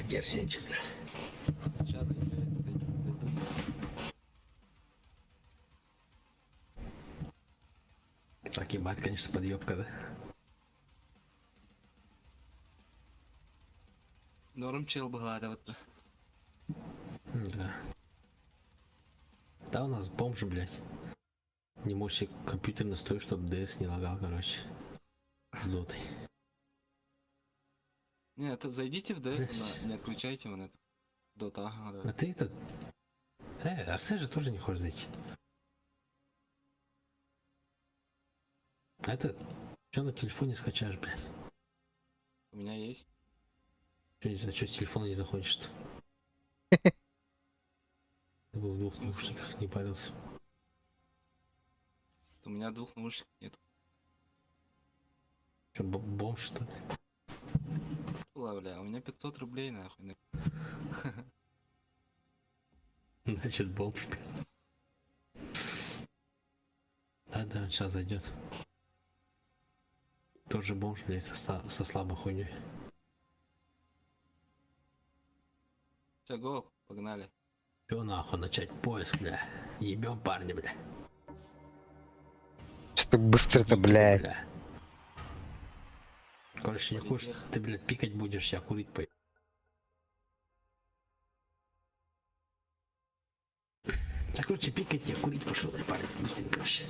Держите. Сейчас зайду. Так, ебать, конечно, подъебка, да? Норм чел выгадывать-то. Да. Да, у нас бомж, блядь. Не можешь себе компьютер настроить, чтобы DS не лагал, короче. С дотой. Не, это зайдите в DS, Блядь. не отключайте вон это. Дота, ага, А да. ты этот... Арсен же тоже не хочет зайти. А это... Что на телефоне скачаешь, блядь? У меня есть. Что, не знаю, что с телефона не заходишь-то? Я был в двух наушниках, не парился. У меня двух наушников нет. Что, бомж, что ли? Бля, у меня 500 рублей нахуй. Значит, бомж, блядь. Да, сейчас зайдет. Тоже бомж, блядь, со слабой хуйней. Чего? Погнали. Чё нахуй начать поиск, бля? Ебем парня, бля. Что так быстро-то, блядь? Короче, не хочешь, ты, блядь, пикать будешь, я курить пойду. А короче, пикать, я курить пошел, да, парень, быстренько вообще.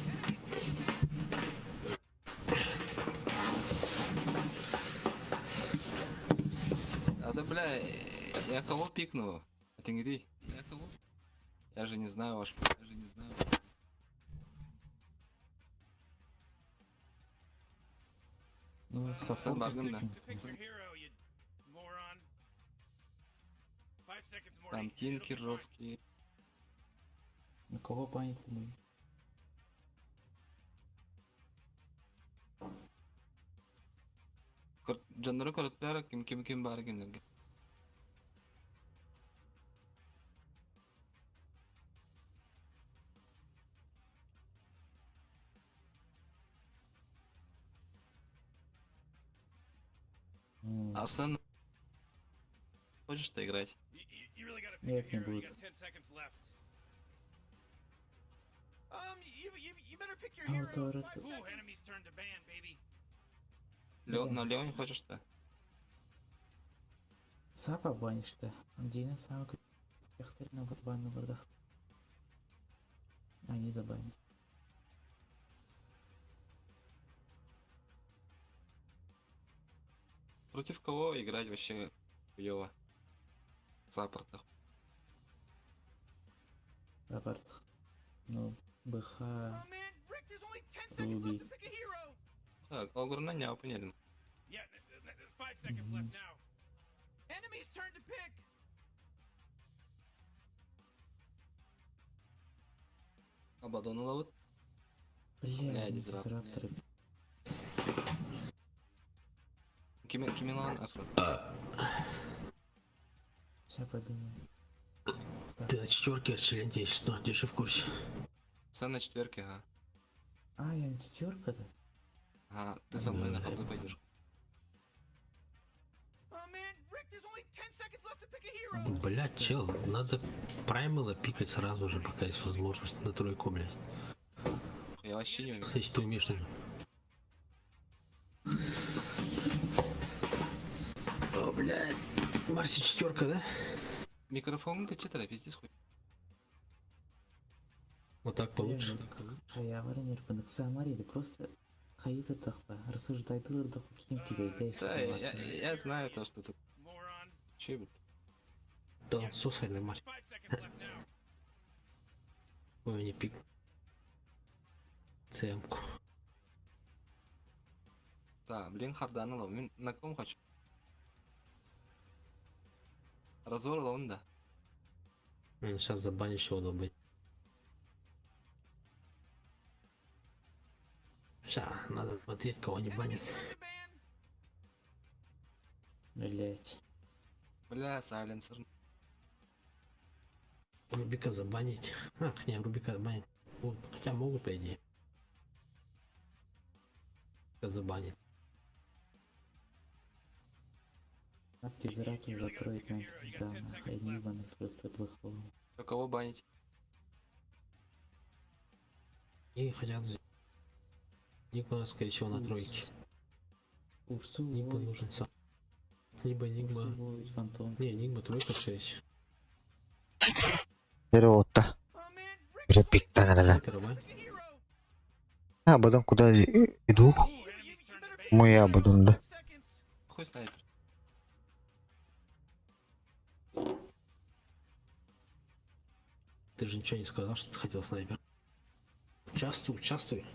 А да, бля, я кого пикну? А ты где? Я кого? Я же не знаю ваш... Я же не знаю. Ну, Асан бардым да. Там Тинкер жесткий. на кого банить будем? Жанры коротlara ким бар кимдерге. Асан хочешь-то играть? Нет, не будет. Ауторот. На Леоне хочешь-то? Сапа банишь-то. Дина сама яхтер на барбан бардах. Они забанят. Против кого играть вообще хуёво? В саппортах. Бардах. Ну, БХ. Руби. Так, Олгрна не опонелим. Абадон ловит. Бля, Бля, они дизрапторы. дизрапторы. Кимилан Асан. Сейчас подумаю. Ты на четверке Арчелентей, что? Держи в курсе. Асан на четверке, ага. А, я не четверка-то. Ага, ты со мной на хабзы пойдешь. Блядь, чел, надо праймала пикать сразу же, пока есть возможность на тройку, блядь. Я вообще не умею. Если ты умеешь, наверное. О, блядь. Марси четверка, да? Микрофон качетера, пиздец хуй. Вот так получше. Я варенер панаксамар или просто хаиза тахпа. Рассуждайтылар да кем пигайдайся. Да, я знаю то, что ты... Че, блядь? Да он сосальный, Марси. Ой, не пик. Цемку. Да, блин, харданало. На ком хочу? Разорвал он, да. Сейчас забанишь его добыть. Сейчас, надо смотреть, кого не банят. Блять. Бля, сайленсер. Рубика забанить. Ах, не, Рубика забанить. Вот, хотя могут, по идее. Забанить. Нас дизраптор закроет нам пизда, нахуй. Нива нас просто плохого. А кого банить? И хотят взять. Нигма, скорее всего, на тройке. Урсу, Нигма нужен сам. Либо Нигма... Урсу, фантом. Не, Нигма тройка 6. Перевод-то. Перепик-то надо. Снайпера, бань. А, потом куда иду? Мой Абадон, да. Какой снайпер? Ты же ничего не сказал, что ты хотел снайпер. Участвуй, участвуй.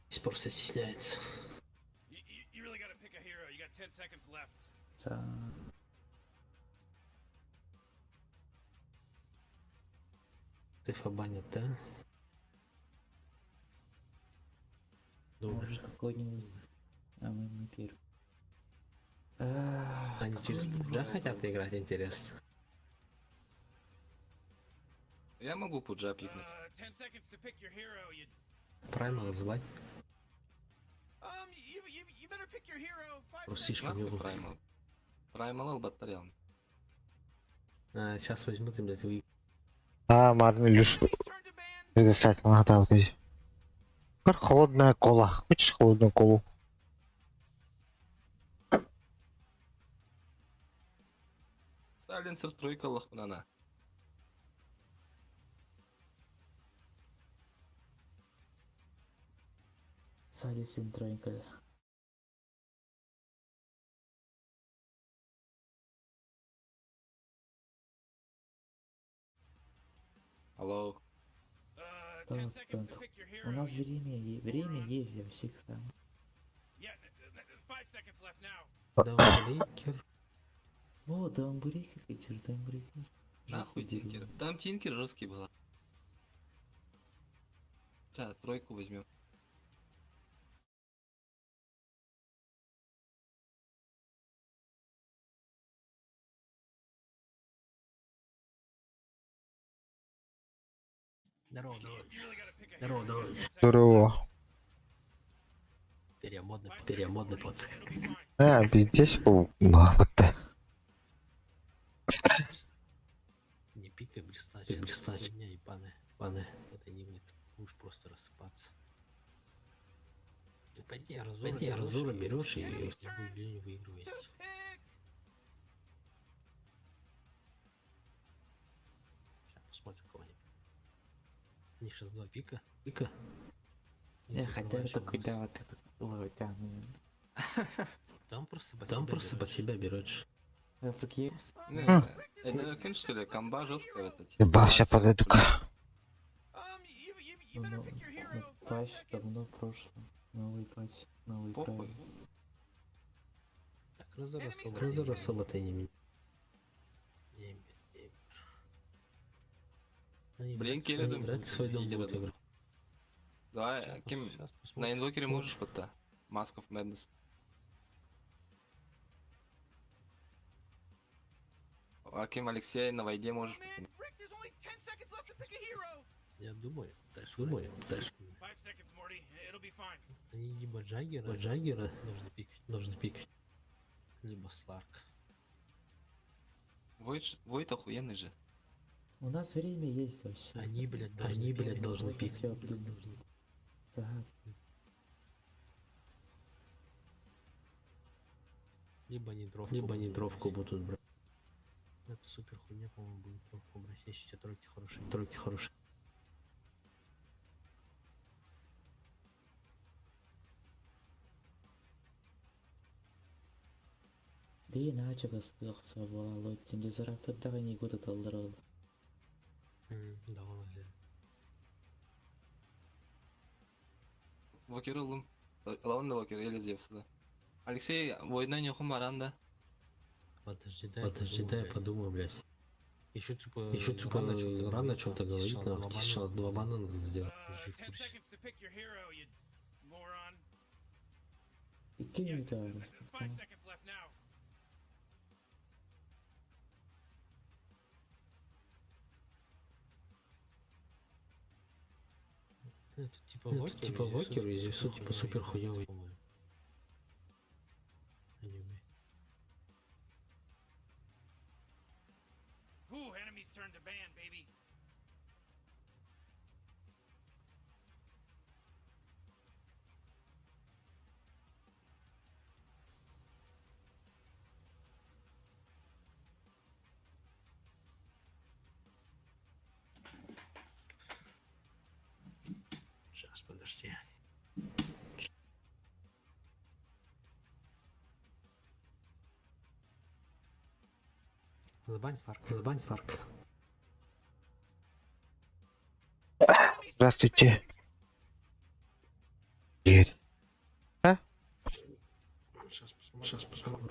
До сих пор все стесняется. You really gotta pick a hero. You got 10 seconds left. Цифа банят, да? Думаешь? Может какой-нибудь. А мы не первый. Они через Пуджа хотят играть, интересно. Я могу пуджа пикнуть. 10 seconds to pick your hero. Праймал звать. You better pick your hero. 5 Просто seconds. слишком Нахуй не праймал. Праймал батареон. Сейчас возьмут и, блядь, вы... А, Марн, Илюш, Turn to ban. предоставительно, да, вот эти. Как холодная кола. Хочешь холодную колу? Сайленсер тройка лохмана. Салисин тройка. Алло. 10 Так, seconds to так. pick your У hero. нас время есть для всех самых. Yeah, 5 seconds left now. Даунбрейкер. О, даунбрейкер, Питер, даунбрейкер. Нахуй Тинкер. Там Тинкер жесткий был. Да, тройку возьмем. Здорово, You really gotta pick a Здорово, hero. здорово. 10 seconds Здорово. Перемодный поцик. left. It'll be fine. А, пиздец, вот ты. Не пикай, блистать. Меня и паны. Это не будет. Будешь просто рассыпаться. Ты пойди, Разора берешь и любую линию выигрываете. Сейчас посмотрим кого-нибудь. У них сейчас 2 пика. Я хотя Если это открываешь куда вот это ловить, Там просто под себя берешь. Какие? Не, это, конечно ли, комба жесткая вот эти. Ебал, сейчас подойду-ка. You better pick your hero. Патч давно прошло. Новый патч, новый Похуй. правила. Так, Разор особо-то и не меняет. Блин, Келлидом играть свой дом лидера, будет да. играть. Давай, кем Сейчас на посмотрим. инвокере можешь под-то? Mask of Madness. А кем Алексей на войде можешь? Man, Rick, there's only 10 seconds left to pick a hero. Я думаю, дальше. 5 seconds, Morty. It'll be fine. Они либо Джаггера должны пикать. Либо Сларк. Войт охуенный же. У нас время есть вообще. Они, блядь, должны Можно пикать. всё обдумать. Да. Либо они дровку будут брать. Это супер хуйня, по-моему, будет дровку брать. Если у тебя тройки хорошие. Да и иначе гостылся была лодь. Не заработать давай не года долларов. Да, он взял. Вокер улым. Лаунда вокер или Зевс, да. Алексей, война не хумаранда. Подожди, дай я подумаю, блядь. Еще типа рано о чем-то говорить, нахуй. Сначала 2 бана надо сделать. 10 seconds to pick your hero, you moron. И кинь это. 5 seconds left now. Это типа Вокер, и Зевсу типа супер хуёвый. enemy's turn to ban, baby. Сейчас, подожди. Забань Сларк. Забань Сларк. Здравствуйте. Игорь. Сейчас посмотрим.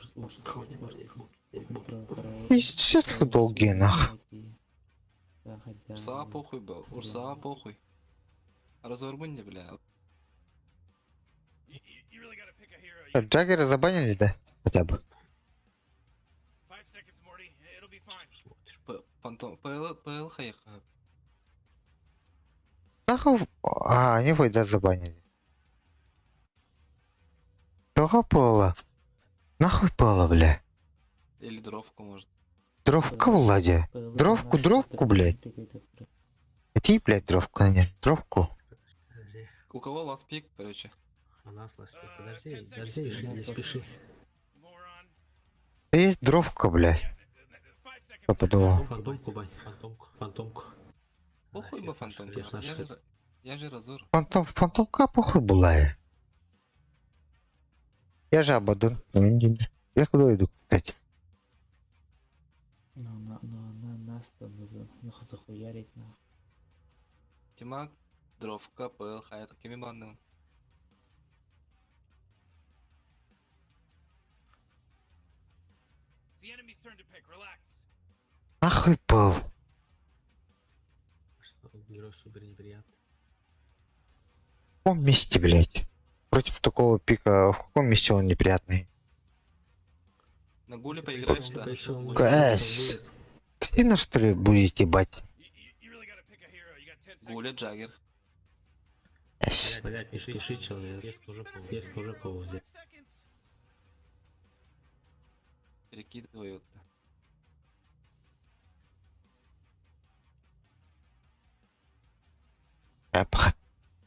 Пиздец вы долгие, нах. Урсаға похуй был, Урсаға похуй. Разорбунь, бля. You really gotta pick a hero. You got Джаггера забанили, да? Хотя бы. 5 seconds, Morty. It'll be fine. Фантом, ПЛ хаяха. Нахуй. А, они Войда забанили. Того пола. Нахуй пола, бля. Или дровку может. Дровка, Владя. Дровку, блядь. Иди, блядь, дровку на нет. Дровку. Подожди. У кого ласпик, короче? У нас ласпик. Подожди, подожди, не спеши. Moron. Да есть дровка, блядь. 5 seconds. Стопудово. Фантомку, бань. Фантомку. Похуй бы фантом. Тех наших. Я же разор. Фантомка похуй була. Я же Абадон. Я куда иду, кстати? Нас там захуярить на. Тимак, дровка, ПЛ хая такими бандами. It's the enemy's turn to pick. Relax. Нахуй пол. Что, герой супер неприятный. В каком месте, блядь? Против такого пика, в каком месте он неприятный? На гуле поиграешь, да? КС. Сильно, что ли, будете бать? You really gotta pick a hero. You got 10 seconds. Гуля Джаггер. Эс. Блять, пиши, человек. Есть уже кого взять. 5 seconds. Перекидывают.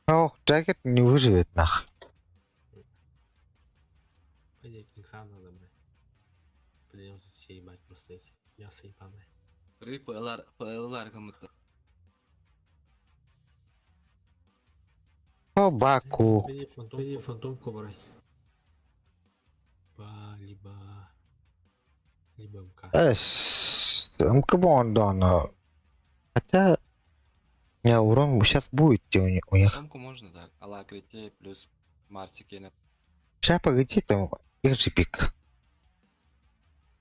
Ох, Джаггер не выживет, нах. Пойди, Кингсан надо брать. Пойдем тут все ебать просто эти. Мясо ебаное. Ры ПЛР кому-то. Собаку. Пойди фантомку брать. Либо МК. Эс. МКБ, да, но... Хотя... У меня урон сейчас будет у них. Томку можно, да. Алакрите плюс Марсики, Сейчас погоди, там их же пик.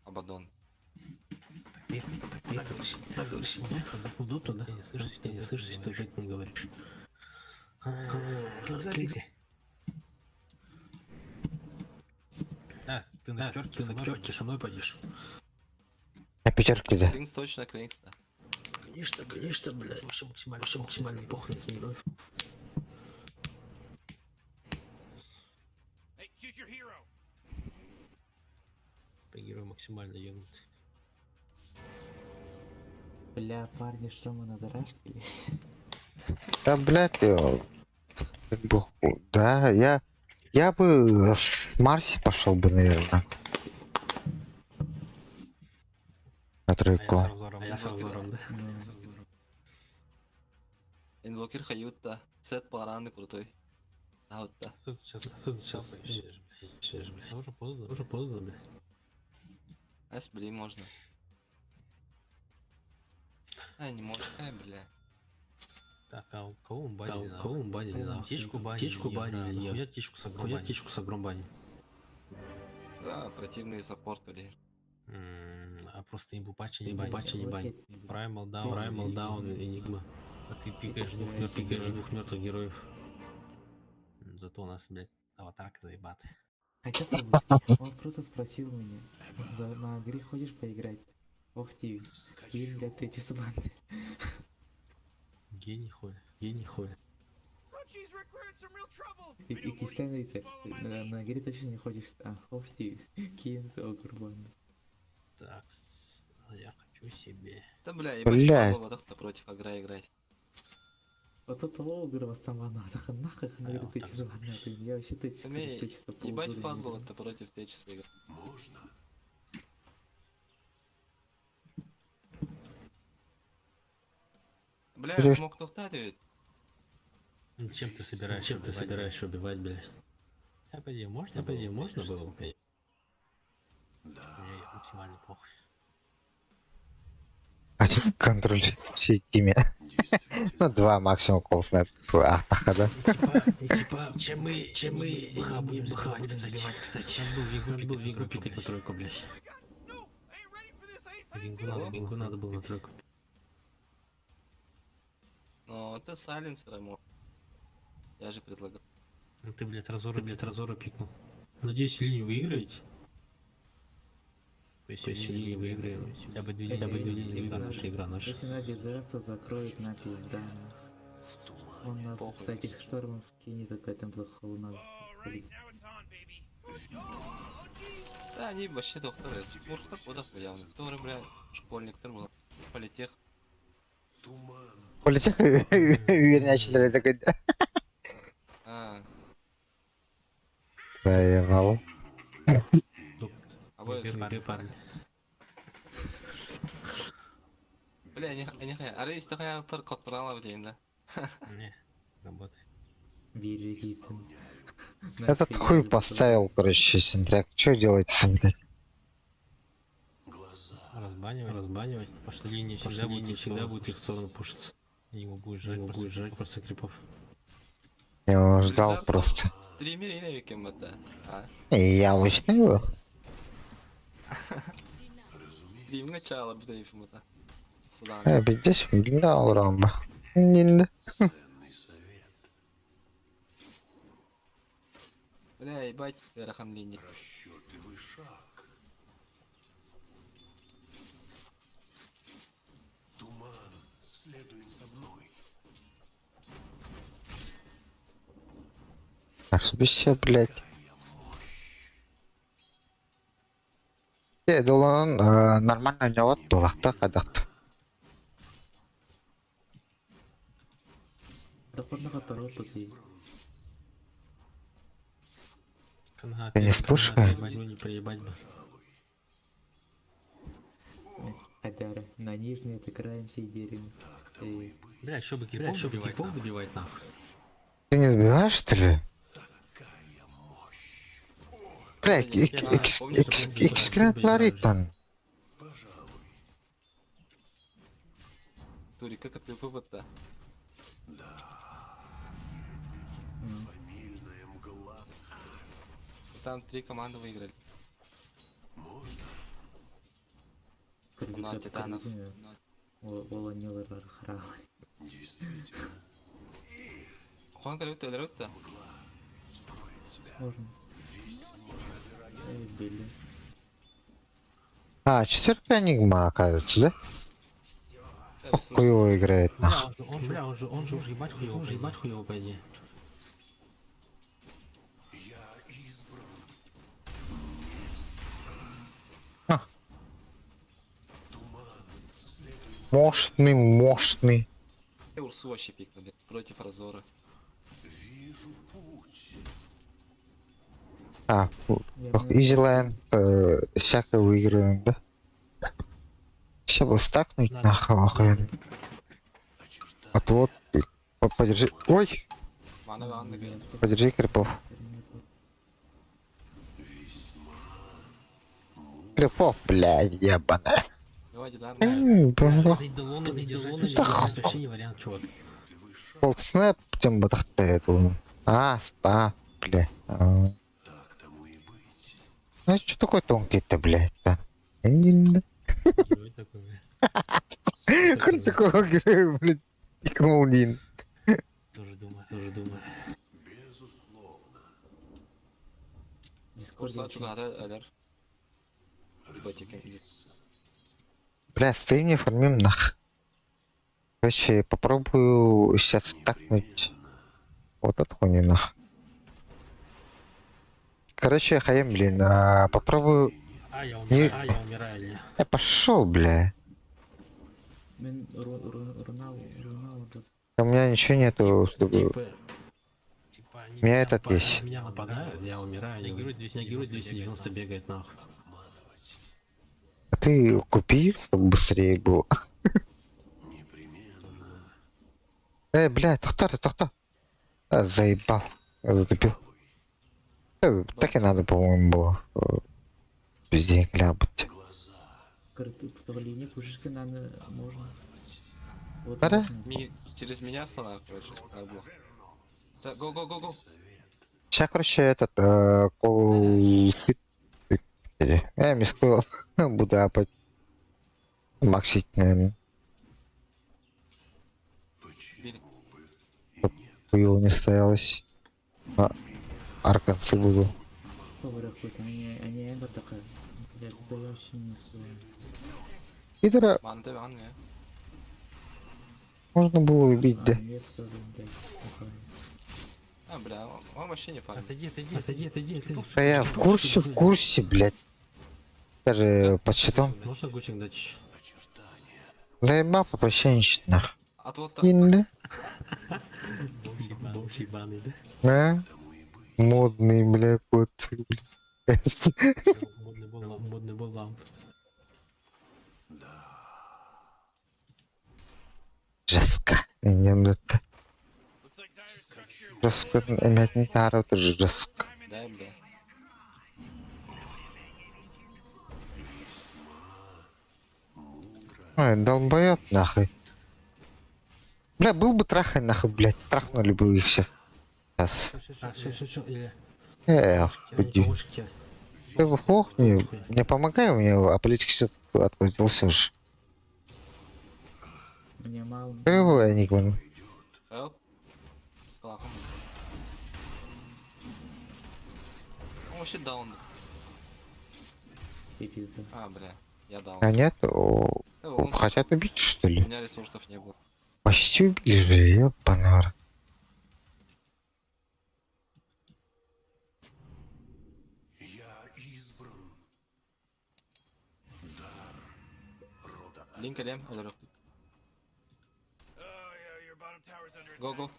Абадон. Так говоришь, уйду туда. Я не слышу, если ты опять не говоришь. Рюкзак. Ты на пятерке со мной пойдешь. На пятерке, да. Клинкс точно, Клинкс, да. Конечно, блядь. Вообще максимально похуй на героев. Hey, choose your hero. По герою максимально ебнутый. Бля, парни, что мы на дорожке или? Да, блядь, как бы, да, я бы с Марси пошел бы, наверное. На тройку. Я с разором, да. Инвокер Хаюта. Сет параны крутой. А вот да. Сейчас. Уже поздно, блядь. Ась, блин, можно. Не может, бля. Так, а у кого мы банили? Да, птичку банили. Я птичку с огром банили. Да, противные саппортили. А просто не бупачи не бань. Primal Down, Enigma. А ты пикаешь двух мертвых героев. Зато у нас, блядь, аватарка заебатая. Хотя он просто спросил меня, на игре хочешь поиграть? Ох ты, кинь, блядь, 3 сабаны. Гений хуй. Oh, geez, Rick, we're in some real trouble. И I know, Morty. Кристиан Just говорит, follow my lead. на игре точно не хочешь, ох ты, кинь свою курбану. Так, я хочу Чё себе. Да, бля, ебать, Блядь. впадло вот так против агра играть. Вот это Олгар вас там она, так нахуй она вот говорит, ты так чисто одна, ты я вообще ты Сумей, чисто ебать, полгода впадло не вот против Течеса играть. Бля, Блядь. смог тухтать ведь. Ну, чем ты собираешься убивать, блядь? А пойди, можно было бы, конечно. Мне максимально похуй. Один контроль всей теме. Ну, 2 максимум колснэп. Атака, да? И типа, чем мы будем забивать, кстати. Надо был в игру пикать на тройку, блядь. Вингу надо было на тройку. Но ты сайленсера мог. Я же предлагал. Ну ты, блядь, разору пикнул. Надеюсь, линию выиграете. Если линию выиграем, хотя бы две линии, игра наша. Если на дизайр, то закроет на пизда. Он нас Похуй. с этих штормов кинет, такой там плохого надо. Alright, now it's on, baby. Да, они вообще докторы. Муртак водах явно. Который, бля, школьник, который был. Политех. Политех, вернее, читали такой. А, Да, я мало. а вы Первый парень. Бля, нихуя. А рейс такая пар катпрала блин, да? Не, работай. Веритин. Этот хуй поставил, короче, синтрак. Что делать там, блядь? Разбанивать. Потому что линия всегда будет их в сторону пушиться. И его будет жрать просто крипов. Я его ждал просто. Стример или кем это? А? И я лучно его. Стрим начало, бдейф это. Сюда. Здесь дал рамба. Не. Бля, ебать, Рахан линии. Ошибись, блядь. Я думал, он нормально у него было, так. Доходного второго ты. Канга, Ты не спушивай? не проебать бы. Адяра, на нижней отыграемся и делим. Бля, чтобы крипов добивать нахуй. Ты не сбиваешь, что ли? Блядь, экскрент ларитон. Тури, как это вывод-то? Там 3 команды выиграли. На титанов. Ола не храл. Хон калют-то? Можно. Били. А, 4 Энигма, оказывается, да? Хуево играет, нахуй. Он же уже ебать хуево, по идее. Мощный. Урсу вообще пикнули против Разора. А, Изилайн, всякое выигрываем, да? Все бы стакнуть, нахуй, охуенно. Вот, подержи. Ой! Мана ванна, говорит. Подержи крипов. Крипов, блядь, ебаная. Давай, Дидар, Вообще не вариант, чувак. Полтснэп, тем бы тахтетл. Спа, блядь. Ну что такой тонкий-то, блядь, да? Хуй такого героя, блядь, пикнул Нин. Тоже думаю. Урса чугада, Алер. Бля, стой, не формим нах. Короче, попробую сейчас такнуть вот эту хуйню нах. Короче, Хаем, блин, попробую... Я умираю, или? Я пошел, бля. Мен Роналду. У меня ничего нету, чтобы... Типа они Меня меня этот нападают, есть. меня нападают, я умираю, я герой 290 бегает нахуй. А ты купи, чтобы быстрее было. Блядь, Тохтар. Заебал. Затупил. Так и надо, по-моему, было. Везде гляпать. В линии пушечка надо, можно. Вот Да-да. можно. Через меня останавливаешь, как бы. Так, го. Сейчас, короче, этот... Колфит... Я не сказал. Буду апать. Максить, наверное. Били. Его не стоялось. Арканцы буду. Повара какой-то, они эго такая. Я туда вообще не успеваю. Пидора Манты, ван, я. можно было убить, да? Нет, тоже, блядь, такая. А, бля, он вообще не фармит. Отойди. Да я в курсе, блядь. Даже под щитом. Можно гучик дать еще? Заебал попрощенничать, нахуй. А то вот так. Да? Бомж ебаный, да? А? Модный, бля, кот. Модный был ламп. Жестко. Не, ну это Looks like Dyer's structure. жестко. Имять не тару, это же жестко. Дай, бля. Ой, долбоёб, нахуй. Бля, был бы трахай, нахуй, блядь. Трахнули бы их всех. Сейчас. Все, Илья. Уйди. Помушки. Ты в кухне, не помогай мне, а политически открутился уж. Мне мало. Кривой Никон. Help. Лахом. Он вообще даун. Тебе пизда. А, бля, я даун. А нет, Он- хотят убить, что У ли? меня ресурсов не было. Почти убили же, ёбаный рот. Линк лем, өлөрөк. Oh, yeah, your bottom tower's under attack. Го.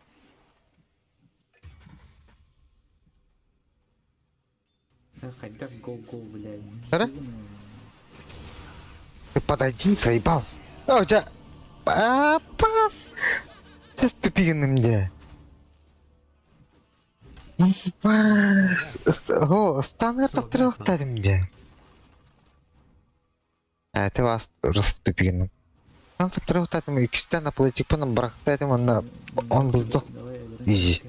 Да, хотя го, блядь. Да-да? Ты подойди, заебал. А, у тебя... Пас! Сейчас тупик на мне. Пас! Станер так трёхтать мне. А, это вас раступину. Он так трёхтать ему, и кстати, на политику нам брахтать ему на... Он был сдох. Давай, Изи.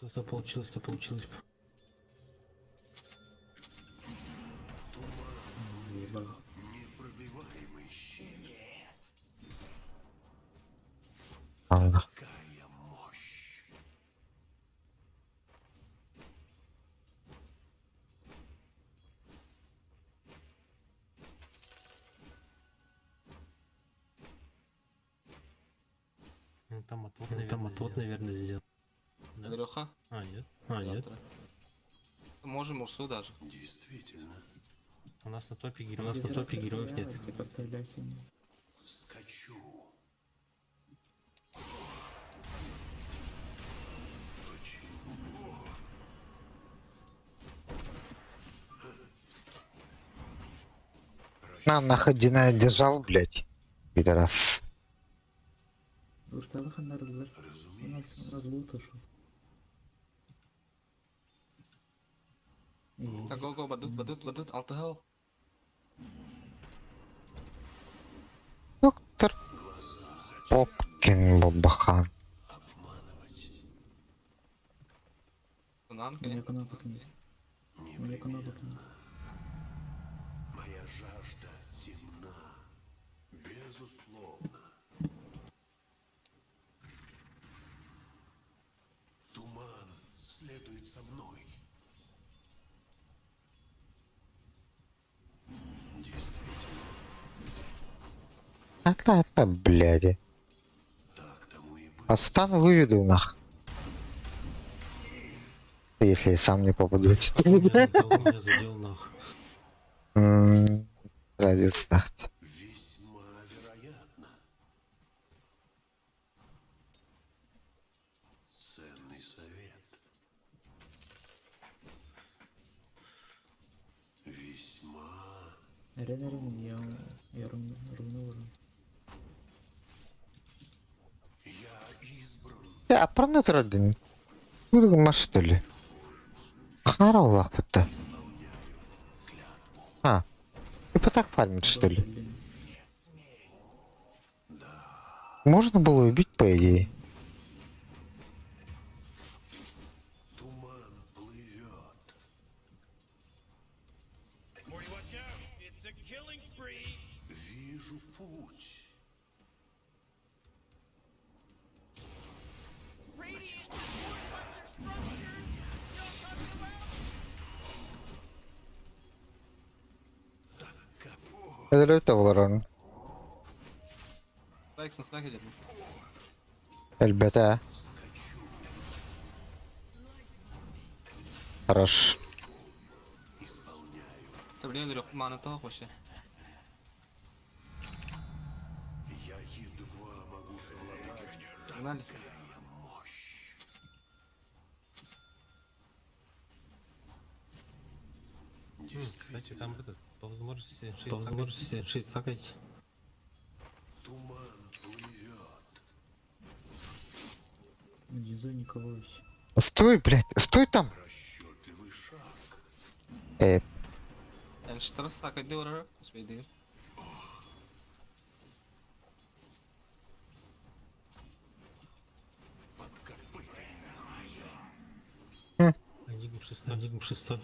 Все получилось. Ебал. Ладно. Ну, там отвод, наверное, сделал. Да? Өлөрөха. Нет. Можем Урсу даже. У нас на топе героев нет. Типа стреляйся. Нам нахуй Дина держал, блядь. Пидорас. Урталы хандарылар. У нас был тоже. Так, го, бадут, алты хал. Доктор Попкин Бабахан. Тунан, Мне конечно. кнопок нет. Мне кнопок нет. Отла, блядь. Отстан выведу нах. Если я сам не попаду в Кого меня задел нахуй? Ради знать. Рен, я ровно. Я апарнат родин. Ма что ли? Харалах будто. А, типа так фармит что ли? Блин, Можно было убить по идее. Morty, watch out! It's a killing spree! Это это Валоран. Страйкс на страйке идет. Эльбета. Хорош. Ты, блин, Андрюх, мана того вообще. Погнали. Кстати, там этот, по возможности шить сакать. внизу никого еще. Стой, блядь, стой там. Yani şu tarafı tak ediyor oraya. Kusmayı değil. Энигма 6. Энигма 6.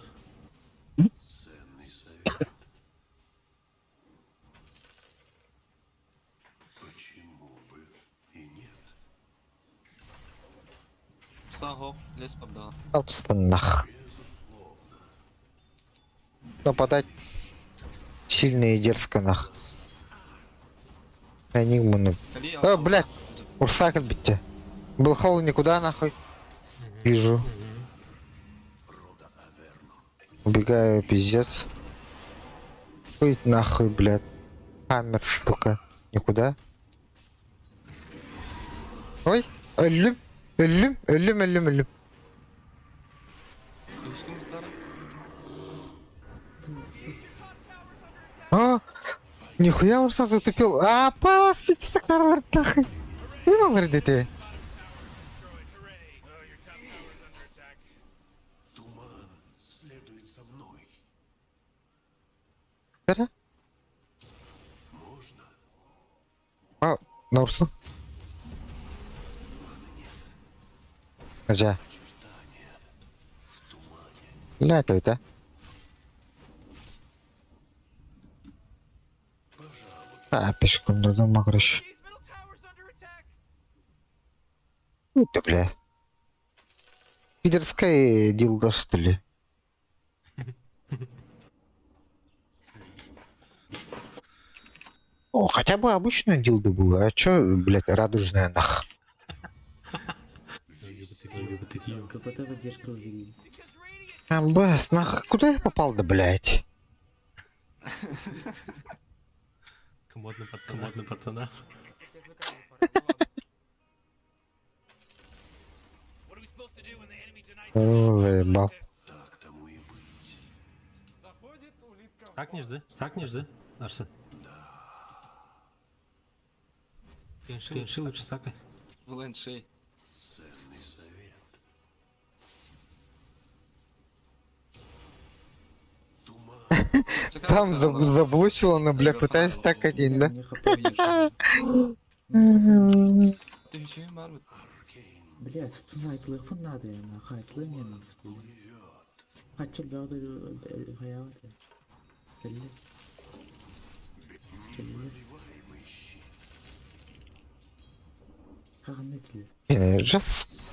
Sağ хоп, лес поддал. Нах. Нападать сильно и дерзко нах. Энигму ну. А, блядь, урсак отбить. Был холл никуда нахуй. Вижу. Убегаю, пиздец. Ой, нахуй, блядь. Хаммер, штука. Никуда. Ой, ölüm. Ölüm. Üskün tutarım. А, нихуя урсак затупил. А, паспите, сакарвар, нахуй. Ну, вредите. Hooray! Oh, your top tower's under attack. Пера? А, на урсу. Где? Ля, это? А, пешком до дома, короче. These middle tower's under attack! Да, бля. Питерская дилда, что ли? О, хотя бы обычная дилда была. А чё, блядь, радужная нах? КПТ поддержка увели. А, бас, нах, куда я попал, да, блядь? Комодный пацана. What are we supposed to do when the enemy denies О, заебал. Стакнешь, да? Арсен? Кенши лучше стакай. В шей. Сам заблочил, но, бля, пытаясь так один, да? Мне хп меньше. Ты еще марвит. Блять, тут айтылык надо я на айтылы менің спил. Хачыл бяуды хаяваты. Келли. Қағанды тілі.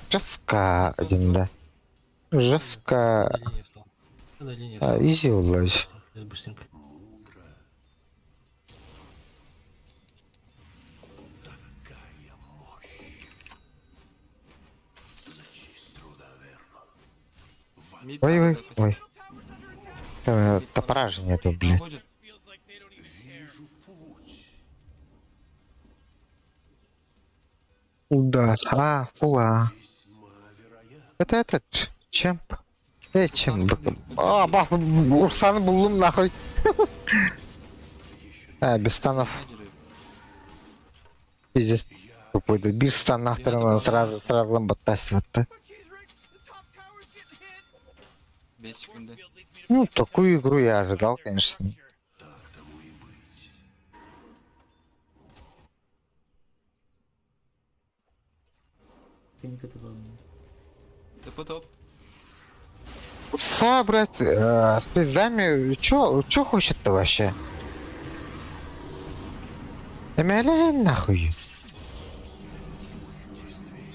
Жестко один, да. Жестко. На линии встал. Изи улазь. Сейчас быстренько. Мид Ой. middle tower's under attack! Топора же нету, блядь. Будет. Feels like they don't even Удар. А, фула. Это этот чемп. Чемп. А, бах, Урсаны булдум нахуй. Без станов. Снайперы. Пиздец. Какой-то без стан нахуй сразу ламбаттастывать-то. Бес секунды. Ну, такую игру я ожидал, конечно. Финика ты волнует. Топ-топ. Что, брат, с слезами, чё хочет-то вообще? Эмелин нахуй.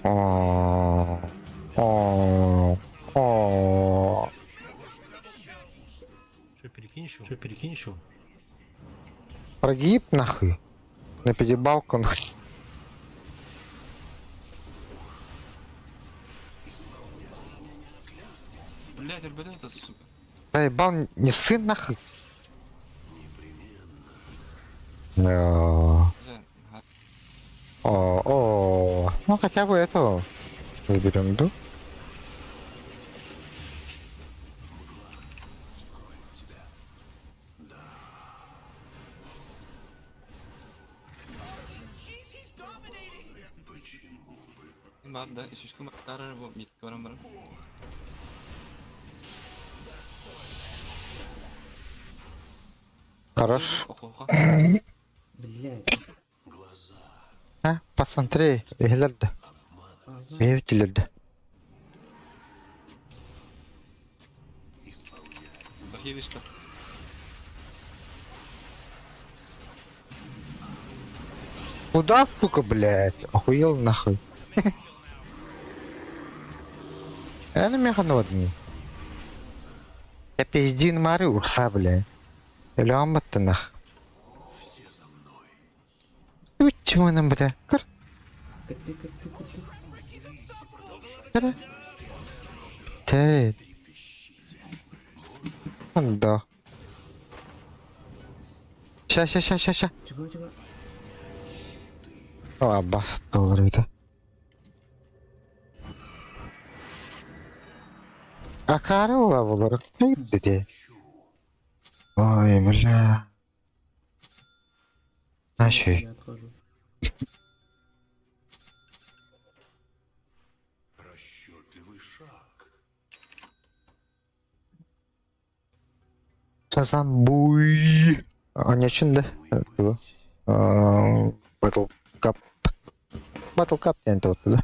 О. Что, перекинешь его? Прогиб нахуй. На пятибалку нахуй. Блять, арбалета, сука. Заебал, не сын нахуй. Да. Бля, га- О. Ну хотя бы этого заберем, да? Бар, да, слишком старый, вот, мид, барам. Хорош. Охоха. Блядь. А, посмотри, иглерді. Мевтилерді. Архивишка. Куда, сука, блядь? Охуел нахуй. Я на механодный. Я пиздин мари урса, блядь. Или амбатты нах. Чего нам, бля? Как ты. Кара. Ты. Да. Ща. Чего? О, бас доллар это. А корова булар. Ты. Ой, бля. Наши. Я отхожу. Сазамбуй. А не чин да? Батл кап. Батл кап не тот, да?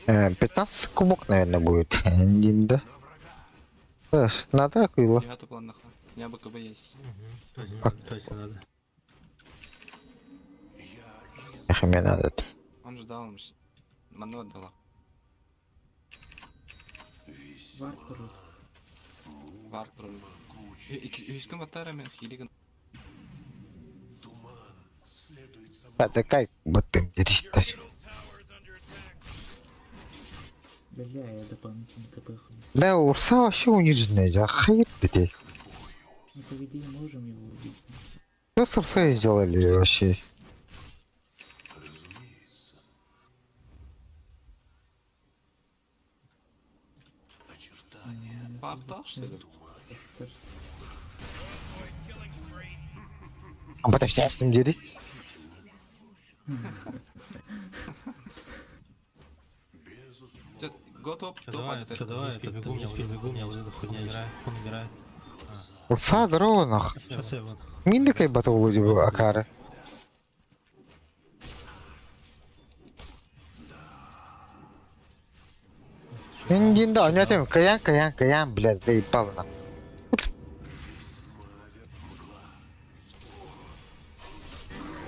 Э, 15 кубок, наверное, будет. Один, да? Надо аквила. Девятый план нахуй. У меня БКБ есть. Точно надо. Эх, мне надо. Он ждал, он ж- Ману отдала. Варпору. Вард пролил. Слишком атарами, хилиган. А такая батым дерись-то. Бля, я дополнительно КП хуй. Да, урса вообще униженная, да, хает ты. Ну, по идее, можем его убить. Что с урсой сделали вообще? Папта, что ли? Это ж- А потом вся с ним дери. Готов, Что давай, это бегу, меня вот эта хуйня играет, он играет. Урса здорово, нах. Сейчас я вон. Миндакай батл вроде бы акара. Индин, да, нет, каян, блядь, заебал на.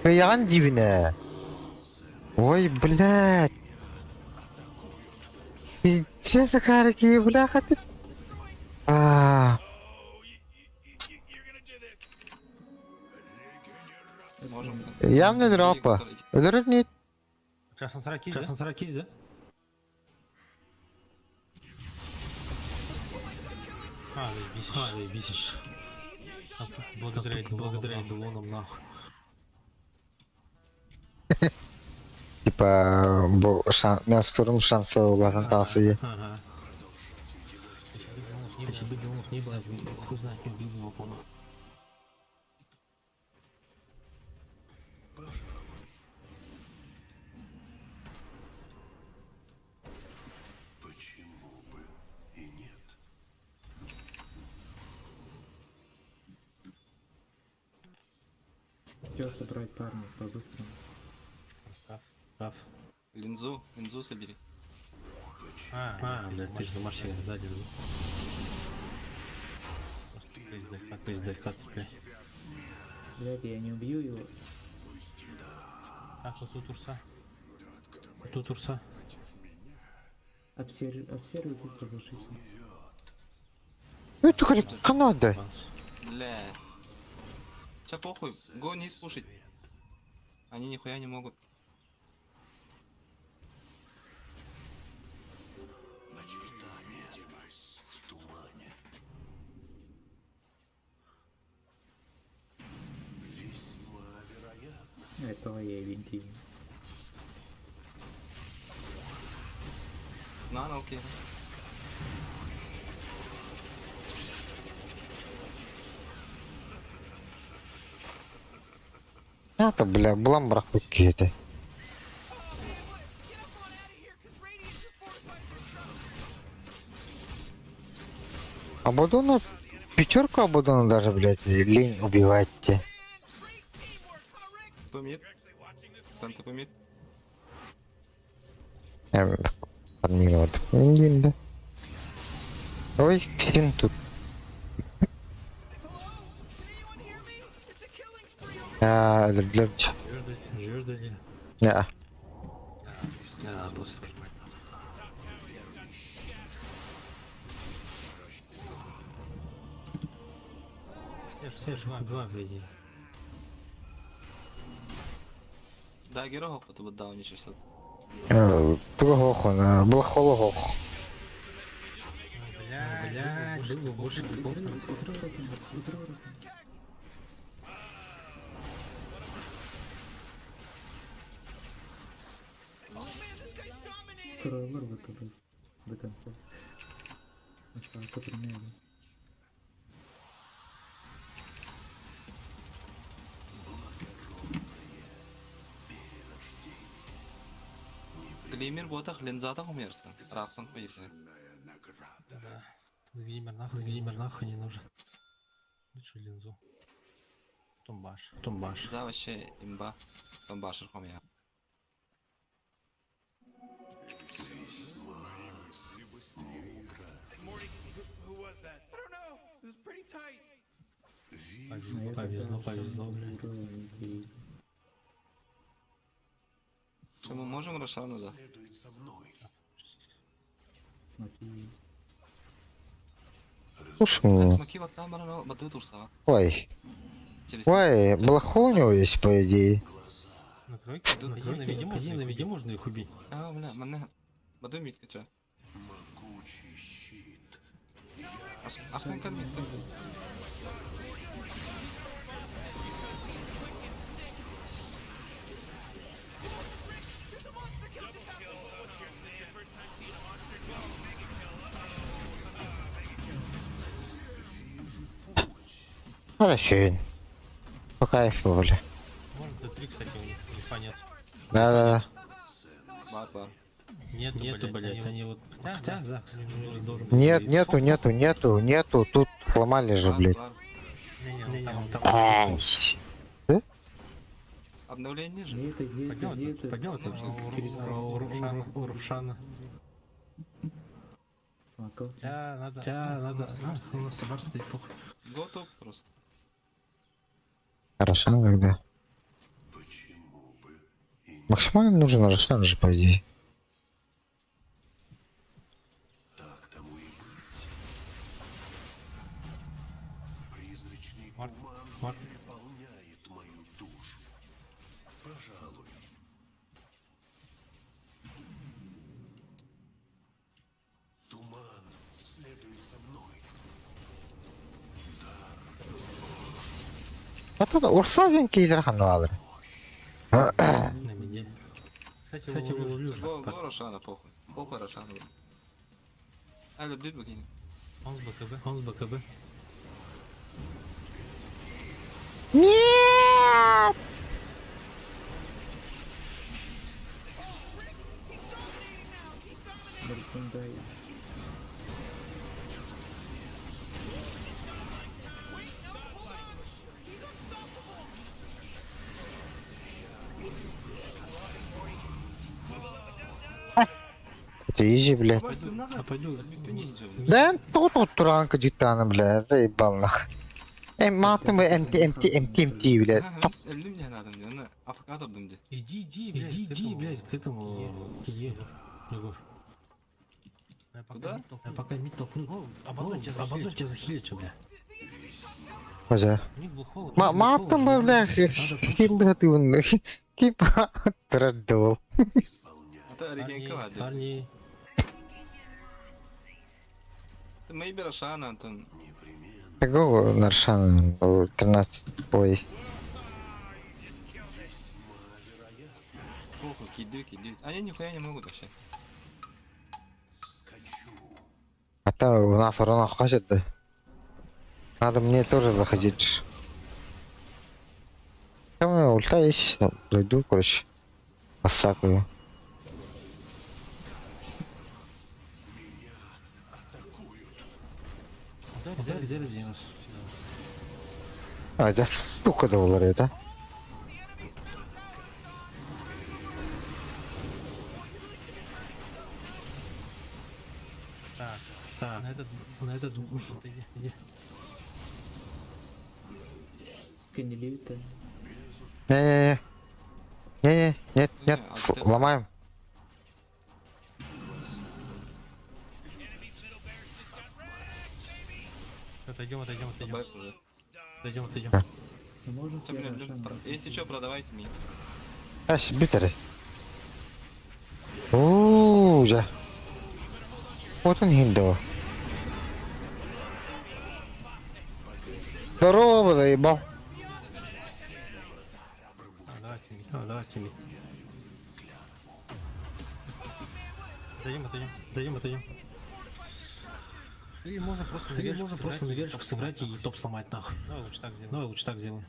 Каян дивная. Ой, блядь. Пиздец, акарки, бляха ты. А, Можем. явно дропа. Ударить нет. Сейчас на 40 есть, да? Сейчас на 40 есть, да? Заебись. А тут благодаря Эдолонам нахуй. Типа, мясо вторым шансов латантался є. Ага. Если бы Делонов не было, хуй знает, не убил бы его, по-моему. Хотел собрать парня по-быстрому. Став. Линзу собери. Блядь, ты же за Марсия сзади, ну. Просто поездать кататься, блядь. Блядь, я не убью его. Так, вот тут Урса. Обсервируй тут разрушительно. Ну, это хоть Канада. Банс. Бля. Ча похуй, го не спушить. Они нихуя не могут. Этого я и винтил. На, окей. Это, бля, бламбрах какие-то. Абадона, пятерку Абадона даже, блядь, лень убивать те. Помит. Санта помит. Подмигивает. Индин, да. Ой, Ксин тут. Живешь до дня? Да. Надо было скрипать. Слушай, два введи. Да, герого потом отдал ничего все. Тугоху, блохологоху. Блядь, жил больше крипов. Троллер выкопался до конца. Остался примерно. Глимер ботах, линзата умерся. Рафтан поехали. Да. Вимер нахуй не нужен. Лучше линзу. Томбаш. За вообще имба. Там башер хомя. Morty, who was that? I don't know. It was pretty tight. Повезло, блядь. Что мы можем Рошану, да? Смотри. Слушай меня. Смоки вот там, но баду турсава. Ой. Через Ой, блохол у него есть, по идее. На тройке? Наведи, можно их убить. А, бля, мене. Баду мітка, ча. Асненька мітка. Schön. По кайфу, бля. Может, Д3, кстати, у них инфа нет. Да-да-да. Бар. Нету, блядь, они вот... Хотя, да, кстати, должен быть. Нету. Тут сломали же, блядь. Не, там... Ай. Обновление же. Где это? Поднял это у Рушана. Макал. Надо. Ну, собар стоит, похуй. Готов просто. Рошан когда? Максимально нужен Рошан же, по идее. Марс. Ата урса ген кейдер ханны алыр. На меди. Кстати, его люблю. Го Рошана, похуй. Похуй Рошана. А, любит богини. Он с БКБ. Он с БКБ. Нет! Бертундай. Это изи, блядь. А пойду. Да тут вот туранка дитана, блядь, заебал нах. Матым МТ, блядь. Öldüm yani adam diyor. Ona afk durdum diye. Иди, блядь, к этому. Егор. Куда? Я пока мид толкну. Обогнать тебя захилить, бля. Хозя. У них был холод. Матым, блядь, ким, блядь, ты вон, ким традол. Ata Регенка var diyor. Парни. Maybe Рошана, Антон. Какого Наршана? 13 бой. Похуй, кидают. Они нихуя не могут вообще. А то у нас урона хватит, да? Надо мне тоже заходить. Я у меня ульта есть, зайду, короче. Осакаю. Где Денис? А, это сука доллары, да? Так, на этот иди. Канилита. Не-не-не. Не-не, нет, нет, Не, а ты- ломаем. Отойдем. Добавь уже. Отойдем. Ну можно Всё, тебе блин, Рошана. Если что, продавайте мне. Ась, битеры. Ууу, вот он хиндо. Здорово, заебал. Давайте мид. Отойдем. Или можно просто на вершку сыграть и топ сломать нахуй. Давай лучше так сделаем.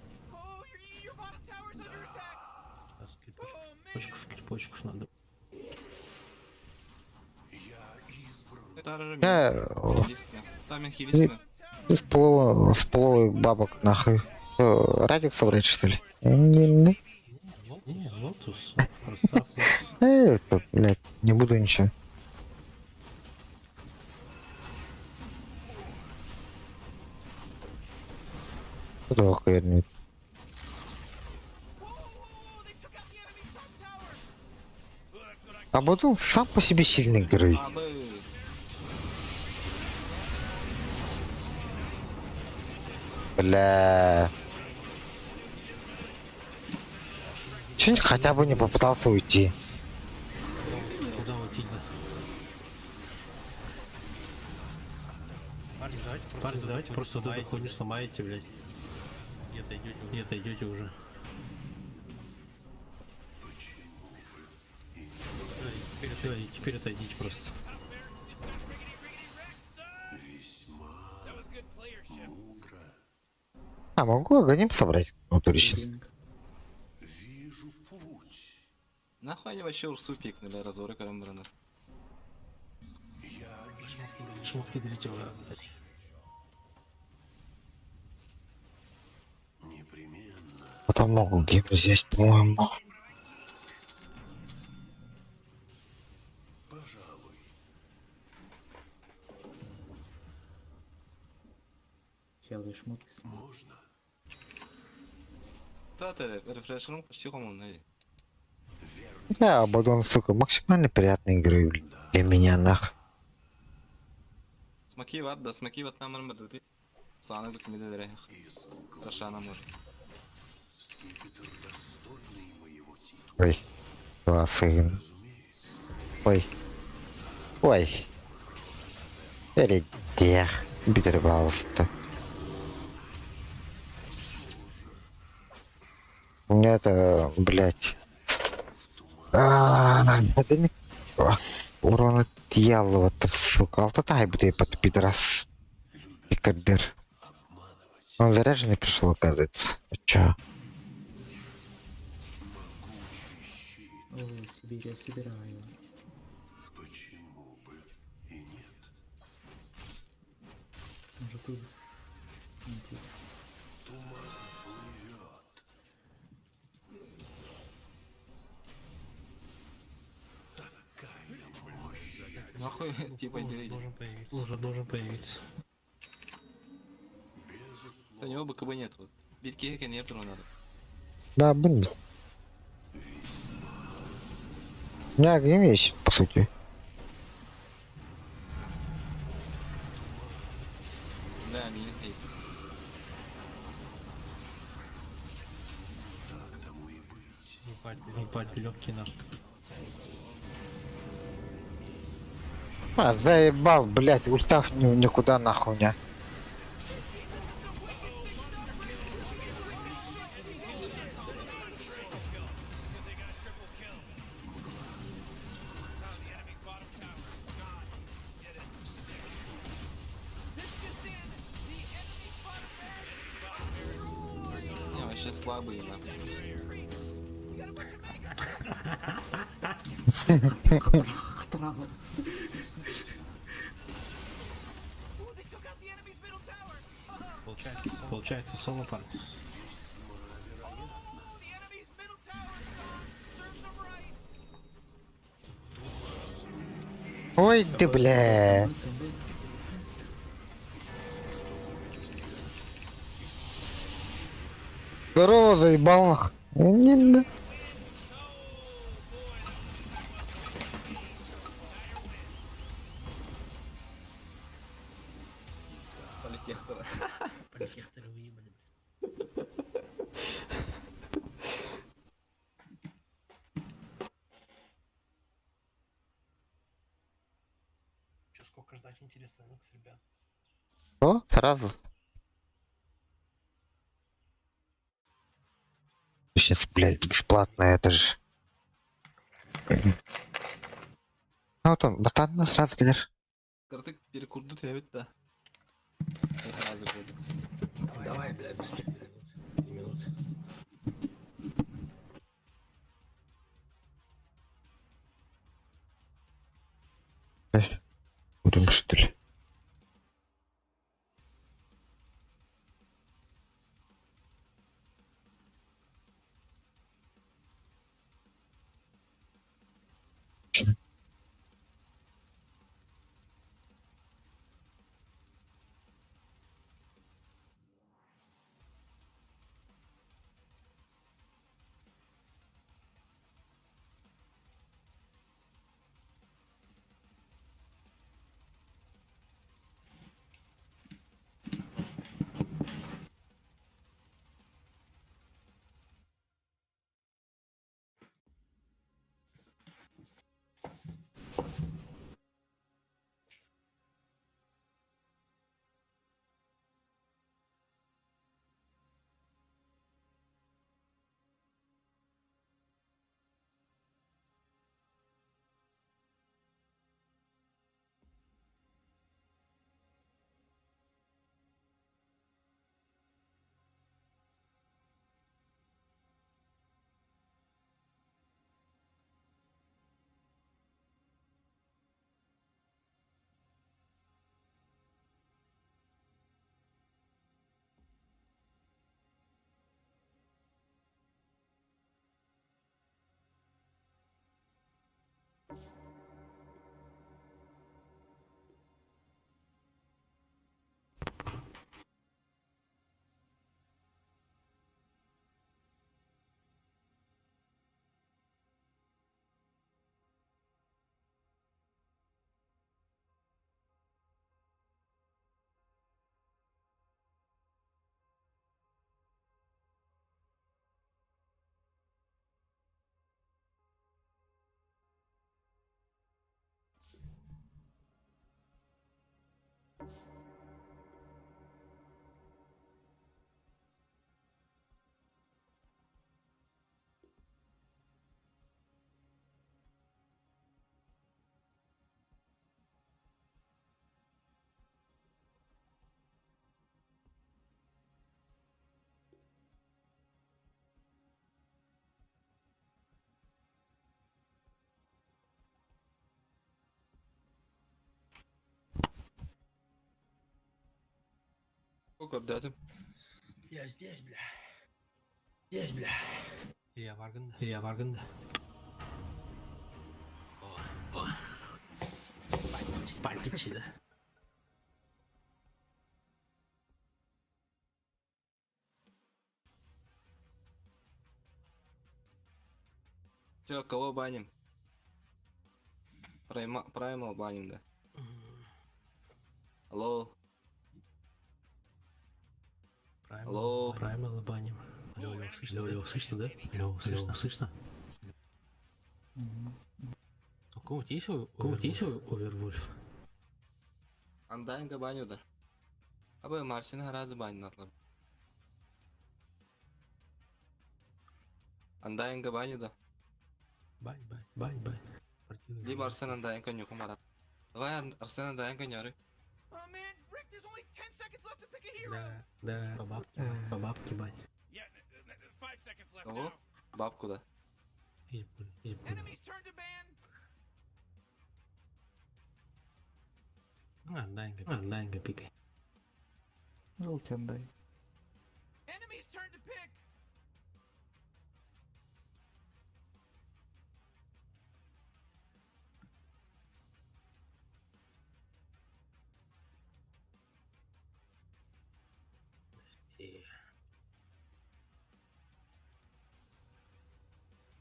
Крипочков надо. Это же Я Сами хилисты. с половой бабок нахуй. Радик собрать, что ли? Не. Не, Лотус. Просто Это, блядь, не буду ничего. Куда охуенный? А потом сам по себе сильный герой. Абы. Бля. Чё хотя бы не попытался уйти? куда уйти, да? Парни, давайте просто вот эту хуйню сломаете, блядь. И отойдете уже. Теперь отойдите просто. That was good playership. А, могу огоним собрать? Ну, то сейчас. Блинк. Нахуй они вообще урсу пикнули, разоры карамбрана. Шмотки долетела. Потом могу гейм взять, по-моему. Чел, я шмотки сниму. Да, ты рефрешером почти хому найди. Да, Абадон, сука, максимально приятный игры для меня, нах. Смоки ват, да, смоки ват намар мадути. Сана бит миде дрех. Рошана может. Ой, класс, сын. Ой. Передех. Битер, пожалуйста. У меня это, блядь. Один урон от дьявола, сука. Алтатай буде под пидорас. И кардер. Он заряженный пришел, оказывается. А чё? Ой, Сибирь, я собираю. Может тут? Не тут. Нахуй, типа, Уже не должен появиться. Уже должен появиться. У него БКБ нет. Вот. Бить кейка нет, надо. Да, блин. У меня огнем есть, по сути. Да, мини кейк. Ебать, легкий нахуй. Заебал, блядь, устав никуда нахуй меня. Не, вообще слабые, нахуй. Трава. Получается соло парень. Ой, ты, бля. Здорово, заебал нахуй. Не. Поликехтера. Полихехтери выебали. Че, сколько ждать интересно, Никс, ребят? О, сразу. Сейчас, блядь, бесплатно, это же. А вот он, ботан сразу, конечно. Картык перекурдут, я ведь да. Сразу буду. Давай, блядь, быстрее. Минуты. Будем, что ли? көрдәтім. Я здесь, бля. Здесь, бля. Я варганда. Я варганда. О. Пальчики, да? Все, кого баним? Праймал баним, да. Алло. Алло. Праймал баним. Алло, слышно, да? Алло, слышно? У кого-то есть Овервульф? Андайнга баню, да. Абы Марсин разы банин атлар. Андайнга баню, да. Бань. Либо Арсен Андайнга нюку мара. Давай Арсен Андайнга няры. Oh man, Rick, there's only 10 seconds left to pick a hero. Да, по бабке бань. Yeah, 5 seconds left Кого? now. Бабку, да. Или Enemy's turn to ban. Андайнга пикай. Желтендай. Enemy's turn to pick.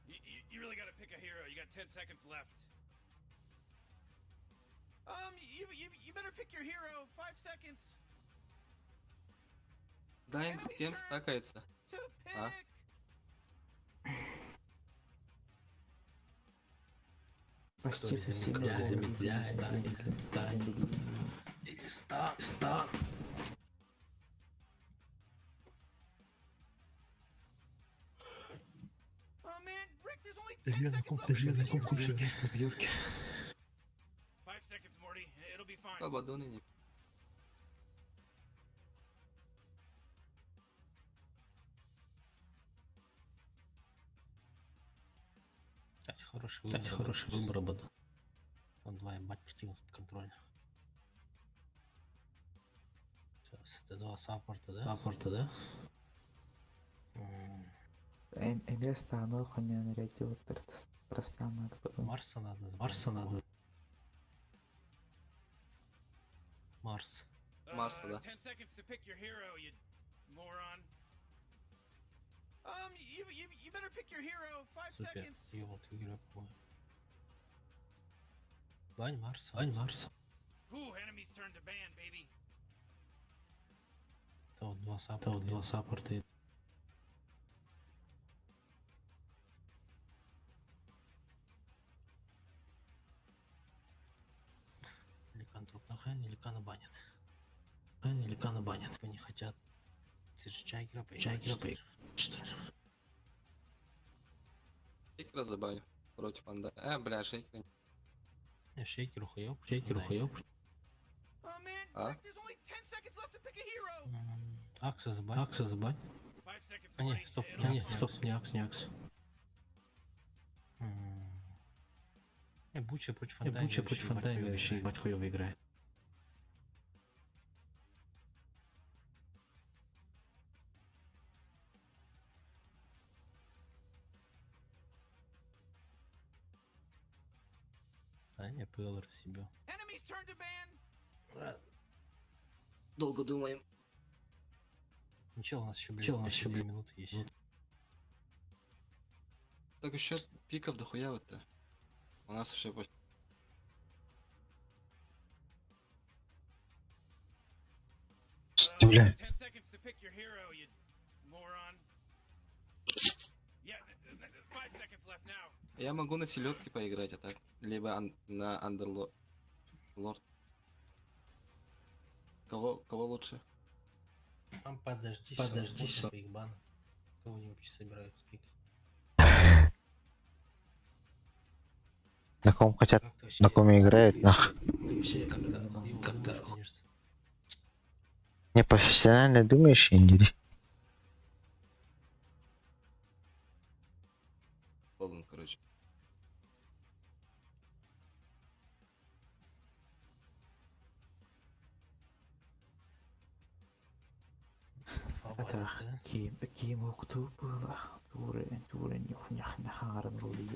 You really gotta pick a hero. You got 10 seconds left. You better pick your hero. 5 seconds Дайнг с кем стакается? to pick. А? Почти совсем замедляет, да. замедление. Или стар. Oh man, Rick, there's only 10 seconds left to pick a hero. 5 seconds, Morty. It'll be fine. Абадоны не. Кстати, хороший выбор был. Он два ебать потянул под контроль. Сейчас, это два саппорта, да? Эмес тағыны қонен рәді отырды. Простанады бұдың. Марса надо. Марс. Марса, да. 10 seconds to pick your hero, you moron. You better pick your hero. 5 Супер. seconds. И вот игра по. Бань Марса. Ooh, enemy's turn to ban, baby. Это вот два саппорта. Ликан труп на Хэн, Ликана банят. Они хотят. Ты же Чайкера поиграть, что ли? Шейкера забаню. Против Анда. Бля, шейкер. Я шейкеру хуёк. Oh man, А? Rick, there's only 10 seconds left to pick a hero. Акса забань. 5 seconds, А не, Morty. стоп, It'll be fine. не Акс. Буча против Фандайна вообще ебать хуёво играет. А не, Пэллор себе. Enemy's turn to ban. Долго думаем. Ничего, у нас еще, блядь, 2 минуты есть. Так еще пиков дохуя вот-то. У нас еще почти. Бля. 10 seconds to pick your hero, you moron. Yeah, 5 seconds left now. Я могу на селедке поиграть, а так. Либо на Андерлорд. Кого лучше? Подожди, что? Бигбан. Кого они вообще собираются пикать? На ком хотят, Как ты вообще- на ком играют, нах. Ты вообще как-то кажешься? Непрофессионально думаешь, Индири? Полон, короче. Атах ким уктуб было. Туры нюхнях нахаран рули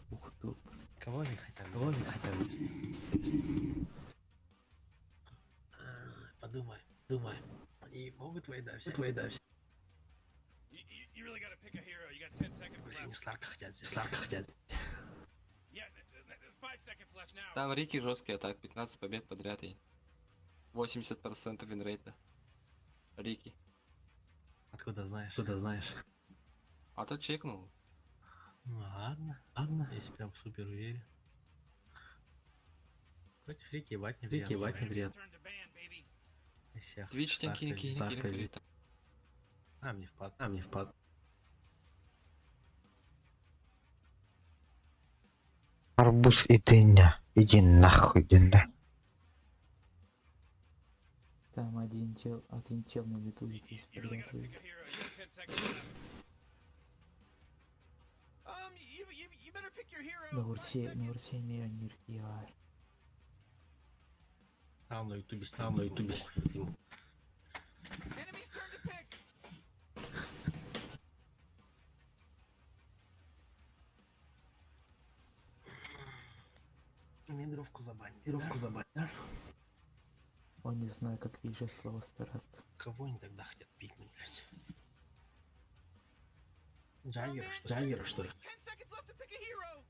уктуб. Кого они хотят? Кого они хотят? Подумай, думай. Они могут война взять? Война взять. You really gotta pick a hero. You got 10 seconds Или они left. Сларка хотят взять? Сларка хотят. Yeah, 5 seconds left now. Там Рики жесткий атак, 15 побед подряд и 80% винрейта. Рики. Откуда знаешь? Откуда знаешь? А то чекнул. Ну ладно, ладно. Если прям супер уверен. Против Рики ебать не приятно. Ебать не Enemy's приятно. turn to ban, baby. Из всех. Твич Сларка кинь. взять. Сларка взять. А, мне впад. А, мне впад. Арбуз и дыня. Иди нахуй, дыня. Там один чел на медузе из You really gotta подготовил. pick a hero. You got 10 seconds left. You better pick your hero. На 5 Урсе seconds. мир яр. Там на ютубе снял, на ютубе снял. Enemy's turn to pick. Недровку забань. Недровку забань. Да? Он не знает, как вижу слово стараться. Кого они тогда хотят пикнуть, блядь? Джаггера, что ли? Джаггера, что ли? 10 seconds left to pick a hero.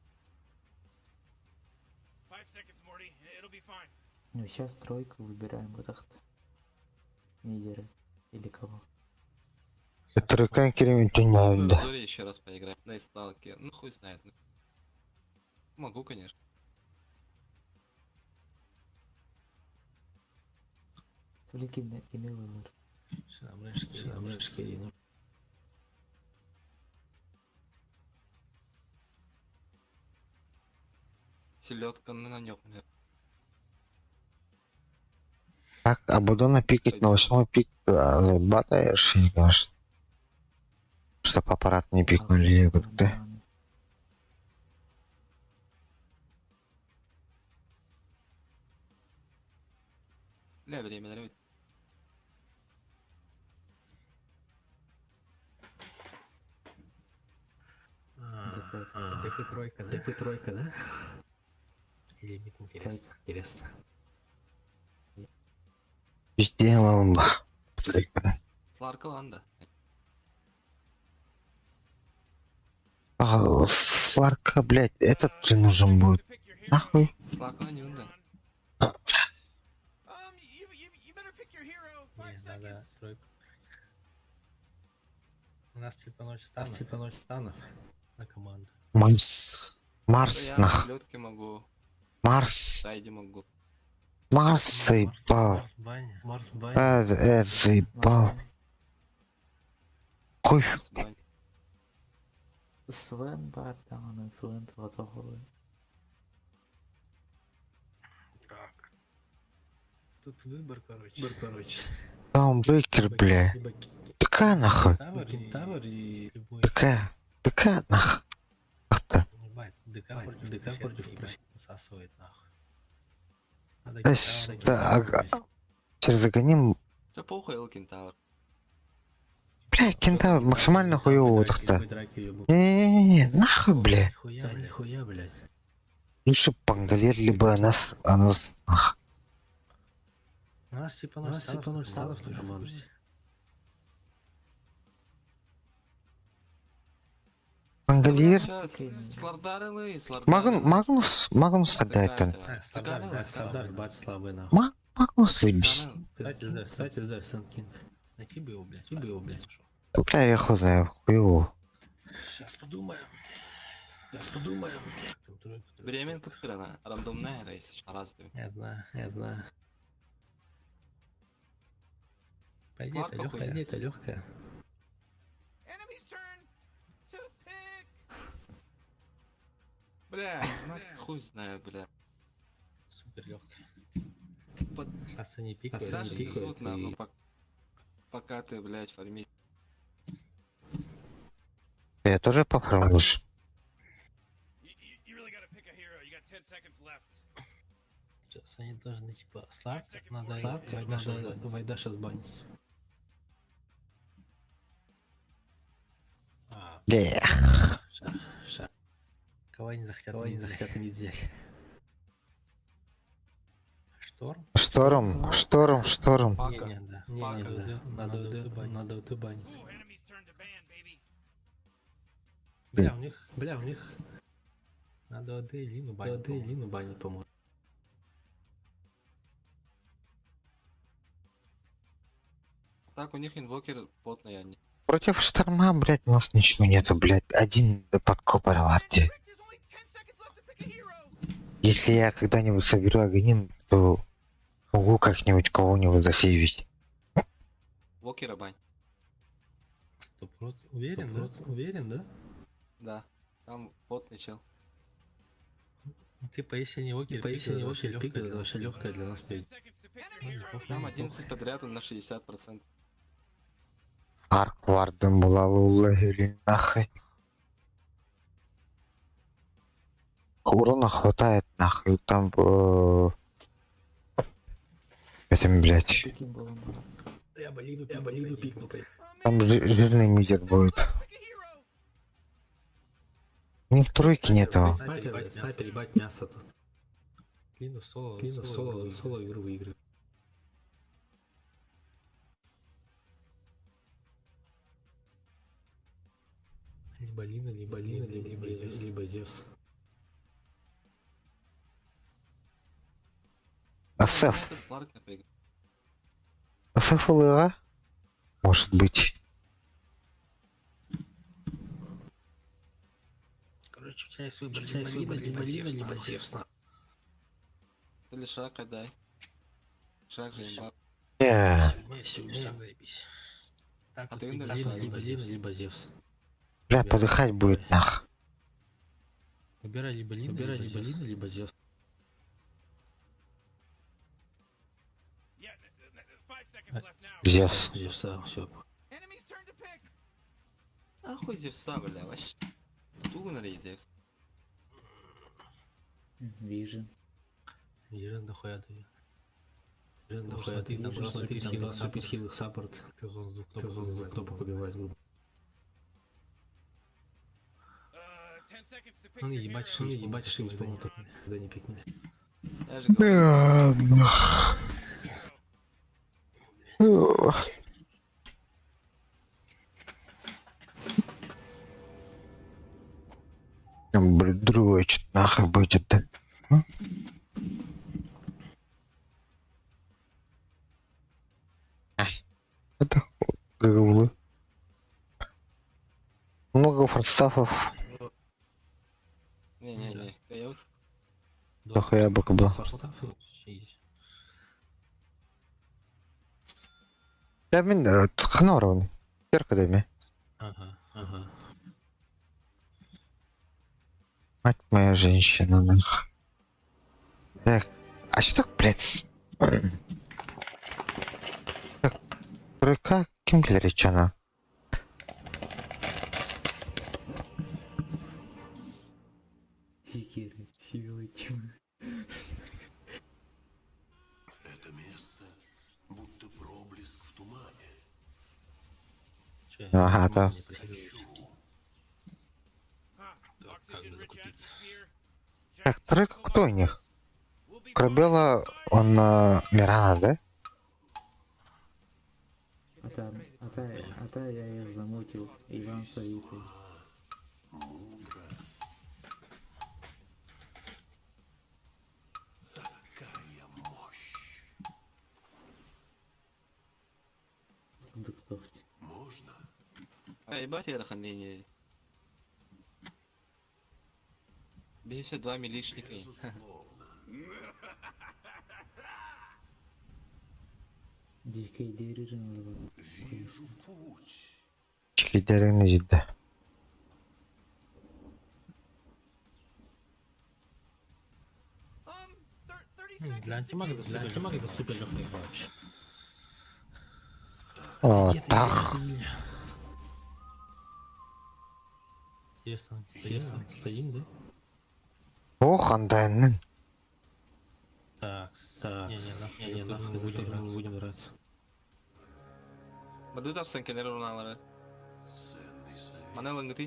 5 seconds, Morty. It'll be fine. Ну, сейчас тройку выбираем вот так. Мидеры. Или кого? Который конкретно В дыня, да. Зоре еще раз поиграем. На Исталке. Ну хуй знает. Могу, конечно. Только кимел выбор. Шамрешки, ну. Селедка на нем. Так, а буду напикать на 8 пик. Заебатаешь, конечно. Чтоб аппарат не пикнули, вот ты. Бля, время дорвет. ДП тройка, да? ДП тройка, да? Или бит интересно? Интересно. Везде ламба. Сларка Ланда. Сларка, блядь, этот же нужен будет. To pick your hero. Нахуй. Сларка на Нюнда. You better pick your hero. 5 Не, надо seconds. тройку. У нас типа ночь станов на команду. Марс. Марс, Я на нах. селедке могу. Марс. Сайди могу. Марс заебал. Марс баня. Заебал. Хуй. Марс бань. Свен Баттан, Свен Тватоховый. Так. Тут выбор, короче. Таунбрейкер, бля. Либо Такая нахуй. Кентавр и любой. Такая нахуй. Ах ты. Ебать, ДК против просить насасывает нахуй. Надо Да, кентавра, Сейчас загоним. Да похуй, Элкин Тауэр. Бля, кентавр максимально хуёво вот так-то. Драки ебут. Не-не-не, нахуй, бля. Нихуя, блядь. Лучше Пангалер, либо нас. Ах. У нас типа ноль станов на команду. Пангалер. Слардарили, Магнус отдает там. Стандарт, бать слабый нахуй. Магнус заебись. Кстати, да, Сэнкинг. Найти бы его, блядь. Бля, я хуй знаю, хуёво. Сейчас подумаем. Бремен купирана. Рандомная рейс. Разве? Я знаю. По идее, это легкая. Enemy's turn to pick. Бля, хуй знает, бля. Супер легкая. Под- Сейчас они Даже пикают. сосут нахуй, пока ты, блядь, фармишь. Я тоже пофармлюсь. You really gotta pick a hero. You got 10 seconds left. Сейчас они должны типа Сларка, надо Вайдаша сбанить. Де. Сейчас. Кого они захотят иметь взять? Шторм? Шторм. Пака. Не, да. Пака. Надо бань. Ooh, enemy's turn to ban, baby. Бля, у них... Надо АД и Лину банить, по-моему. Так, у них инвокер потный, они. Против шторма, блядь, у нас ничего нету, блядь. Один подкоп Арварди. Rick, there's only 10 seconds left to pick a hero. Если я когда-нибудь соберу агоним, то могу как-нибудь кого-нибудь засейвить. Вокера бань. 100%. Уверен, да? Да. Там потный чел. Ну, типа, если не окей, легкая, это вообще легкая для нас 10 пить. seconds to pick your hero. Там 11 подряд он на 60%. Арк варден булалы уллагили нахуй. Урона хватает нахуй, там... Этим, блядь. Таким булом. Я болиду пикнул. Там жирный мидер будет. Pick a hero. У них тройки нету. Снайпер, ебать мясо тут. Лину соло игру выигрывает. Либо Зевс. АСФ. Этот Сларк не поиграл. АСФ ЛА? Может быть. Короче, у тебя есть выбор, либо Зевс. Или Шак отдай. Шак же имба. Не, Заебись. Так, А вот ты либо на Лину, либо Зевс. бля, подыхать будет нах. Выбирай либо Лину, либо Зевс. Yeah, 5 seconds left now. Зевс. Зевса, все. Enemy's turn to pick. Нахуй Зевса, бля, вообще. Тугнали Зевс. Вижу. Ежен дохуя даю. Ты там посмотри, там два суперхилых саппорт. Ты звук кнопок убивать, грубо. 10 seconds to pick Ну your ебать, hero. что исполнил так, когда не пикнули. Я же говорю. Блин, дрочит нахуй будет, да? Ай, это говно. Много форстафов. Не-не-не, Кайош. Дохуя бы был. Я мен Хноровый. Перкадами. Ага. Мать моя женщина, нах. Так, а что так, блядь? Так, тройка, кем Гилеричана? Тикеры, силы тьмы. Это место будто проблеск в тумане. Ага, да. Huh. Oxygen-rich atmosphere. Так, тройка кто у них? We'll be Крабела, он Мирана, да? А та я их замутил. Иван Савитый. Какая мощь! Кондуктовки. Можно? А, ебать я хранение. 52 милишника. Безусловно. Дикой деревни. Вижу путь. Чикидерин изидде. 30 seconds Для to антимага pick. это супер легкая игра вообще. О, так. Интересно, стоим, да? Ох, андайнын. Так, не, нахуй будем драться. Бадыдав сенкенер уналары. Ценный совет. Манелла ты.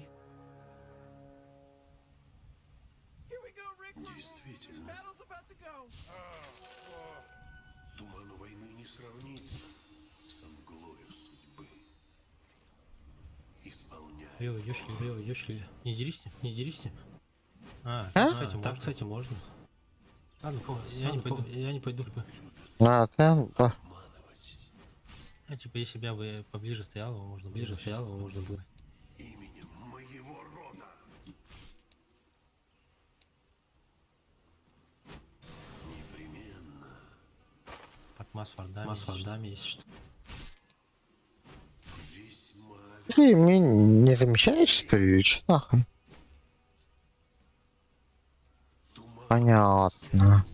Here we go, Rick. Действительно, Battle's about to go. туману войны не сравнится с мглою судьбы. Исполняй. Идешь ли? Не дерись, не дерись. А, А? так, кстати, можно. Ладно, я не пойду. А, да. А типа, если бы я бы поближе стоял, его можно было. Именем моего рода. Непременно. Под масс-вардами, если что. Весьма Ты мне не замечаешь, что ли? Чё нахуй? Понятно. со мной.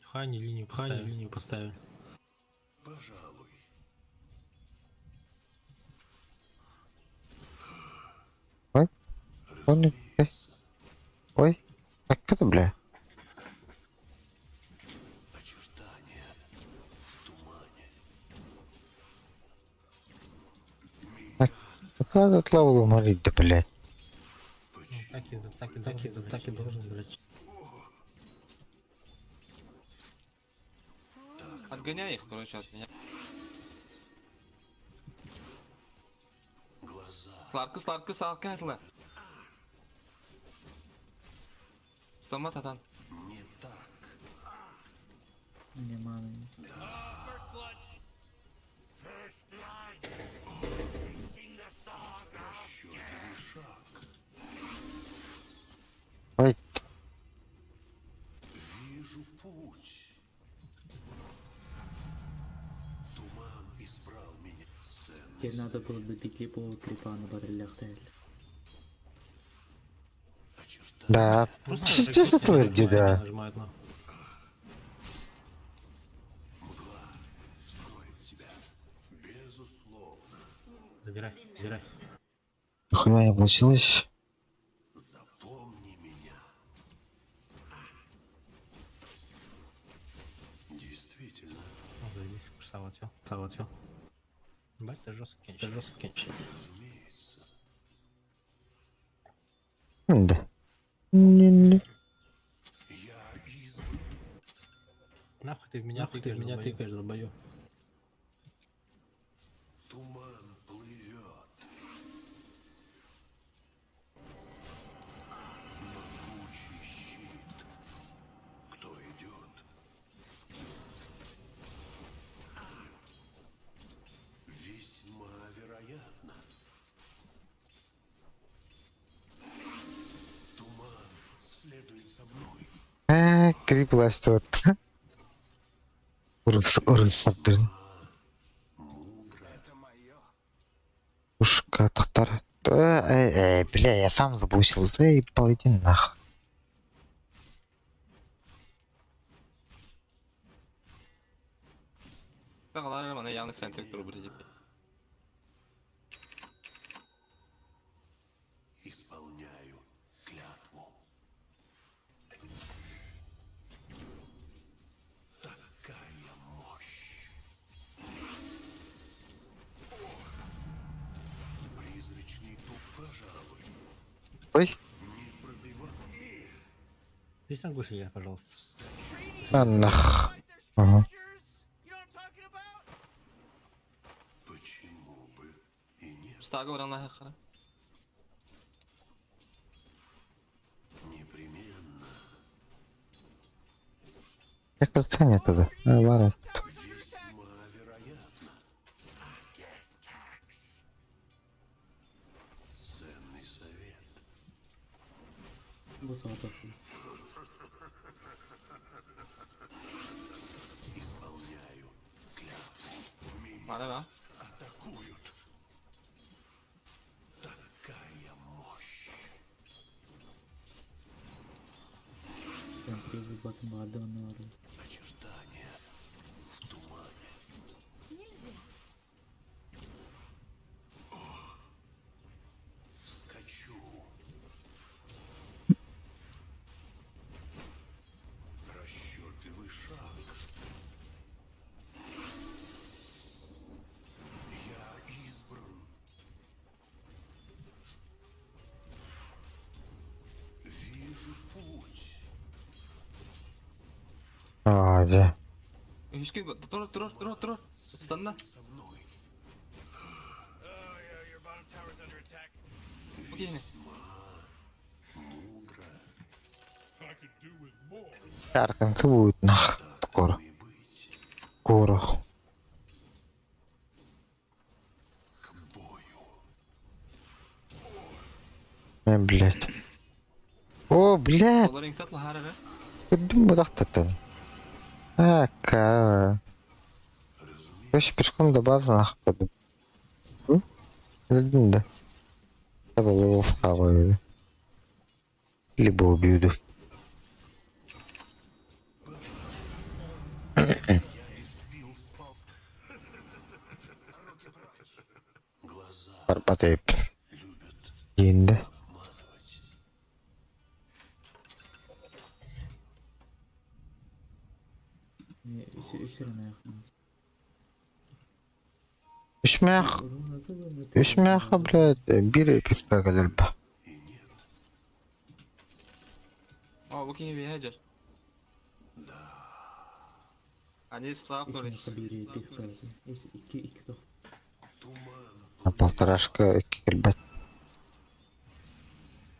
Хани линию поставили. Пожалуй. Понял? Ой, так это, бля. Очертания в тумане. Вот надо от лаву уморить, да, блядь. Так и должен, блядь. Отгоняй их, короче, от меня. Глаза. Сларкы, салкатла. Сама татан. Не так. Не маны. First blood. Расчетливый шаг. Ой, Вижу путь. Туман избрал меня. Тебе надо было добить по крипа на батарелях Тель. Очертания. да. Сейчас это где, да. Нажимают на. Мгла вскроет тебя. Безусловно. Забирай. Нихуя не получилось. Запомни меня. Действительно. Красава отвел. Бать, ты жестко кенчишь. Разумеется. Да. Не. Я избран. Нахуй ты в меня тыкаешь, долбоёб. Туман плывет. Могучий щит. Кто идет? Весьма вероятно. Туман следует за мной. Криплась тут. Урус, блин. Это мое. Пушка, тахтар. Бля, я сам забусил. Эй, иди нахуй. Тағалары мана яғни сәнтек тұру бір деп. Исполняю клятву. Такая мощь. Призрачный туп, пожалуй, Ой, не пробивай. Здесь на гуся, пожалуйста. нах. Like their Ага. structures. You know what I'm talking about? Почему бы и нет? Стағы барана хақыра. Непременно. Я кажется, нет туда. Ладно. Весьма вероятно. Ценный совет. Высотов. Исполняю клятву. Меня Мана ба? атакуют. Такая мощь. Центре выплаты Бадонору. Очертания в тумане. Нельзя. Вскочу. А, где? Тур. Станна. Oh, yeah, your bottom tower's under attack. Спокійно. I could do with more. Яркан, це будет нах. Скоро. Скоро. Блядь. О, блядь. Оларың татла харага. Кудум будахтатын. Ака. Короче, пешком до базы нахуй пойду. Один, да. Я бы ловил схаваю. Либо убью. Арбатый. Инде. Не, üstüne yakın. Üşmях. Üşмяха, блядь. Бири писка калерба. О, букинги виһажар. Они сплав İsmi нориш. kabiri pihkali. Neyse iki top. На полторашка кельбать.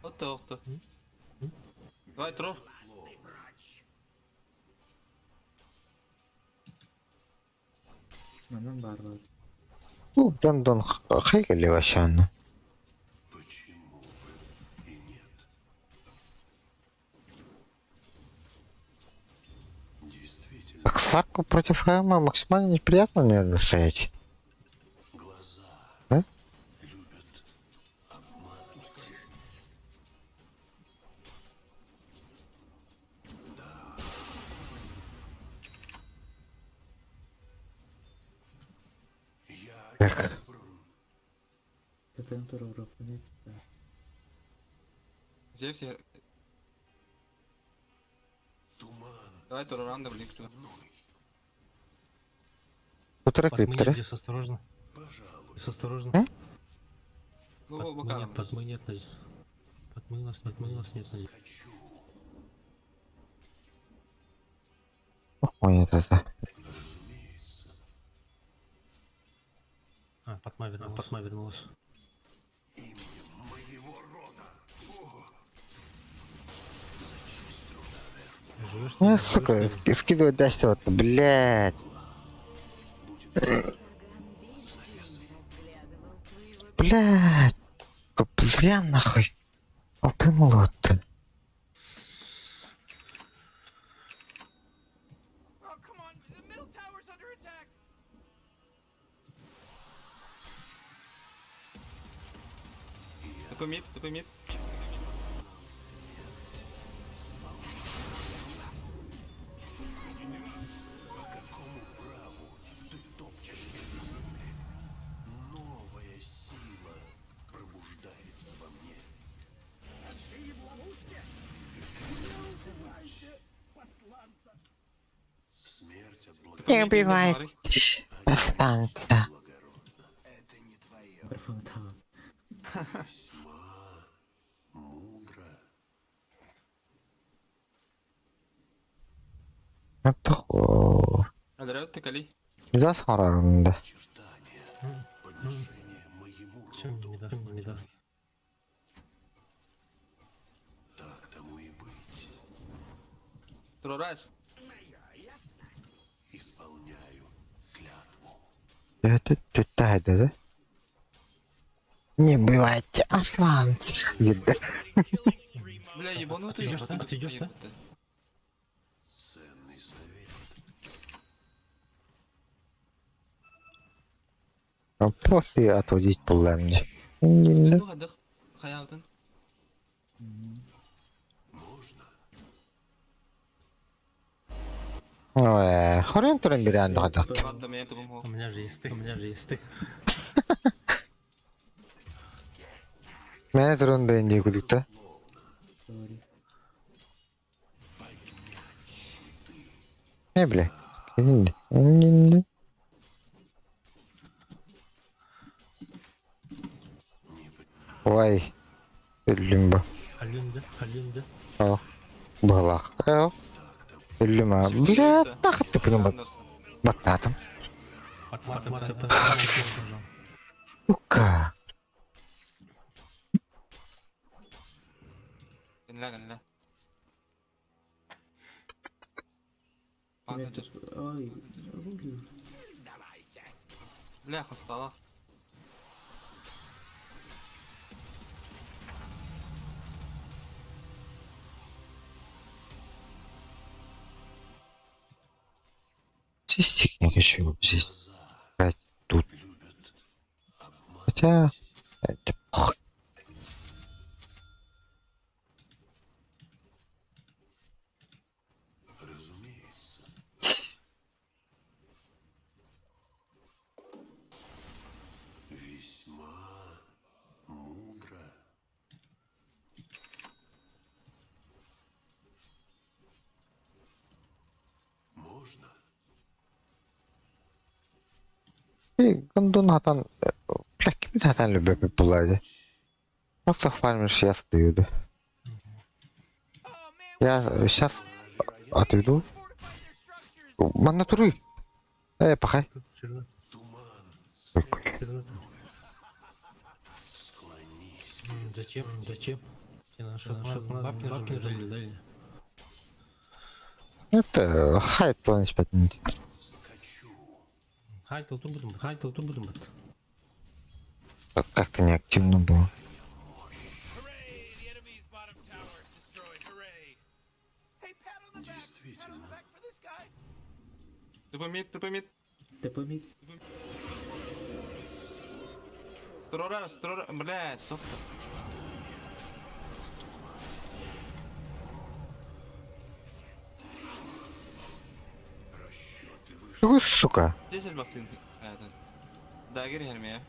Отто. Давай, Тур. Benden var. Ну, Дон хайкали вообще она. Почему бы и нет? Действительно, Так Сларку против Хайма максимально неприятно, наверное, стоять. глаза Да? любят обманывать. Я избран. Tepeden doğru Avrupa ne? Зевс. Туман Давай, Тур, рандом ликту. Утро Подмынет крипторы. здесь осторожно. пожалуй. Здесь осторожно. Ну, бокалом. Подмынет. Подмыл нас нет. Хочу. Ой, это. Разумеется. А, Патма вернулась. Именем моего рода. Живешь? Ну, сука, скидывать дальше вот, блядь. Блядь. Зря нахуй. Алтын лот. Oh, come on. The middle tower's under attack. Такой мид. Новая сила пробуждается во мне. Смерть от Не убивай. Останься. Mikrofonu tamam. мудро. Это Адрет, ты кали. да сарарында. Подношение моему Че роду. не даст. Так тому и быть. Тур, райс. Исполняю клятву. Это тайда, да? Не бывайте, осланцы. Еда. Killing spree mode. Бля, ебанутый. Отойдёшь-то? Ценный совет. Просто отводить пулами. Ну, отдых. Хаявтын. Можно? Ой, хорен турен бери анда хадак. Ладно, меня тупым У меня же есть ты. Мен турен инди кудукта. Sorry. Не, бля. Инди. Ой. Лимба. Халюнда. О. Балах. Өліма. Бля, тақып ты пойму. Бататым. Сука. Генля, генля. Тебе тут... Ой, рулю. Бляха, стала. Систик не хочу здесь. Брать тут. Хотя... Это похуй. Разумеется. Весьма мудро. Можно? И гондон атан... Бля, кем атан любит популярен? Просто фармишь, я стою, да. Я сейчас отойду. Манатуры. Пахай. Склонись. Зачем? Зачем? Бабки нажали, дали. Это хайт планить поднять. Скачу. Хайтл тут будем. Как-то неактивно было. Hooray! The enemy's bottom tower is destroyed. Hooray! Hey, pat on the back. Pat on Действительно. the back for this guy. Тупомид. Ти поміть? Второй раз, блядь, стоп. Расчеты выше. Ой, сука. Здесь бахтин. Это. Да, гири хельме.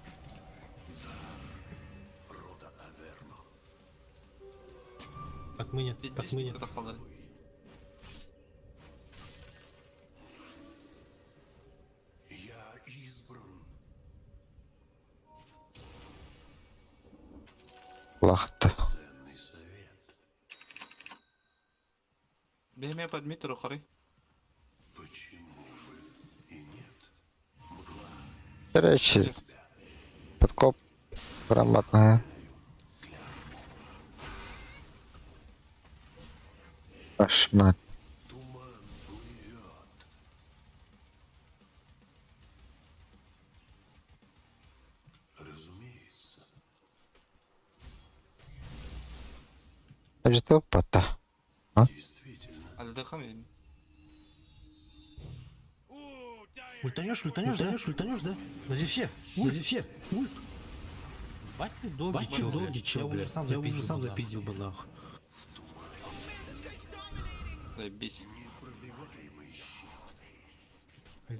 Рода Аверно. Так мы нет. Кто халал? Я избран. Лахта. Ценный совет. Бехме подмит рухары. Почему бы и нет? Мгла. Короче, подкоп грамотная. Ашмат. Туман плывет. Разумеется. Что пота? Действительно. Альдахами. Ooh, dire. Ультанешь, да? На зевсе. Ульт. Бать ты долгий чел, блядь. Я уже сам запиздил бы нахуй. Заебись.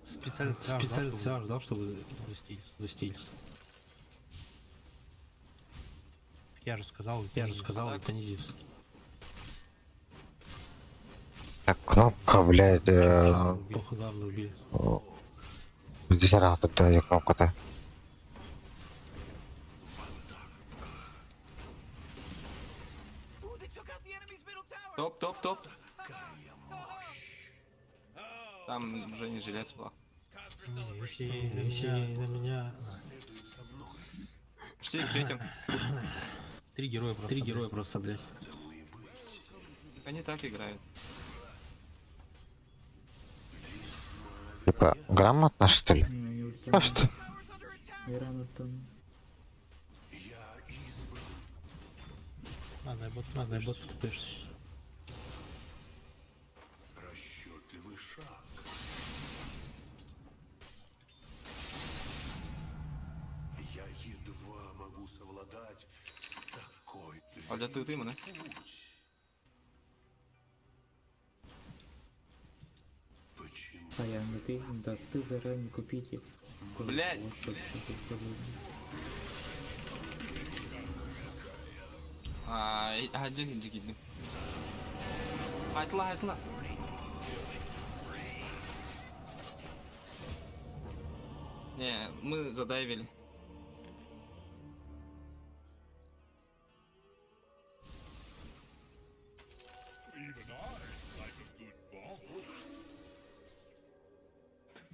Специально сразу ждал, чтобы застиль. Я же сказал, это не Зевс. Так, кнопка, блядь. Плохо главное убили. Где зараз тут є кнопка-то? Ooh, they took out the enemy's middle tower. Топ. Там уже не жилец была. Cause for celebration. Если на меня... Шли, встретим. Три героя просто, блядь. Они так играют. Типа, грамотно, что ли? Ні, я А что? Я рано там. Я избран. Надо, бот втупишься. Расчетливый шаг. Я едва могу совладать с такой Альда ты мене. путь. Почему? А я не ти, дасти зарані купіть їх. Блядь. Джигидни. Айтла. Не, мы задайвили. Even I like a good bomb.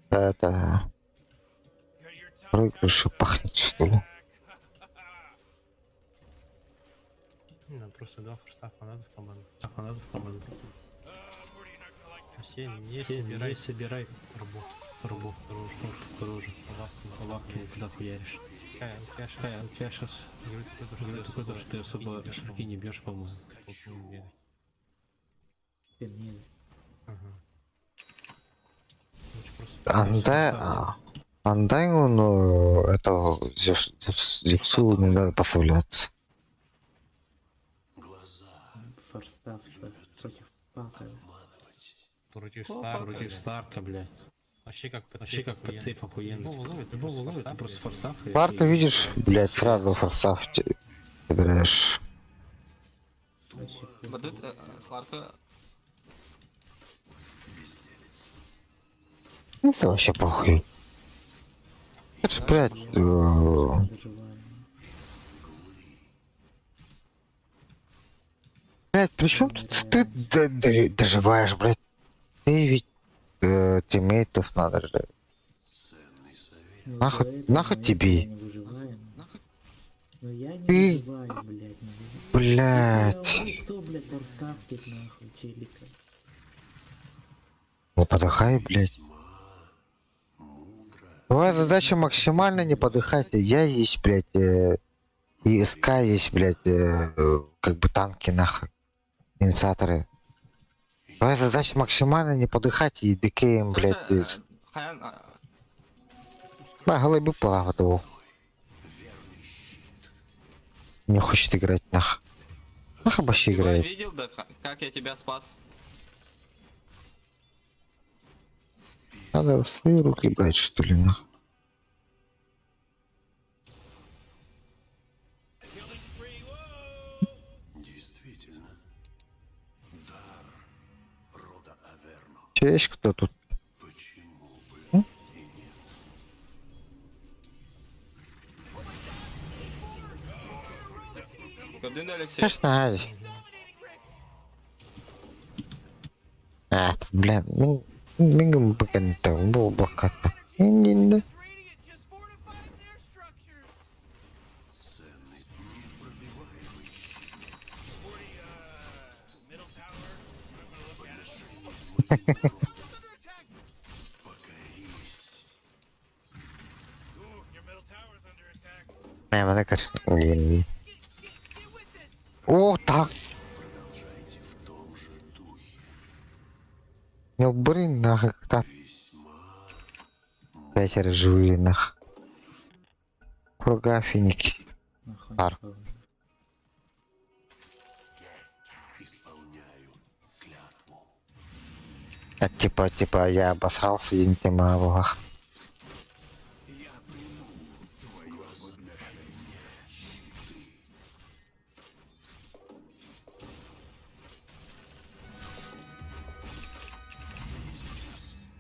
Это... Got your tongue Проигрыш пахнет, что ли? Ну, просто два форстафа надо в команду. Надо в команду. Morty, you're not gonna like this. Все, не собирай рубу, дороже. Лавки, куда хуяришь. Кая, у тебя сейчас такой, то, что ты особо ширки не бьешь, по-моему. Темнее. Ага. Лучше просто Андайну, но это Зевсу не надо поставляться. Форстав против Пака. против Старка, блядь. Вообще как под сейф охуенно. Любого ловит, ты просто форсав. Парка видишь, блядь, сразу форсав играешь. Вообще, Бадут, Сларка. Ну, это вообще похуй. Это ж, блядь, доживаем. блядь, при чем тут ты доживаешь, блядь? Ты ведь тиммейтов надо же. Ну, Нахуй- из-за этого нахуй мы тебе? не выживаем. Но я не Ты- выживаю, блядь, не выживаю. Блядь. Если я умру, кто, блядь, форстафтит нахуй, челика? Не подыхай, блядь. Твоя задача максимально не подыхать. Я есть, блядь, и СК есть, блядь, как бы танки, нахуй. Инициаторы. Твоя задача максимально не подыхать и ДКМ, блядь, Хаян, голыби погоду. Не хочет играть, нахуй. Нахуй вообще ты играет. видел, да, как я тебя спас? Надо в свои руки брать, что ли, нахуй. Действительно. Дар рода Аверно. Че, есть кто тут? Почему бы и нет? Гордын Алексей. Конечно, Ай. А, тут, бля, мигом баканта, был баката. Не-не-не. Radiant just fortified their structures. Ценный, непробиваемый Morty, middle tower. I'm gonna look at it. under attack. Покорись. Ooh, your middle tower's under attack. Не, мене кар. Ні. Get with it. О, так. Продолжайте в том же духе. Не убери нахуй, как Весьма пятеро живые нах. Круга финики. Нахуй. Пар. никого. исполняю клятву. А типа, я обосрался и не тема в углах. Я приму твое подношение.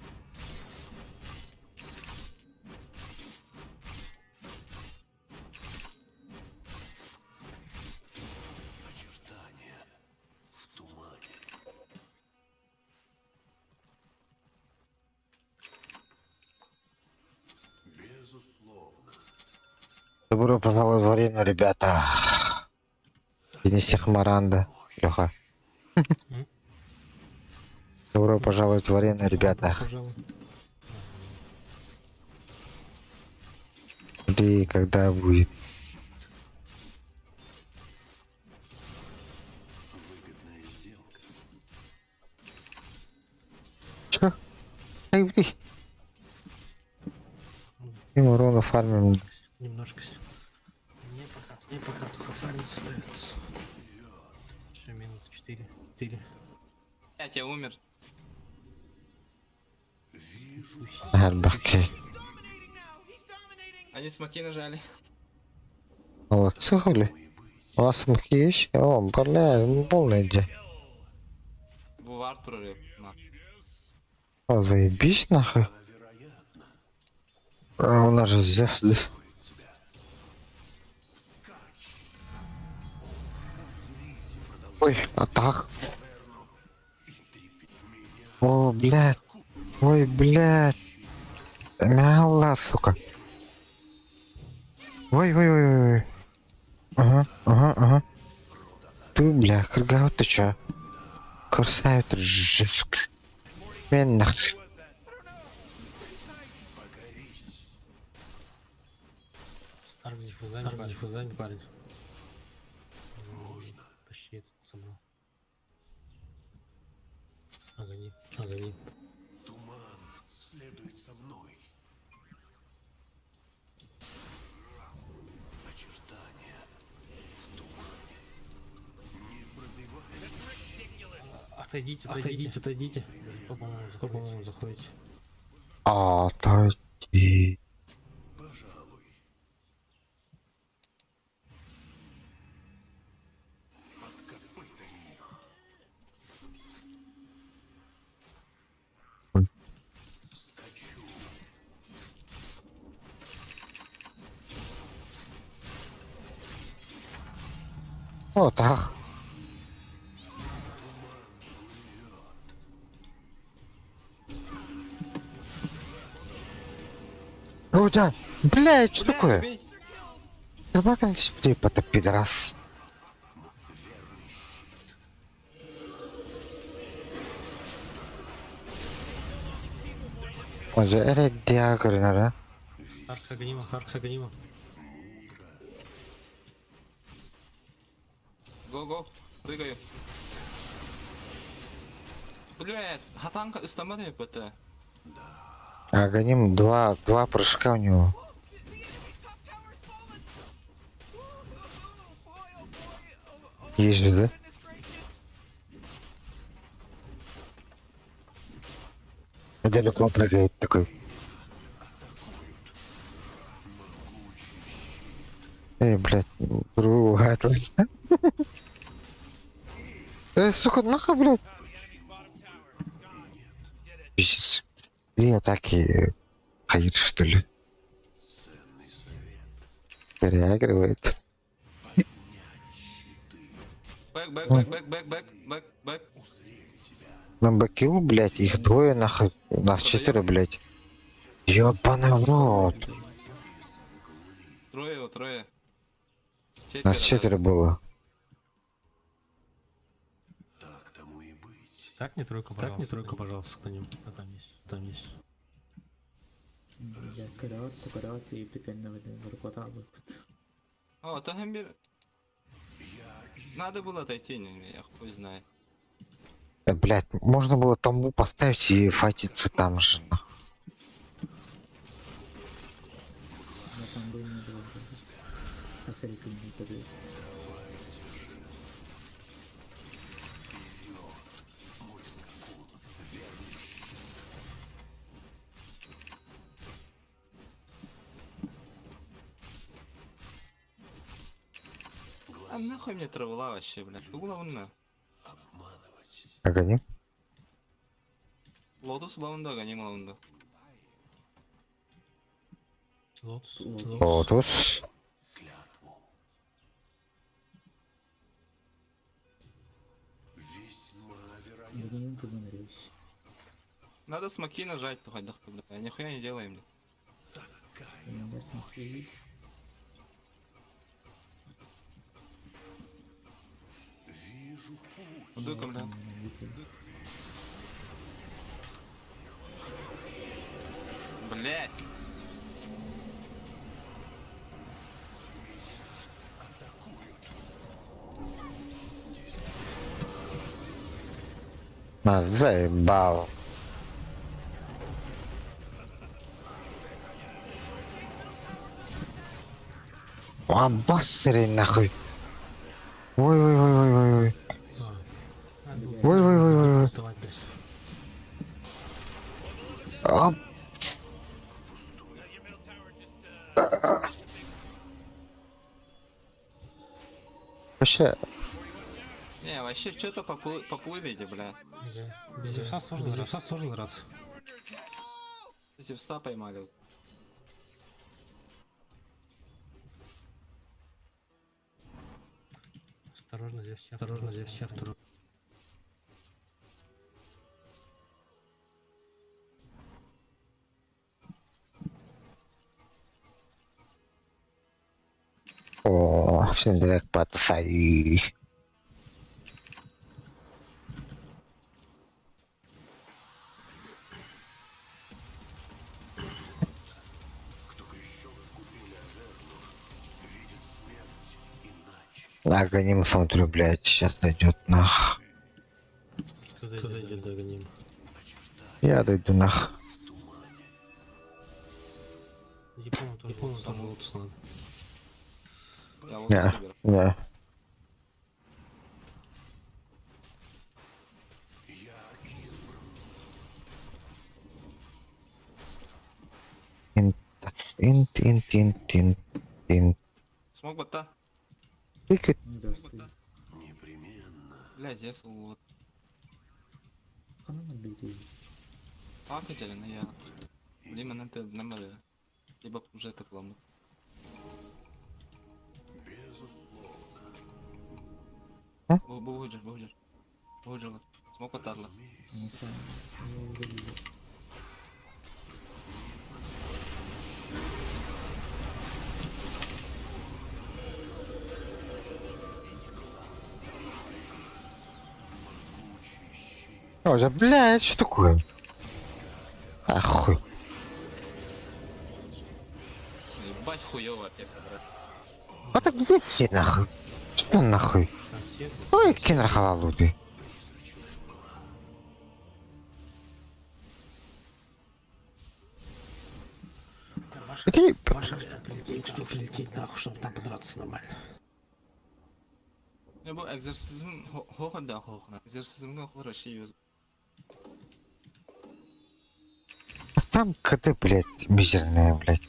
Очертания в тумане. Безусловно. Добро пожаловать в арену, ребята. Денис Моранда. Леха. Добро пожаловать в арену, ребята. Пожалуй. И когда будет? Выгодная сделка. Чё? Ай, блин. И урона фармим. Немножко. Мне пока только фармить остается. Еще минут 4. Я умер. Арбаки. He's dominating now. He's dominating. Они смоки нажали. Молодцы, хули. У вас смоки есть? О, бля, полная идея. В Артуре. О, заебись нахуй. А, у нас же звезды. Ой, атак. О, блядь. Ой, блядь. Мяла, сука. Ой. Ага. Ты, бля, Кыргау, ты чё? Красавец, жеск. Мен нахуй. Старк с диффузами парень. Можно. Почти этот собрал. Огонь. Туман следует со мной. Очертания в тумане. Не пробивай. Отойдите. По-моему, заходите. Отойди. Пожалуй. Под копыта их. Скачу. Вот так. Ну да, блядь, что такое? Убей. Собака на тебе, пидорас. Он же редиагр, да? Старк с огнима. Го. Прыгаю. Блядь, хатанка истамады ПТ. Агоним два прыжка у него. Есть же, да? Далеко прыгает такой. Блядь, ругает. Сука, нахуй, блядь. Пиздец. 3 атаки Хаид, что ли? Переигрывает. Бэк. На бэкил, блядь, их двое, нахуй. Нас 4, блядь. Ёбаный в рот. Трое. Нас 4 было. Так тому и быть. Так не тройка, пожалуйста, кто-нибудь. А там есть. Бля, карат и прикольно выркотал выход. О, то гамбир. Надо было отойти, я хуй знает. Блядь, можно было тому поставить и файтиться там же. Но там бы не было. А сарика не подойдет. А нахуй мне травла вообще, блядь. Улавна. Агоним? Лотус лавында, ганим лавында. Лотус. Лотус. Клятву. Весьма вероятно. Блин, ты выныряешь. Надо смоки нажать, то хоть дохуй, блядь. Нихуя не делаем, блядь. Я смотрю. Вижу путь. Удука, бля. Блядь. Нас заебал. Обосри нахуй. Ой. Ой. А, вообще, Не, вообще что-то поплывите, бля. Без Зевса сложно раз. Зевса поймали. Осторожно, здесь второй. Şimdi direkt patlasай. Кто крещен в купеле Авернур, видит смерть иначе. Агоним смотрю, блядь, сейчас дойдет нах. Когда идет догоним? Я дойду нах. Япону тоже лотос надо. Я вот Не, супер. не. Инт. Смог бота? Тыкать. Не даст ты. Непременно. Блядь, я вот. Канал бейте. Пакетели, но я. Либо на ты на море. Либо уже это плавно. Безусловно. Бугуджер. Бугуджер. Смог потарла. Не сам. Не увидел. О, да, блядь, что такое? Ахуй. Ебать хуёво опять, брат. А так где все нахуй? Что нахуй? Там все Ой, кинер халалуды. Иди. Маша, чтобы прилететь нахуй, чтобы там подраться нормально. Я bu egzersizmin ho'qida ho'qna. Egzersizimga хороший yüz. А там КД, блядь, мизерная, блядь.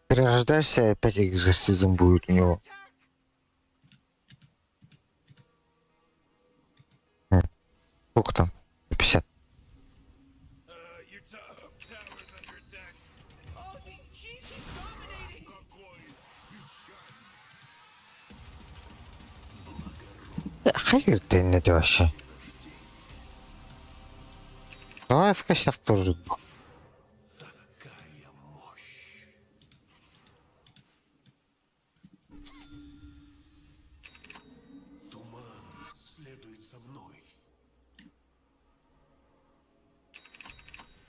Перерождаешься, и опять экзорцизм будет у него. Сколько там? 50. Your tower's under attack. Oh, she's dominating. Хай ты не это вообще. Давай-ка сейчас тоже. Какая мощь. Туман следует за мной.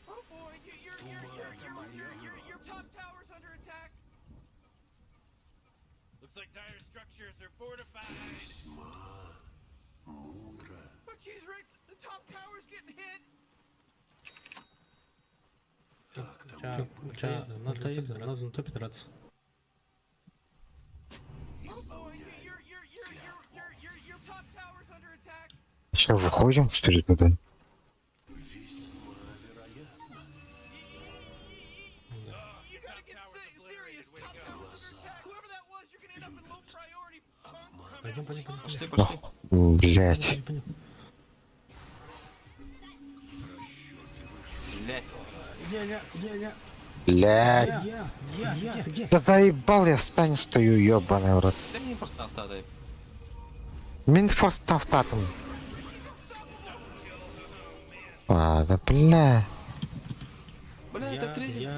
Oh boy, your top tower's under attack. Looks like dire structures are fortified. Весьма мудро. Oh jeez, Rick, the top tower's getting hit. Так тому и быть. Надо на топе драться. Oh boy, your top tower's under attack. Что, выходим, что ли, туда? Весьма вероятно. You gotta get serious. Top tower's under attack. Whoever that was, you're gonna end up in low priority. Пойдем. Пошли, пошли. Блять. Блядь. Блять. Ты где? Да доебал я в стане стою, ёбаный в рот. Дай мне просто автодай. Минфорс автатом. А, да бля. Бля, это третий.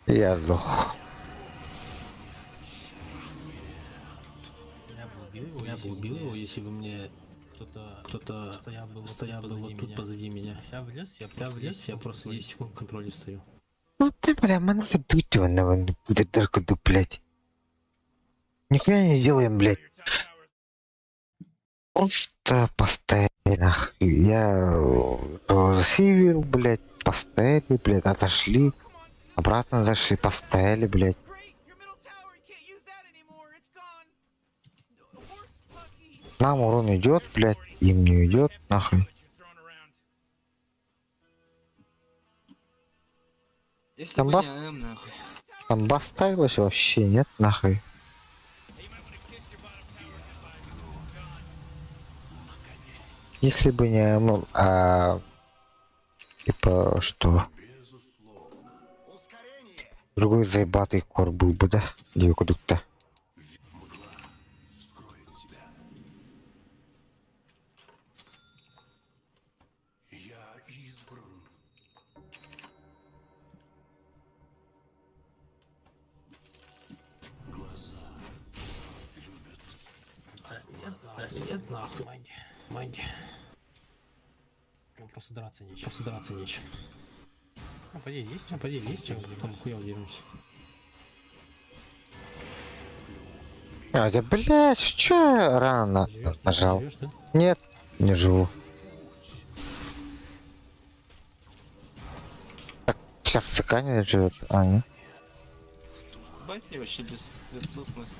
Я сдох. Я бы убил его, если бы мне кто-то стоял бы вот тут позади меня. Я влез, я просто 10 секунд в контроле стою. Ну ты, бля, мы задуть его на дырку, блять. Нихуя не делаем, блять. Your top tower's Просто поставили, нахуй. Я засейвил, блять, поставили, блять, отошли. Обратно зашли, поставили, блять. great. Your middle tower, you can't use that anymore. It's gone. Horse lucky. Нам урон идет, блять, им не идет, нахуй. What you're throwing around. Если Там бы бас- не АМ, нахуй. Там поставилось вообще, нет, нахуй. Hey, you might want to kiss your bottom tower goodbye. It's gone. Если бы не, ну, типа, что? Безусловно. Ускорение. Другой заебатый кор был бы, да? Или куда-то. Нет, нахуй, маги. Ну, просто драться нечем. А, поди, есть чем, там хуёво деремся. А, да, блядь, чё я рано нажал? Живёшь, да? Нет, не живу. Так, сейчас циканит живет. А, нет. Бать, вообще без лицо сносит.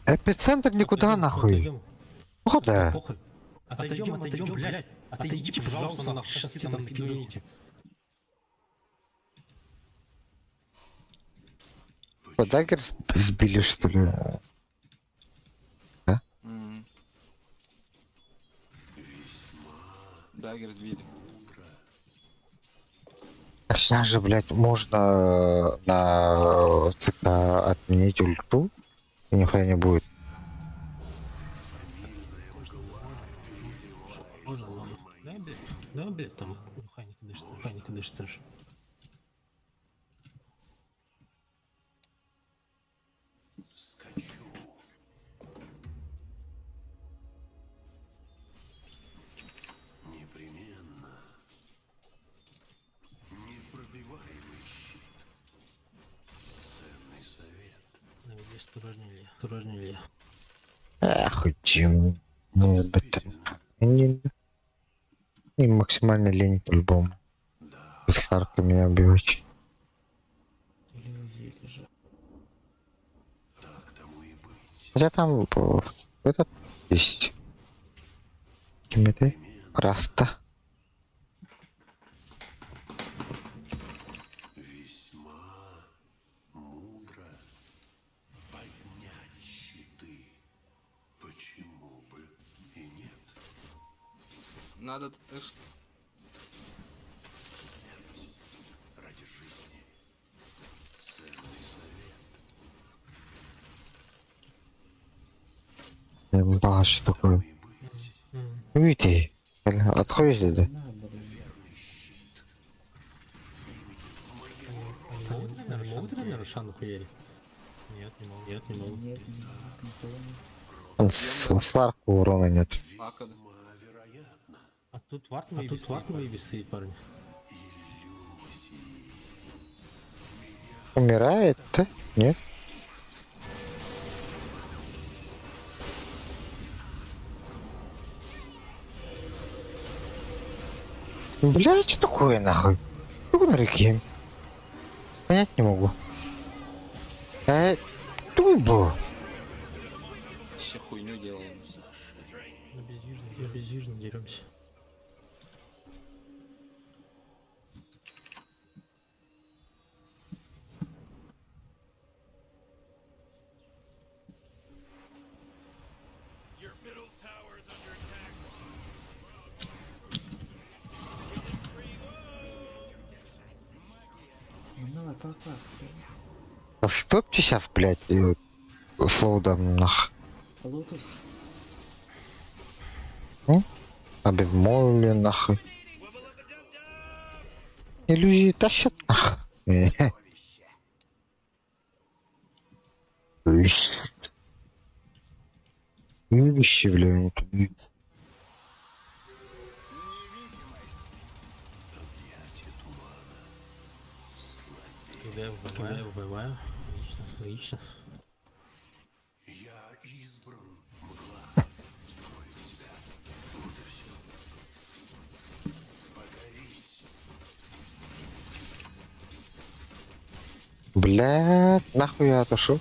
Эпицентр никуда нахуй. Отойдём. Куда? Похуй. Отойдем, блядь. Отойдите, пожалуйста, нахуй. Сейчас там фидуните. Даггер сбили, что ли? Мгм. Дагер сбили. Так сейчас же, блядь, можно на ЦК отменить ульту, и нихуя не будет. Можно, ладно. Да, блядь, там хай не кадышится ж. Вскочу. Непременно. Непробиваемый щит. Ценный совет. Наведи осторожнее. Эх, Джим. Ну, не максимально лень по-любому. Без Харка меня убивать. Иллюзии лежат. Так тому и быть. Хотя там этот есть. Кимиты. Раста. Весьма мудро поднять щиты. Почему бы и нет? Надо Ради жизни. Ценный совет. Я не знал, что такое. И быть. Видите, отходите, да? На, блин. Могут реально Рошану хуярить? Нет, не могу. Нет, нихуя не. Он Сларка урона нет. Акада. Маловероятно. А тут варт выебись стоит, парень. Умирает, да? Нет? Блядь, что такое нахуй? Что на реке? Понять не могу. Тубо. Вообще хуйню делаем. На безюжно деремся. Your middle tower is under attack. Ну, так. Стопьте сейчас, блядь, слоудом нах. Лотос. Обезмолвили нахуй. Иллюзии тащат нах. Вещи, блядь. Когда я убиваю. Логично. Я избран. Мгла. Вскрою тебя. Вот и все. Погорись. Блядь, нахуй я отошел.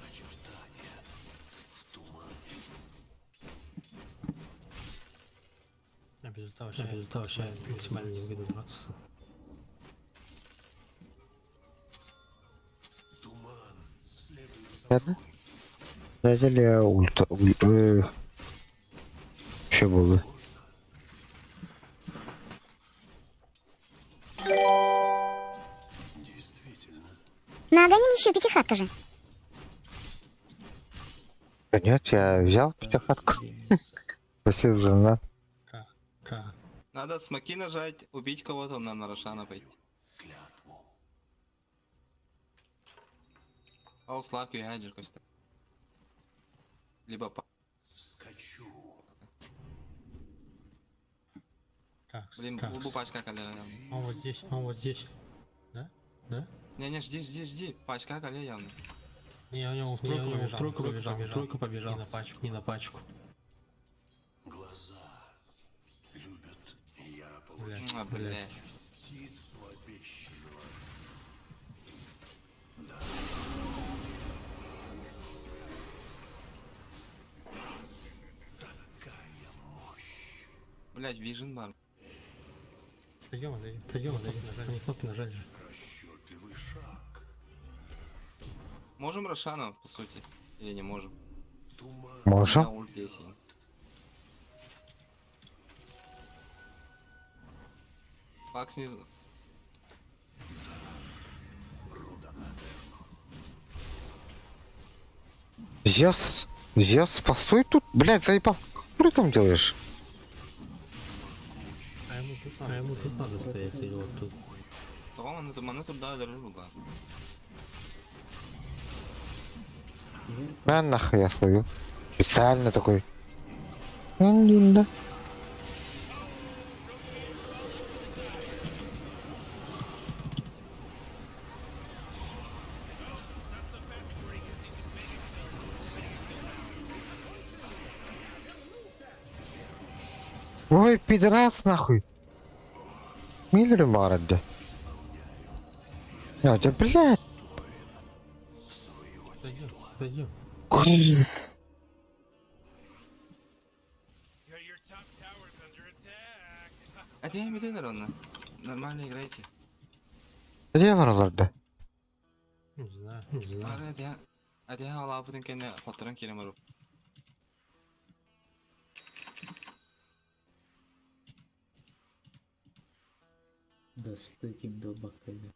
Очертания в тумане. А без ульта вообще максимально невыгодно драться. Туман следует за Ладно. Взяли ульта. Что было? действительно. Нагоним еще пятихатка же. Да нет, я взял пятихатку. Спасибо за на. Как? Надо смоки нажать, убить кого-то, нам на Рошана пойти. А у Славки гаджер кость. Либо па... Скачу. Так, Блин, как? лбу пачка коля. Он вот здесь, он вот здесь. Да? Да? Не, жди. Пачка коля явно. Не, у него в тройку побежал, в тройку побежал. Не на пачку. Глаза любят. Я Бля, получу А, блядь. птицу обещанного. Блять, вижен бар. Отойдем, они кнопки нажали же. Расчетливый шаг. Можем Рошана, по сути? Или не можем? Туман. У меня Можем? ульт есть. Пак снизу. Зевс, постой тут, блядь, заебал. Что ты там делаешь? А ему тут надо стоять или вот тут. Того мене тут дали друга. А нахуй я словил. Специально такой. Да. Ой, пидорас нахуй. Миллер марад. А, да блядь. Отойдем. Your top tower's under attack. А те миды наверное. Нормально играйте. Где вараларды? Не знаю. А те алабыдын кене хоттырын келем барып. Дасты ким долбак келди.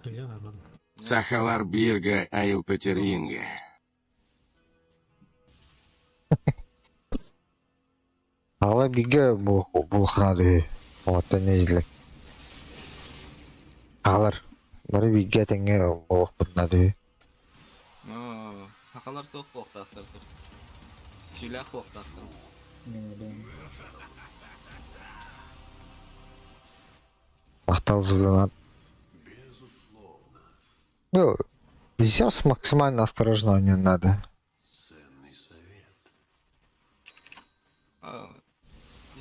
Илья нормально. Сахалар Бирга Айлпетеринга. Ала биге булхнады. Вот не излек. Алар. Бары биге теңе булхнады. Хакалар тоқ боқтақтар. Сюлях боқтақтар. Мен элем. Мақтал жылданат. Ну, Зевс максимально осторожно не надо. Ценный совет.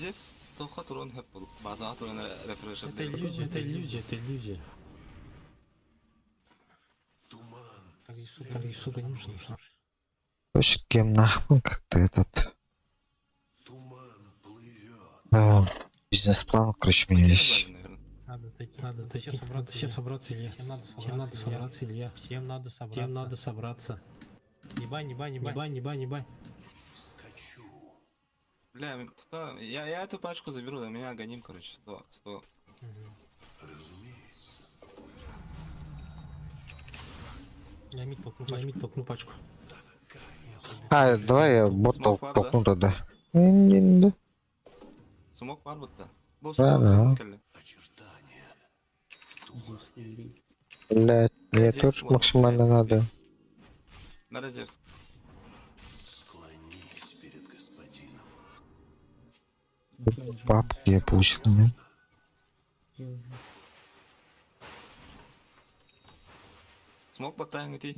Зевс тоққа турын хеп бұл. Базаға турын рефрешер. Это иллюзия. Туман. Так и сука не нужно. Точно кем нахуй как-то этот. Туман плывет. Бизнес-план, короче, у меня есть. Надо всем собраться, Илья. Всем надо собраться, Илья. Всем надо собраться. Не бай. Скачу. Бля, я эту пачку заберу, да меня гоним, короче. 100. Разумеется. Я мид толкну пачку. А, давай я бот Смог пар, толкну тогда. Да. Сумок бар бұтта. Бұл Да. сумок келі. Очертания. Зевский юрий. Блять, мне Здесь тоже вот, максимально надо. Надо Зевс. Склонись перед господином. Папки я получил, не? Смог потайный ты.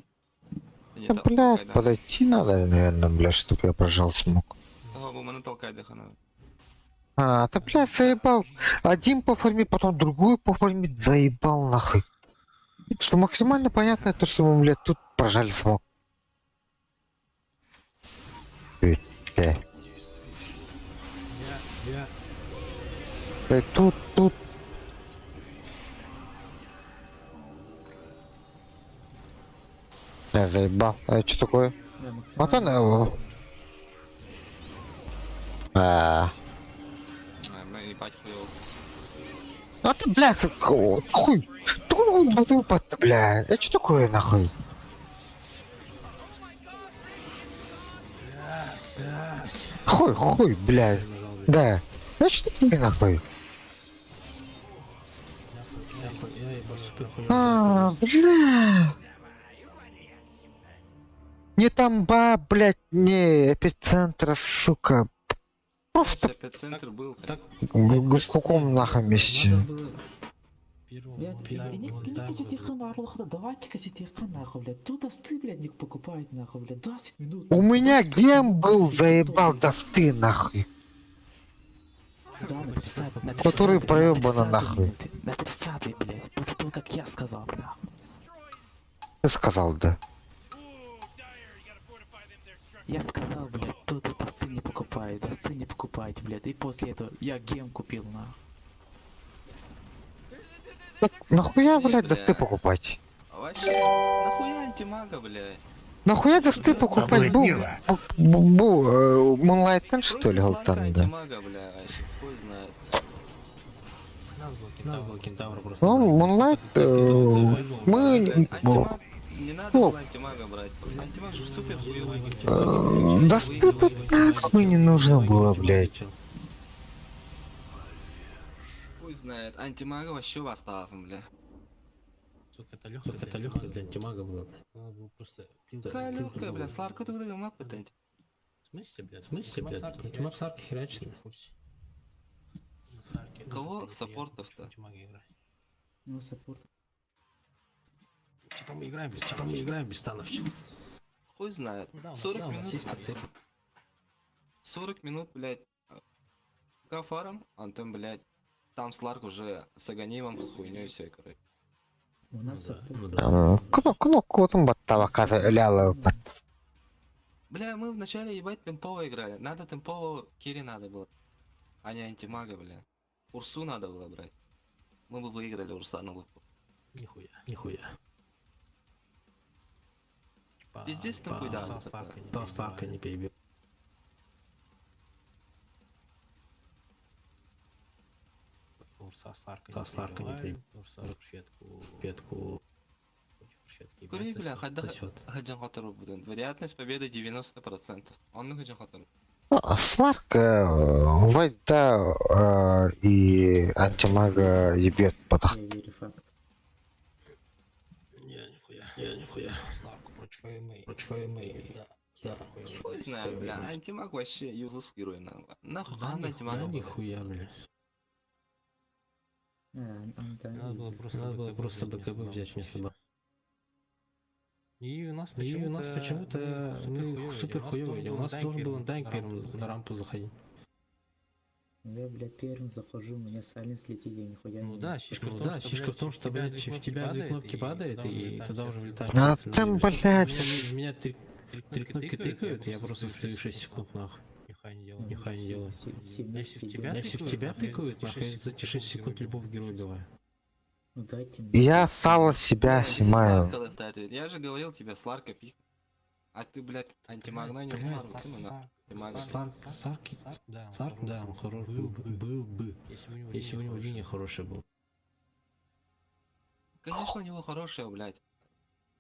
Да, блядь, подойти надо, наверное, блядь, чтобы я прожал смог. Ага, бұл мені толкай дехана. А, да, блядь, заебал. Один по форме, потом другую по форме, заебал нахуй. Что максимально понятно, то, что мы, блядь, тут прожали смог. Я. Блядь, тут. Я заебал. А что такое? Да, Вот она максимально. его. Ми їбать хуйово. А ты, блядь, хуй. Выпад, блядь. А что такое, нахуй? Хуй, блядь. Нажал, блядь. Да. Ну что тебе нахуй? Я ебал супер хуёво. Бля. Не тамба, блядь, не эпицентра, сука. Просто Эпицентр был. Так, в каком нахуй месте? надо было первого Блядь, второго, не да, коситихан нахуй, давайте коситихан нахуй, блядь. Тут досты, блядь, не покупает нахуй, блядь. 20 минут. У меня 25 гем минут, был, блядь, заебал, что, да ты нахуй. Да, на 30, на 30, Который блядь, проебано на 30 нахуй. минуты, на 30, блядь. После того, как я сказал, бля. Ты сказал, да. Ooh, Dyer, you gotta fortify them there, structure. Я сказал, блядь, тут досты не покупает, досты не покупайте, блядь. И после этого я гем купил, нахуй. Так нахуя, блядь, бля. досты покупать? Вообще, нахуя антимага, блядь? Нахуя досты покупать? Был Moonlight Ten, что ли, Против Сларка Алтан, да? антимага, бля, вообще, хуй знает. надо было кентавра просто. Ну, брать. Moonlight, мы... Антимаг, не надо Ну. было антимага брать. Антимаг же супер хуёвый. Досты тут нахуй не нужно было, блядь. Хуй знает. Антимага вообще восставим, бля. Сука, это легкая для антимага была, блядь. Надо было просто... Какая легкая, бля, Сларка тут маг пытать. В смысле, блядь? Антимаг Сарки херачит, в курсе. Кого саппортов-то? Антимага играть. Ну, саппорт. Типа мы играем без станов. Хуй знает. Ну да, у 40 нас минут. есть АЦ. 40 минут, блядь. Гафаром, Антон, блядь. Там Сларк уже с Аганимом, с хуйней все, короче. У нас саппорт. Ну да. Кнопку там баттава ляла. Бля, мы вначале ебать темпово играли. Надо темпово Кири надо было. А не антимага, бля. Урсу надо было брать. Мы бы выиграли Урса на лупу. Нихуя. Типа, Пиздец, нахуй, да, это. Старка не перебил. Старка не перебил. Петку. Курей, бля, Сосёт. хаджан хатару будет. Вероятность победы 90%. Он на хаджан хатару. Сларк, Вайта и антимага ебет подох. Я верю факт. Нихуя. Славку против АМА. Да. Хуй знает, бля. Антимаг вообще юзлess герой, нахуй. Нахуй, Да, антимага. нихуя, бля. Надо было просто БКБ взять вместо Б. И у нас почему-то мы супер хуёвые. У нас должен был Антайк первым на рампу заходить. Я, блядь, первым захожу, у меня сайленс летит, я нихуя Ну не... да, фишка в том, что, блядь, в тебя две кнопки падает, и тогда уже влетает. А там, блядь, Меня три кнопки тыкают, я просто стою 6 секунд, нахуй. Нихуя не делаю. Если в тебя тыкают, нахуй, я за эти 6 секунд любого героя убиваю. Ну дайте мне. я сало себя снимаю. Сларка летает. Я же говорил тебе, Сларка пик. А ты, блядь, антимагна не упал. Ты на антимага. Сарк, да, он хорош был бы. Если у него линия хорошая была. Конечно, у него хорошая, блядь.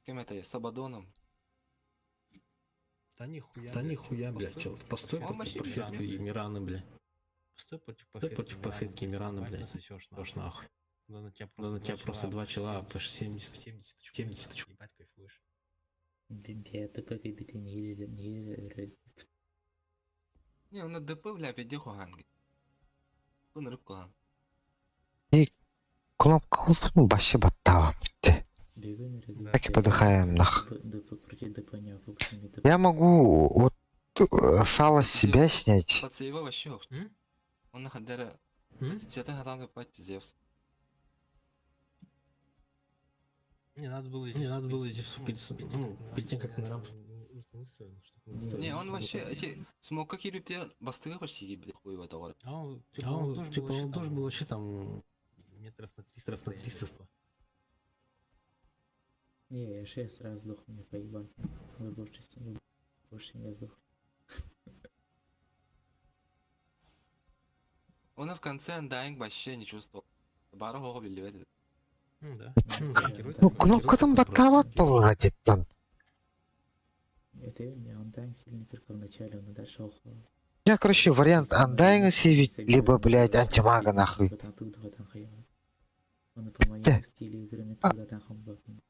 Кем это я? С Абадоном. Да нихуя, блядь, чел. Постой Он против вообще Профетки и пиздец. Мираны, блядь. Постой против Профетки и Мираны, блядь. Сосёшь нахуй. Да на тебя просто два чела по 70 очков. Ебать, кайфуешь. Я такой капитан не... Не, он на ДП, бля, опять хуганги. Он рыбку. Кнопка вообще баттава. Бегу на ряду. Так и подыхаем, нах. ДП против ДП не выпущенный ДП. Я могу вот сало с себя снять. Пацаны, его вообще. М? Он на ходере. Цветы гадал пать Зевс. Не надо было идти вступиться. Ну, перед тем, как на рампу. Не, он вообще, эти, смог как Юпитер, бастыга почти ебет хуй в это горе. А он тоже был вообще там метров на 300. Не, я 6 раз сдох, мне поебать. Вы больше не сдох. Он и в конце Undying вообще не чувствовал. Бару его убили. Да. Ну, кнопка там баттава поладит, там. Это не он так сильно только в начале, он дальше охуел. Я, короче, вариант Андайна сейвить, либо, блядь, антимага нахуй. Он по моему стилю игры метода там хамбаком.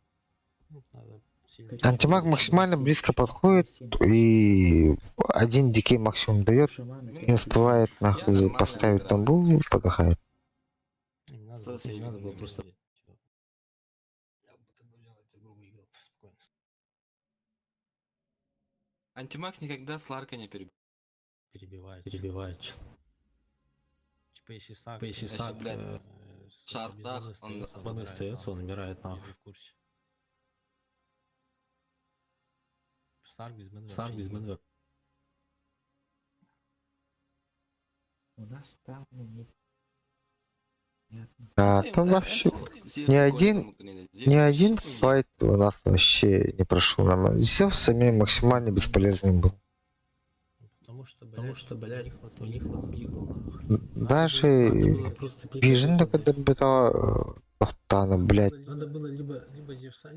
Надо сильно... Антимаг максимально близко подходит и один дикей максимум дает. Не успевает нахуй поставить тамбу и подыхает. Не надо, Слушай, не надо было не просто... видел. Я бы как бы взял эту игру, выиграл спокойно. Антимаг никогда с Ларка не перебил. Перебивает. Типа если сак, Если, блядь, в шартах он остается, он умирает нахуй. В курсе. Сарк без мэнвэп. У нас там не... Понятно. А там вообще ни один файт у нас вообще не прошел нормально. Зевс самим максимально бесполезным был. Потому что, блядь, у них нас бигл нахуй. Даже Просто Vision когда было Тохтана, блядь. Надо было либо Зевса,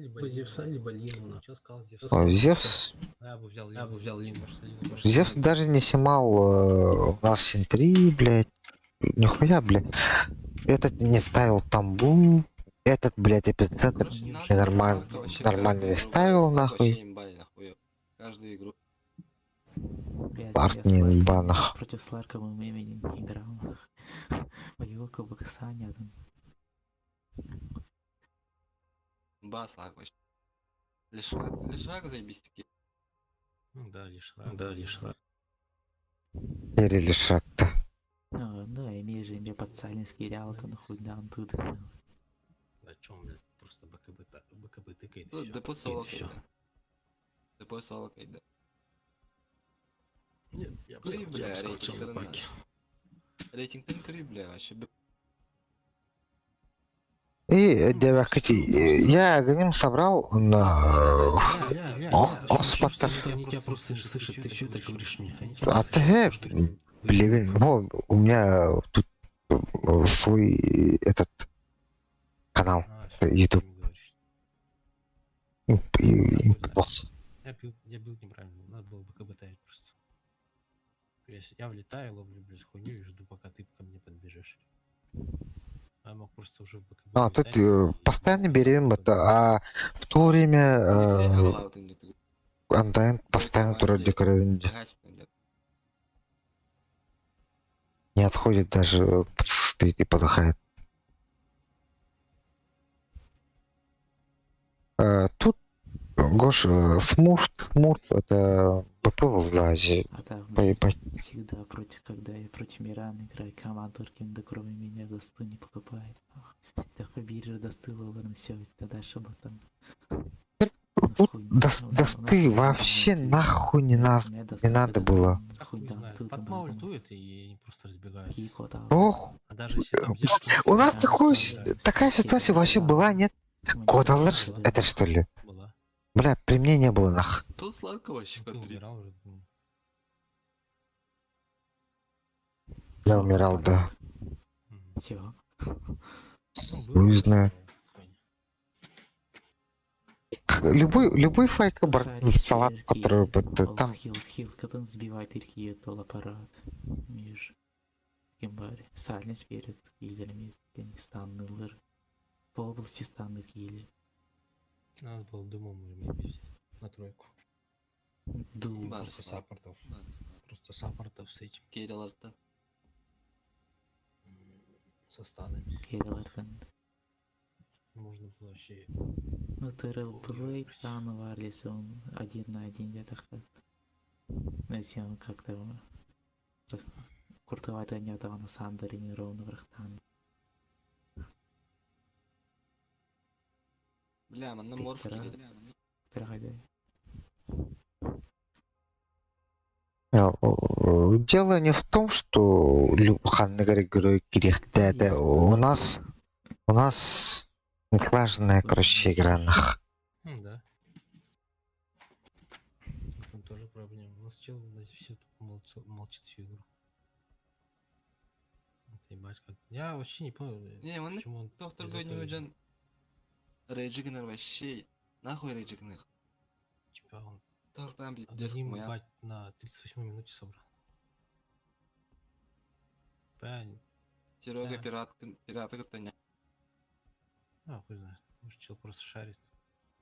либо Лину. Что сказал Зевс? О, Зевс, Я бы взял Лину. Зевс даже не снимал у нас син 3, блядь. Нихуя, блядь. Этот не ставил тамбу. Этот, блядь, эпицентр нормально не ставил, нахуй. Каждую игру. Парт не в банах. Против Сларка мы не играл. Боевой кубок Саня там. Бас Ларк вообще. Лишак заебись таки. Ну да, лишь раз. Перели шаг-то. Ну, имеешь же мне подсалинский реал, то нахуй да, он тут. Да чё, блядь, просто БКБ тыкает и Тут всё. депо И соло всё. кайда. Депо соло кайда. Нет, я бы Три, бля, сказал, рейтинг челнопаки. Рейтинг 3, бля, вообще. И, девятки, я гоним собрал на... Просто Спартак. они тебя просто не слышат, ты что так говоришь мне? Они тебя А не слышат, ты, потому что блин, ну, у меня тут свой этот канал всё, YouTube. ты не говоришь. Я бил неправильно, надо было БКБ таять просто. Я влетаю, ловлю, блядь, хуйню и жду, пока ты ко мне подбежишь. А я мог просто уже в БКБ А, тут влетать и постоянно просто берем БКБ. это, а в то время Алексей Аллаут индит. Андайн постоянно тура декоровинди. Не отходит даже, стоит и подыхает. Тут Гоша, смурт, это БП в Азии. А так, Поебать. всегда против, когда я против Мирана играю, команда до кроме меня досту не покупает. Так биржа достыла, ладно, все, тогда чтобы там... Вот досты вообще нахуй не надо было. А хуй знает. Патма ультует и они просто разбегаются. Ох, А даже если там взять, у нас то такая ситуация вообще была, нет? Кодалер, это что ли? была. Бля, при мне не было нах. Тут Сларка вообще Ну, ты смотри. умирал уже. Я умирал, да. Все. Ну, не знаю. Любой файкабар салат, который там. Хил, когда он сбивает ирки, это аппарат. Меж. Гембари. Сальный перед киллерами. Станный лыр. По области станных киллер. Надо было думом взять на тройку. Дум. Бас, Просто саппортов. Просто саппортов с этим. Кирилл Арта. Со станами. Киллер. Можно было вообще... Ну, ТРЛ Плей, там варились он 1 на 1 где-то как. Ну, если он как-то... Куртовать они этого на Сандере не ровно в Рахтане. Бля, man на морфке. Трагедия. Дело не в том, что Ханнегар герой Кирихтеде. У нас отлаженная, короче, игра нах. Да. Там тоже проблема. У нас чел все молчит всю игру. Это ебать как... Я вообще не понял, Не, он почему он... Доктор без Гой не этого уйдет. Рейджигнер вообще. Нахуй Рейджигнер. Типа он Там, аноним, моя. ебать, на 38 минуте собрал. Бань. Серега Да. пираты гоня. А, хуй знает. Может, чел просто шарит.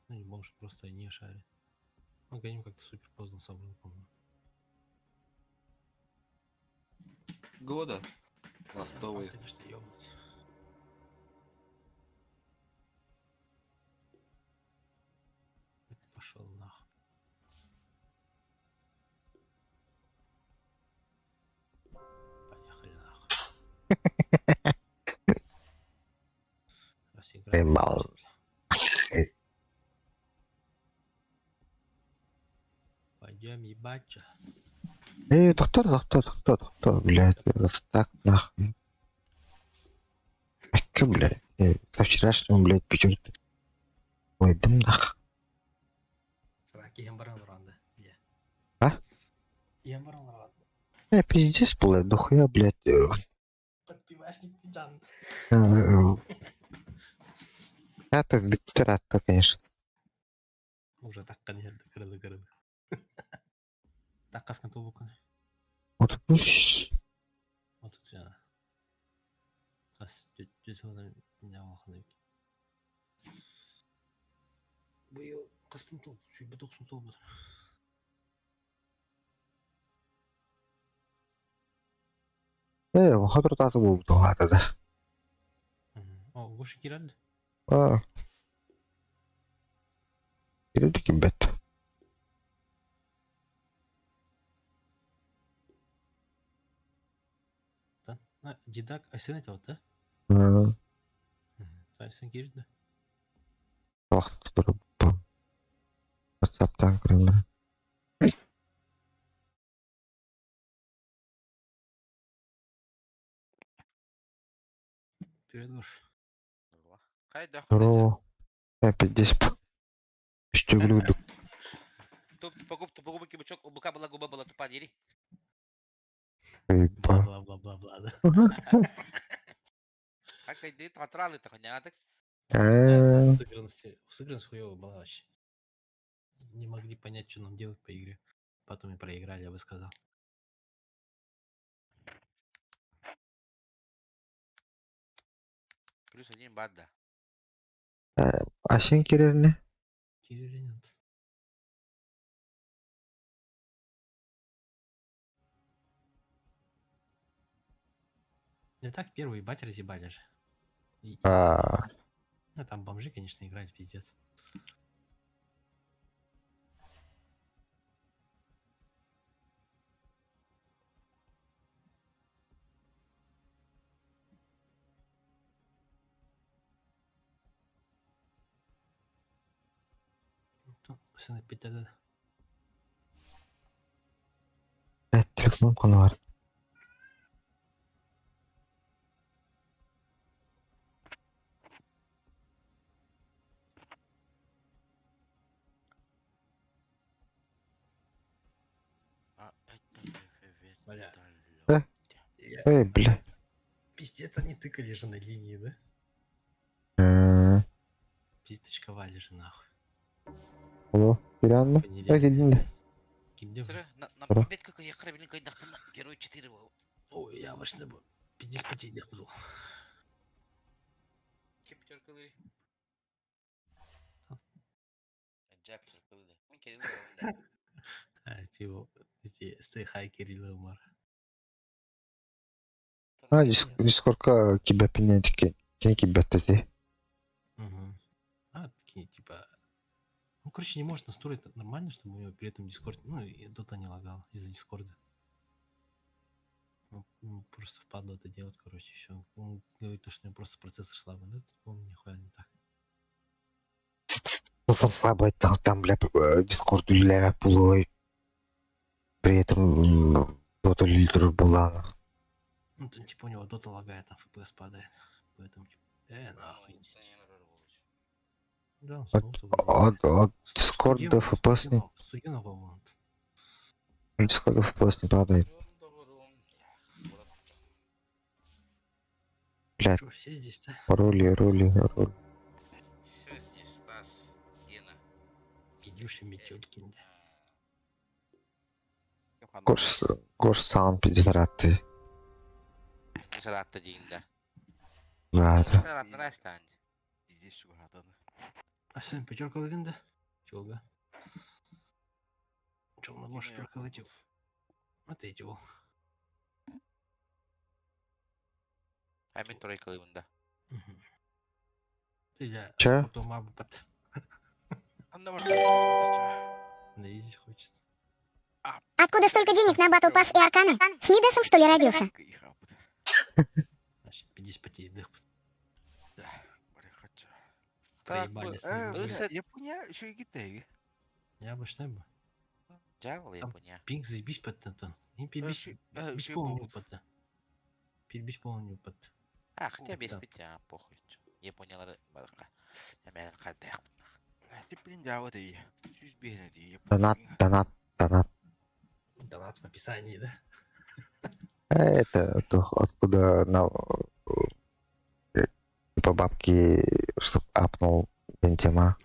Ну, не может, просто не шарит. Ну, гоним как-то супер поздно собрал, по-моему. Года. А, Ластовый. конечно, ёбнуть. Пошел нахуй. Поехали нахуй. Раз играем, Ебал. значит, пойдем ебать. Кто, блядь, раз так, нахуй. Ка, блядь, со вчерашнего, блядь, пятерки. Ой, да нахуй. Раки баран ранда. Где? А? Баран ранда. Пиздец, блядь, дохуя, блядь. Подпивашник Джан. Это Виктората, конечно. Уже так, конечно, кырды. Так, каскан тобу күні. Вот пусть. Вот тут жаңа. Қас, жүз не алақын екен. Биыл қаспен толып, шүйбе 90 толып отыр. Хатыр тасы болып тоғады да. О, Гоша келеді. Келеді екен бет. Дидак Айсен айтады, Айсен келеді. Уақыт тұрып. WhatsApp-тан кіріңдер. Привет, Гош. Қайда Здорово. Опять здесь. Үстегілік дүк. Тупо кибучок, у быка была губа была тупа, дери. Бла-бла-бла-бла-бла, да. А кайды татралы так няток. Сыгранность хуёвая была вообще. Не могли понять, что нам делать по игре. Потом и проиграли, я бы сказал. Плюс 1 бат, да. А сен керер не? Кирилл. Не так первый бать разъебали же. Ну, там бомжи, конечно, играют пиздец. Сына питада. Телефон қаны бар. Бля. Бля. Пиздец, они тыкали же на линии, да? Пиздочковали же нахуй. О, реально? Келдіңдер. Кимде? На побед какой я храбрин кайда хана. Герой 4 был. Ой, я обычно был. 50 был. Чем пятеркалы? Джак пятеркалы, да. Он Кирилл, да. Эти стейхай Кирилл и Умар. Дискордқа кебе пенен кен кебетті де. Такие, типа... Ну, короче, не может настроить нормально, чтобы у него при этом Дискорд... Ну, и дота не лагал из-за Дискорда. Ну, просто впадло это делать, короче, все. Он говорит, что у него просто процессор слабый. Ну, это, по-моему, нихуя не так. Ну, он слабый, там, бля, Дискорд ля пулой. При этом дота лидер была. Ну, там, типа, у него дота лагает, там FPS падает. Поэтому, типа, нахуй. Да, он От Дискорда FPS не... Студенного вон. Дискорда FPS не падает. Блядь, Что, все здесь, да? роли. Все здесь Стас, Гена. Пидюши Метелькин, да. Гош сам пидораты. сырата дейінде. Ладно. Сыратын растан. Здесь шугатаны. А сен пятерка лагенда? Чолга. Чолна больше только летел. А ты идел. Әмен тұрай кылыбында. Ты я Чё? потом аббат. Анда бар да. Да ездить хочет. Откуда столько денег на Battle Pass и Арканы? С Мидасом, что ли, родился? Значит, 50 потей дых. Барихача. Так, Проебали с бля, ним. Рысет. Япония еще и Китай. Я бы что бы. Жагыл Там Япония. Пинг заебись под-то. Им перебись. Без всё полного могут. под-то. Перебись полного под. А, хотя без Да. питья, похуй. Япониялары барқа. Әмен қадақ. Ты приняло да и. Чуть бегали, и Донат, донат, донат. Донат в описании, да? Это то, откуда на типа бабки, чтоб апнул Бентема.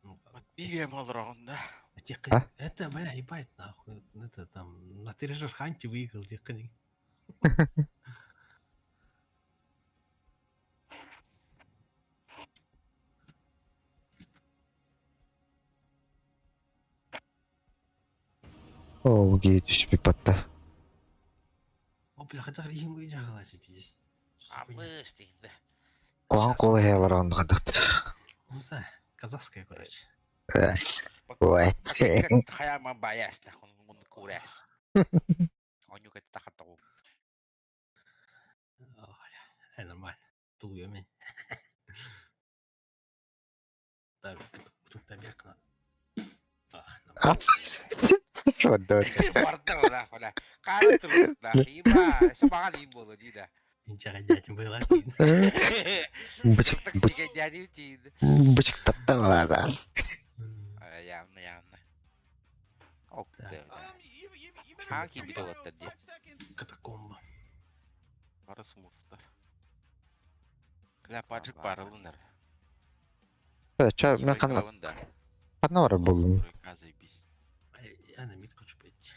Ну, Пиве малрон, да. А? Это, бля, ебать, нахуй. Это там, на трежер ханте выиграл тех книг. О, гей, түспей патта. О, бля, хотя регим выиграл, пиздец. А мы стейді. Куан колы хейларан гадык. Ну да, казахская, короче. Ой. Хаяма баяс, нахуй, мұны көрәс. Онюк это тахатта ғой. Нормально. Тулуя мен. Так, тут табек надо. Сводот. Барды ғой, нахуй, да. Қаны тұрып, нахуй, еба, шамаған ем болды, дейді. Ничего дядем было один. Таксиге дядем дейді. Бычык татта ладно. Явно, явно. Ок, Да. да. Even Hangi if bir we de got var tabii. 5 seconds. Катакомба. Пара смурфтар. Кляпаджик барылынар. Чё, мен қана Кылыбында. қанавара болдым. Казайбис. Я на мид хочу пойти.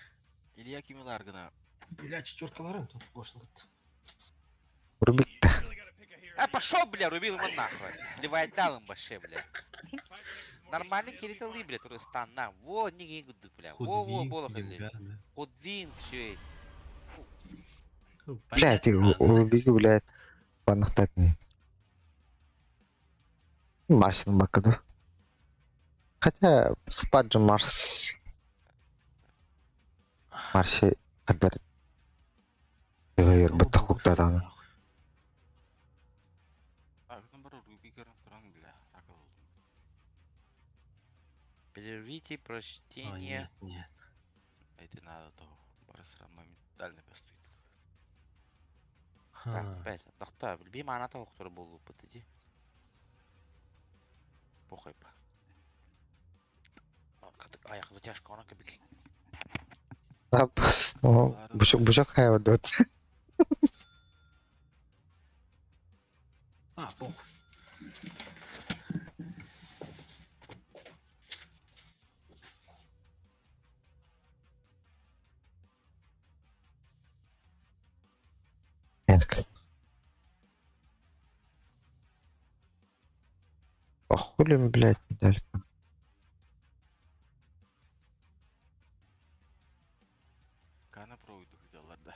Илья Кимилар гына. Бля, четверкаларын тут бошын кыт. Рубик-то. Really gotta pick a hero. Пошел, бля, рубил его нахуй. Плевать дал им вообще, бля. 5 seconds more. Нормальный It'll be киритал fine. бля, который стан на. Во, не гуды, бля. Во, было Худвинг, бля. да. Худвин, все. Ну, Блядь, понятно, да. Рубик, блядь. Панахтатный. Марсин бакаду. Хотя спаджи Марс. Марси кадар. Гайр Кого бата бы хуктатан. нахуй. Агны бар Рубикерін тұран бля. Акыл. Прервите О, прочтение. нет. Это надо того. Барысыра моментально бастует. Так, Ха. опять. Тахта, білбей мана тауық тұры болу пытыди. Похуй па. Аяқ затяжка она кабик. Запас. Бучок хайвадот. А, похуй. А хули, блядь, медаль? Кана проводу хотелар да.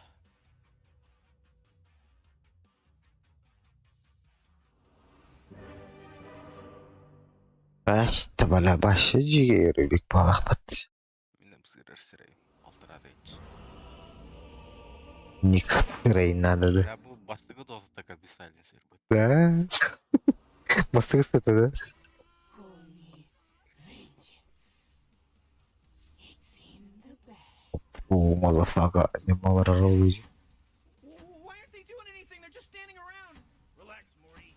Баста бала башы жиге Рубик балақ бат. Минем сырыр сырай. Алтырады ич. Ник рей надо да. Я был бастыгы дозы так обисали сыр быт. Да. Бастығы сәті да. О, малафаға, не малар аралу. Why aren't they doing anything? They're just standing around. Relax, Morty.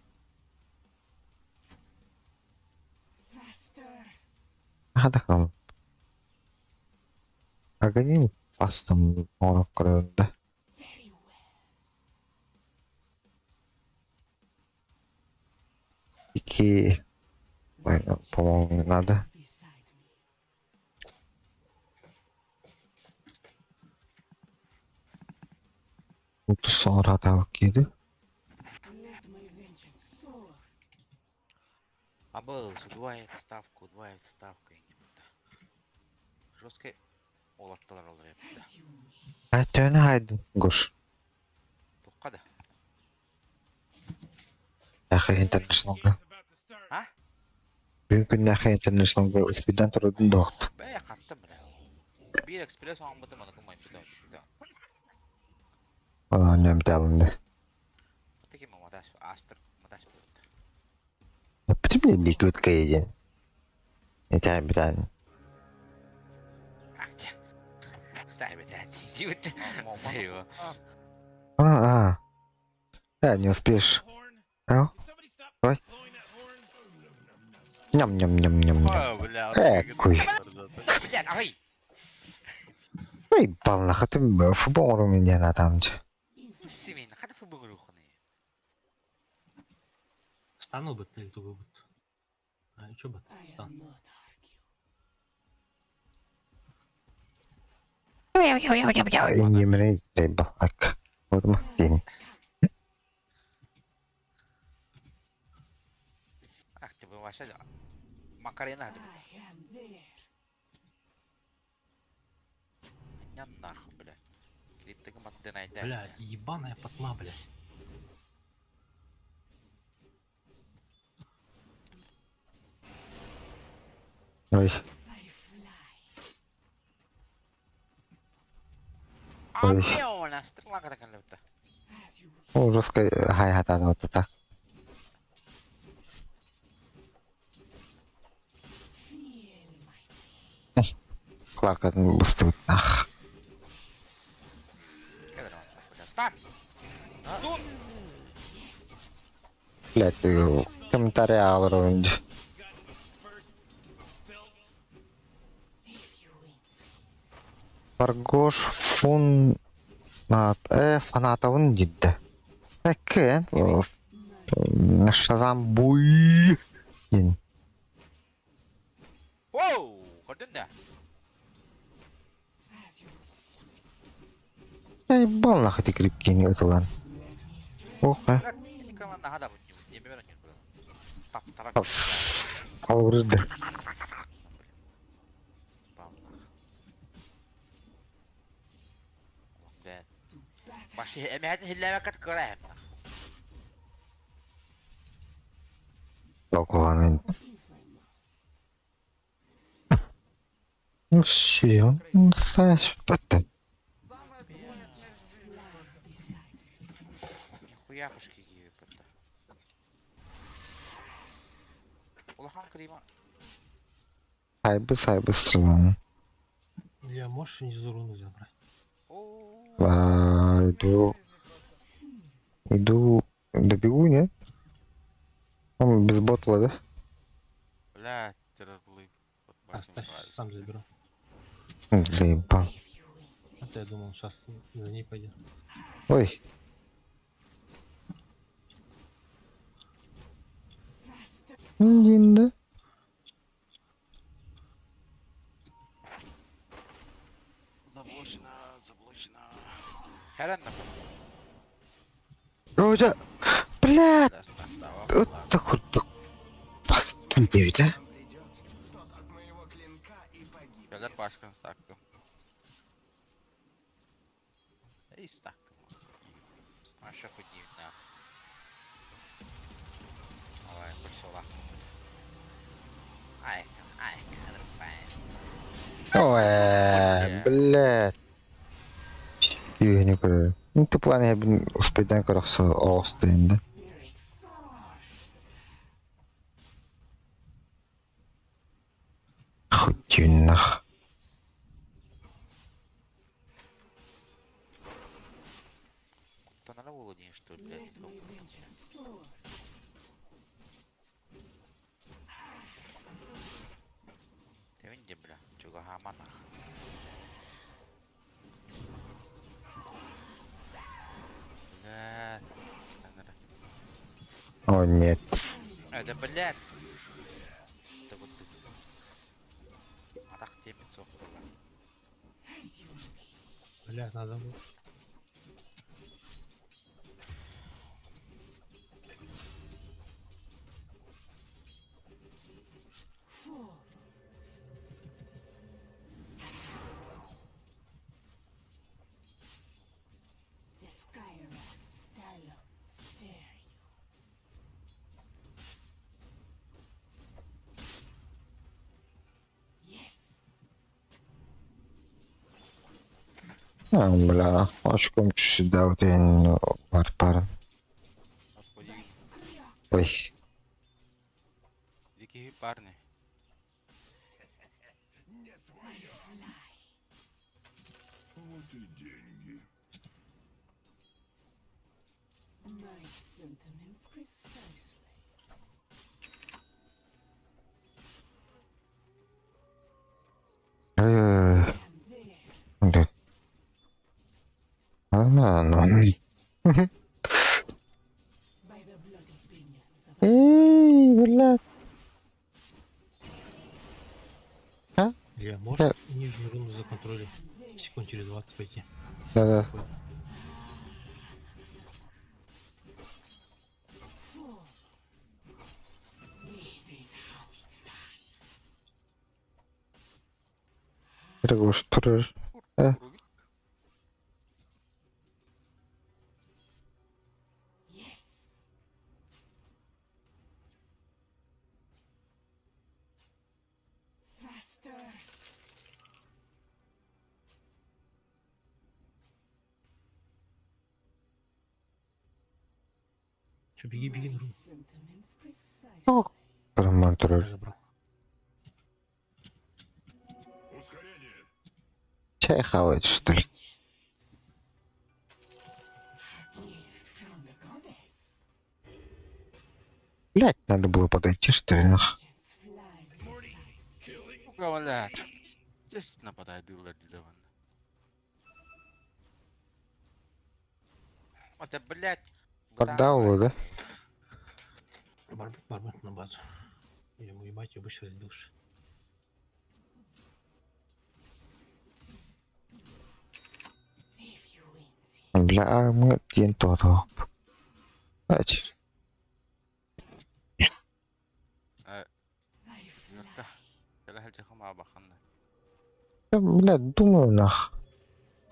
Хадак нам. Аганим пастым орап кырында. Iki. Ой, по-моему, не надо. Тут sonra da еді. Абыз, удваивает ставку, ебать. Жесткий олаттылар олар ебать. Төне хайдын, Гош. Тоққа да. Яхы интернешналга. About to start. А? Бүгін күн яхы интернешналга үспейден тұрудын доқты. Бәй, қатты бля. Bir экспресс оған бұтым, аны кімай бұтым. Нөмді алынды. Таки мы маташ, астыр, маташ бұтым. Почему мне лик өткейден? Это бітән. Ахтя. Дай бля, идиот. Сейва. Не успеешь. Horn. Ау? Can somebody stop Ой. blowing that horn? Ням-ням-ням-ням. Бля, Куй. Блядь, ай! Ой, балнаха ты футбол уровня на там же. Семейно, хата футбол руханы. Стану бы ты, кто бы. А чё бы стан? Емре дейба. Ак. Вот мы. Ах ты, вы вообще... Макарена, ты... Не нахуй, блядь. Криптыгы матты найдя. Бля, ебаная потма, бля. Ой. Ампиона, стрела как лёта. Ужаска хай хатада вот так. Кларка быстро. Ах. Стань! Тут! Блять, ты комментарий уровень. Фаргош фун фанатовын дейді. Экен. Шазам буй. Оу! Көрдің да? Я ебал нахуй ты крепкий не утылан. Ох, Бірақ, никому нахада бұд не бұд. Не беру не бұд. Таптарак. Алгырды. Башы әмәді хилләмә кәт көрәм. Толкованный. Ну все, знаешь, это. Нихуя пушки гиви пытта. Улахан крима. Сайбы стрелан. Я можешь внизу руну забрать? Иду, добегу, не? Он без ботла, да? Бля, террорблы. Оставь, сам заберу. Заебал. А то я думал, сейчас за ней пойдет. Ой. Да? Херен на Родя! Блядь! става. Вот так вот. Постой, ведь, а? Федор Пашкин ставка. И ставка. Маша худив на. Давай, пошла. Ай, Ой, блядь. Я не понимаю. Ну ты план я бы успейден корохса остын, да? Хотюнах. то на Володин, что ли, блядь? Ты видишь, бля, чуга хаманах. Бля, О, нет. это, блядь. Это вот ты. А так тебе 500 было. Бля, надо было. Бля, очком сюда вот я не парень. Господи, Ой, дикие парни. Вот и деньги. да. Ну. Эй, блядь. Илья, можешь нижнюю руну законтролить? Секунд через 20 пойти. Да-да. Дорогой, что ты? Рубик. Че, беги на руну. Роман Я тролль. забрал. Ускорение. Чай хавать, что ли? Блять, надо было подойти, что ли, нах. Говорят. Здесь нападает дилер дилеван. Это, блядь. Поддал, да? Барбет на базу. Я ему ебать, я бы сейчас разбился. Бля, мы один тот. Блять. Юрка. Кәлі хәлде хама бақанды. Я, блядь, думаю, нах.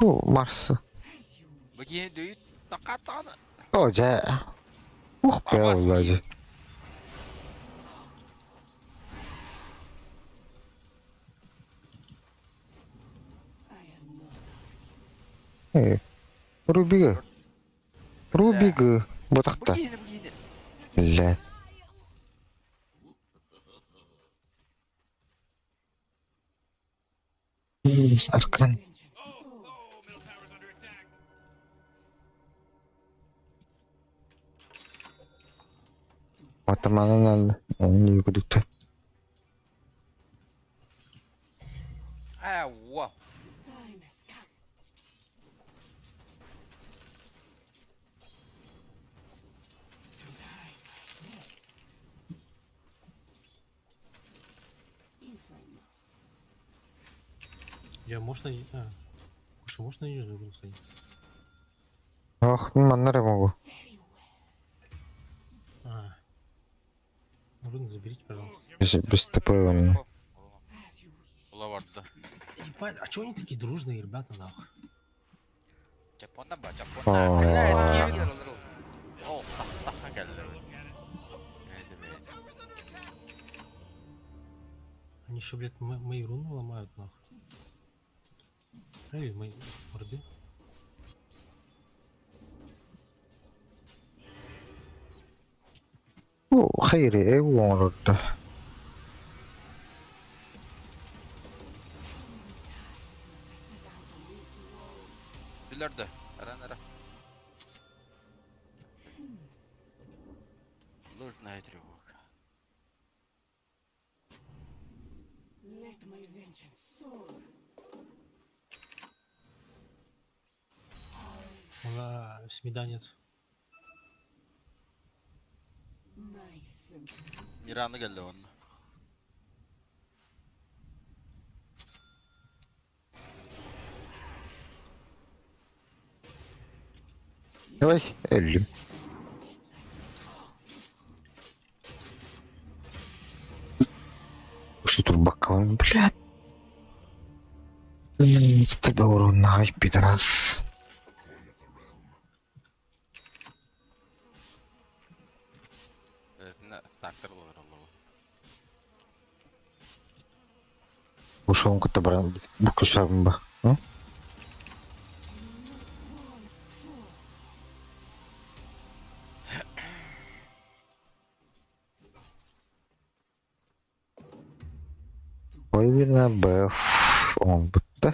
Ну, Марс. Бәгені дөйт. Тақатаны. О, да. Ух, пел, блядь. Эй, Рубига. Рубига. Вот так-то. Бәгені. Блядь. Аркан. Oh, middle tower's under attack. Атамана надо. Не выгодит. Ауа. Я можно... Слушай, можно на нижнюю руну сходить? Ох, маннеры могу. Руну заберите, пожалуйста. Без ТП. он. Лаварда. Ебать, а чё они такие дружные, ребята, нахуй? Чапона ба, О. чапона. Блядь, не видел. О, таха geldi. Они еще, блядь, мои руны ломают, нахуй. Эй, мои орды. Ну, хайри, эйлон, да. Dillerde. Ara. Нужная тревога. Смеда нет. İranlı geldi onun. Давай, Элли. Что тут бокалом, блядь? Тебя урон на пидорас. Starter olur Allah'ım. Ушел он куда-то брал. Букушамба. половина БФ. Он будто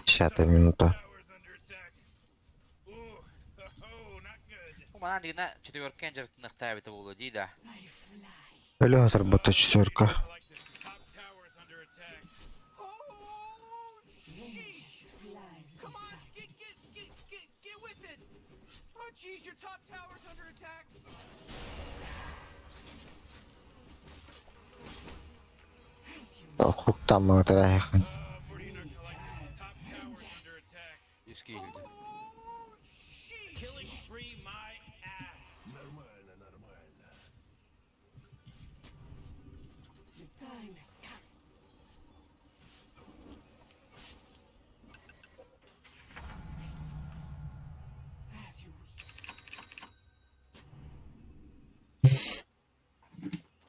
10 минута. Towers under attack. Ooh, oh, not good. Ну, она дина четверка инжертных тавит его влади, да. Элеватор будто 4. I like this. Top tower's under attack. Oh, sheesh. Come on, get with it. Oh, jeez, your top tower's under attack. Хук там мы траехали. Fortuna, I like this. Top tower's under attack. Иски hildi. Oh, sheesh. Killing spree my ass. Нормально, нормально.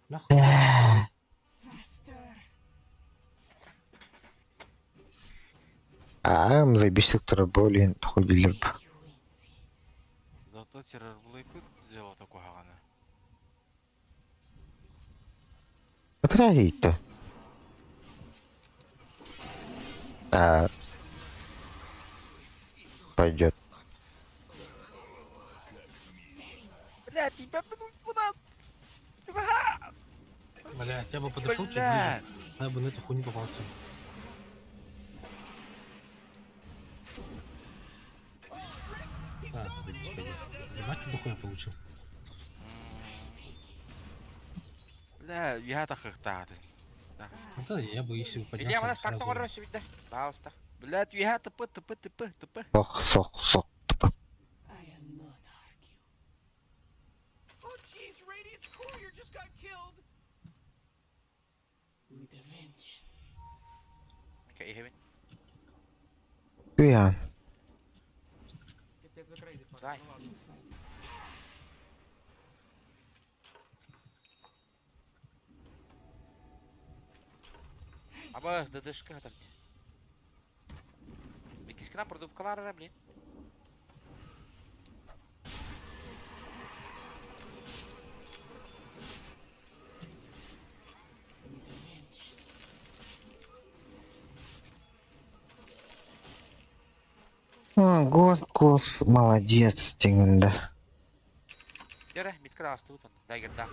Нахуй. Заебись, который более ходили бы. Зато террор блейпы сделал такого гана. Смотри-то. Пойдет. Бля, тебя пнуть куда? Блядь, я бы подошел чуть Бля. ближе. Я бы на эту хуйню попался. Ебать, ты хуя получил. Бля, я так хахтады. Ну да, я бы если бы поднялся. Илья, mana сразу- kartu var şu bitti. Daha usta. Bля, я тп. Сох. Oh, jeez, Radiant's courier just got killed. Okey, heaven. Куян. Зай. Абы, ДДшка там. İkisine продувкалар блин. Гос, молодец, Тингда. Yere mitkara astı utan. Dagger'da.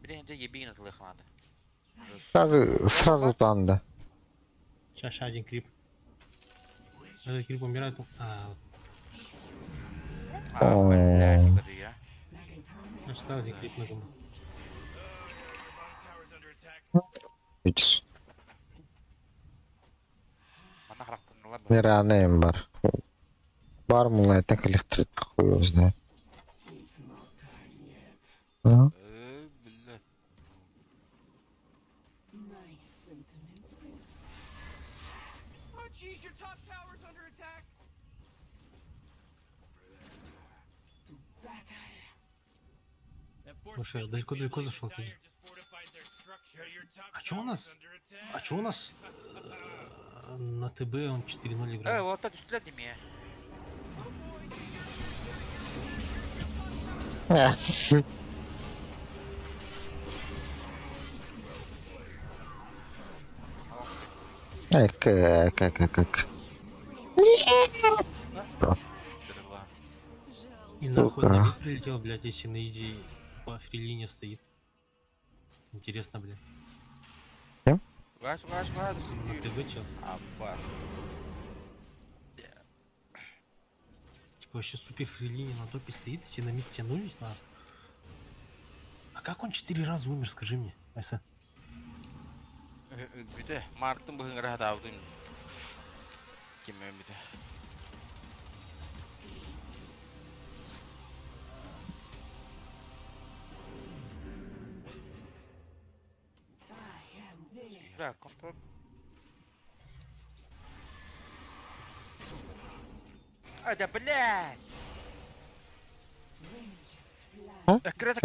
Bir de önce yebiğin atılıyor kanada. Сразу танда. Сейчас один крип. Этот крип умирает. Ой. Блядь, ударı ya. Значит, один крип на гуму. Tower's under attack. Видишь, Bana haraptırdılar bu. нереальный бар. Бар мулай так электрит, хуй его знает. А? Блядь. Oh, jeez, your top tower's under attack. Слушай, далеко зашел ты. А чё у нас? А чё у нас на ТБ он 4-0 играет? Вот так üstüne değil mi ya? Как. Dırla. И нахуй Сука. на вид прилетел, блядь, если на изи по фрилине стоит. Интересно, блядь. Kaç. На ТБ чел. Abbas. Типа вообще супер фрилине на топе стоит, все на мид тянулись на. А как он 4 раза умер, скажи мне, Айса? Bir de Mark'ın bugün rahat aldım. Kime bir de. Güzel kontrol. Hadi блядь! А? Крыто.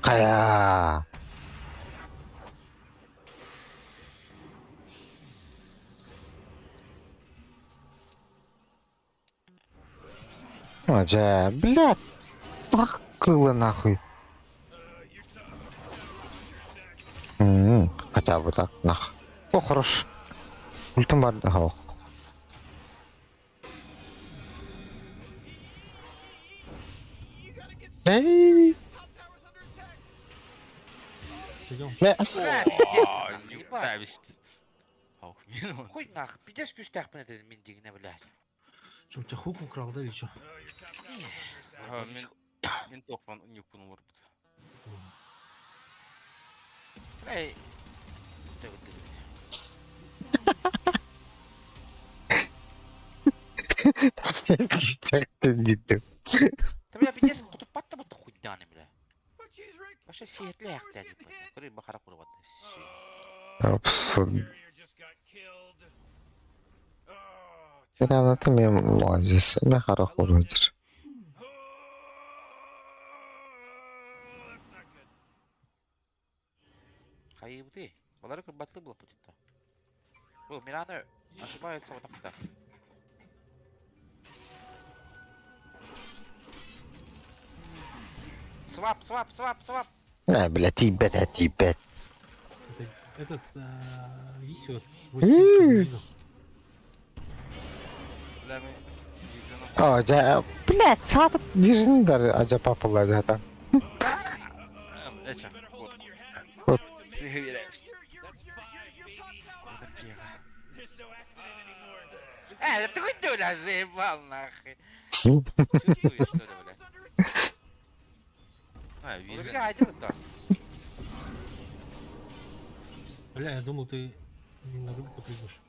Кая. Блядь. Ах, кылы нахуй. хотя бы так, нах. О, хорош. Ультим бар, ага. Эй! Идем. Не, Пиздец, О, нахуй, не ебать. зависть. Ох, минут. Хуй нахуй, пиздец кюстях мне это миндигне, блядь. Что, у тебя хук украл, да или что? Oh, your top tower's under attack. Ментов вон нюкнул вырубит. Эй. Ты вот, да, бля, пиздец, кутупатта вот хуйняны, бля. Oh, jeez, Rick. Вообще сиетлях тянет, бля. Который бахара курват. Абсурд. Carrier just got killed. Oh, Реально, ты мне молодец. Мне хорошо вроде. that's not good. Хайбы. Балары батлы было путем-то. Был, Мираны ошибаются вот так-то. Свап, свап, свап, свап. Не, блядь, ебать, ебать. Этот, Вихер. Бля, мы... О, ja, блядь, сатып вижіңдер, ажапа пылады ата. Эча, вот. Вот. Сигаретс. There's no accident anymore. Ты хоть дуля заебал, нахуй. Чувствуешь, что ли, бля? А, вижу. Бля, один да. Бля, я думал, ты на рыбку придешь.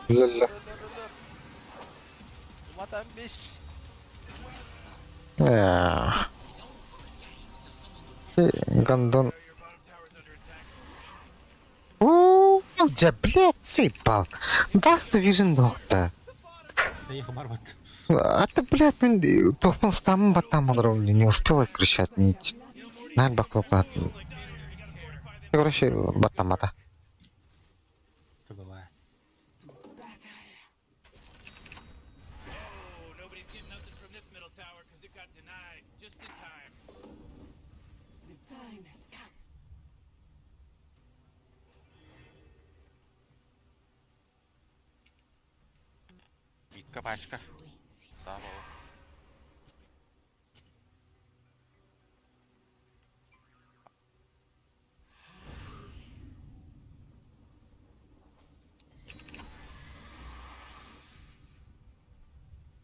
Ля-ля. Матам бесь. Гандон. Ооо, ja, блядь, сыпал. Даст вижен доқты. Да я хабар А ты, блядь, мен тоқпен стамын баттам уровне не успела кричать нить. Надо баквапат. Короче, баттамата. Что бывает? Oh, nobody's getting nothing from this middle tower because it got denied just in time. Митка пачка. Сава.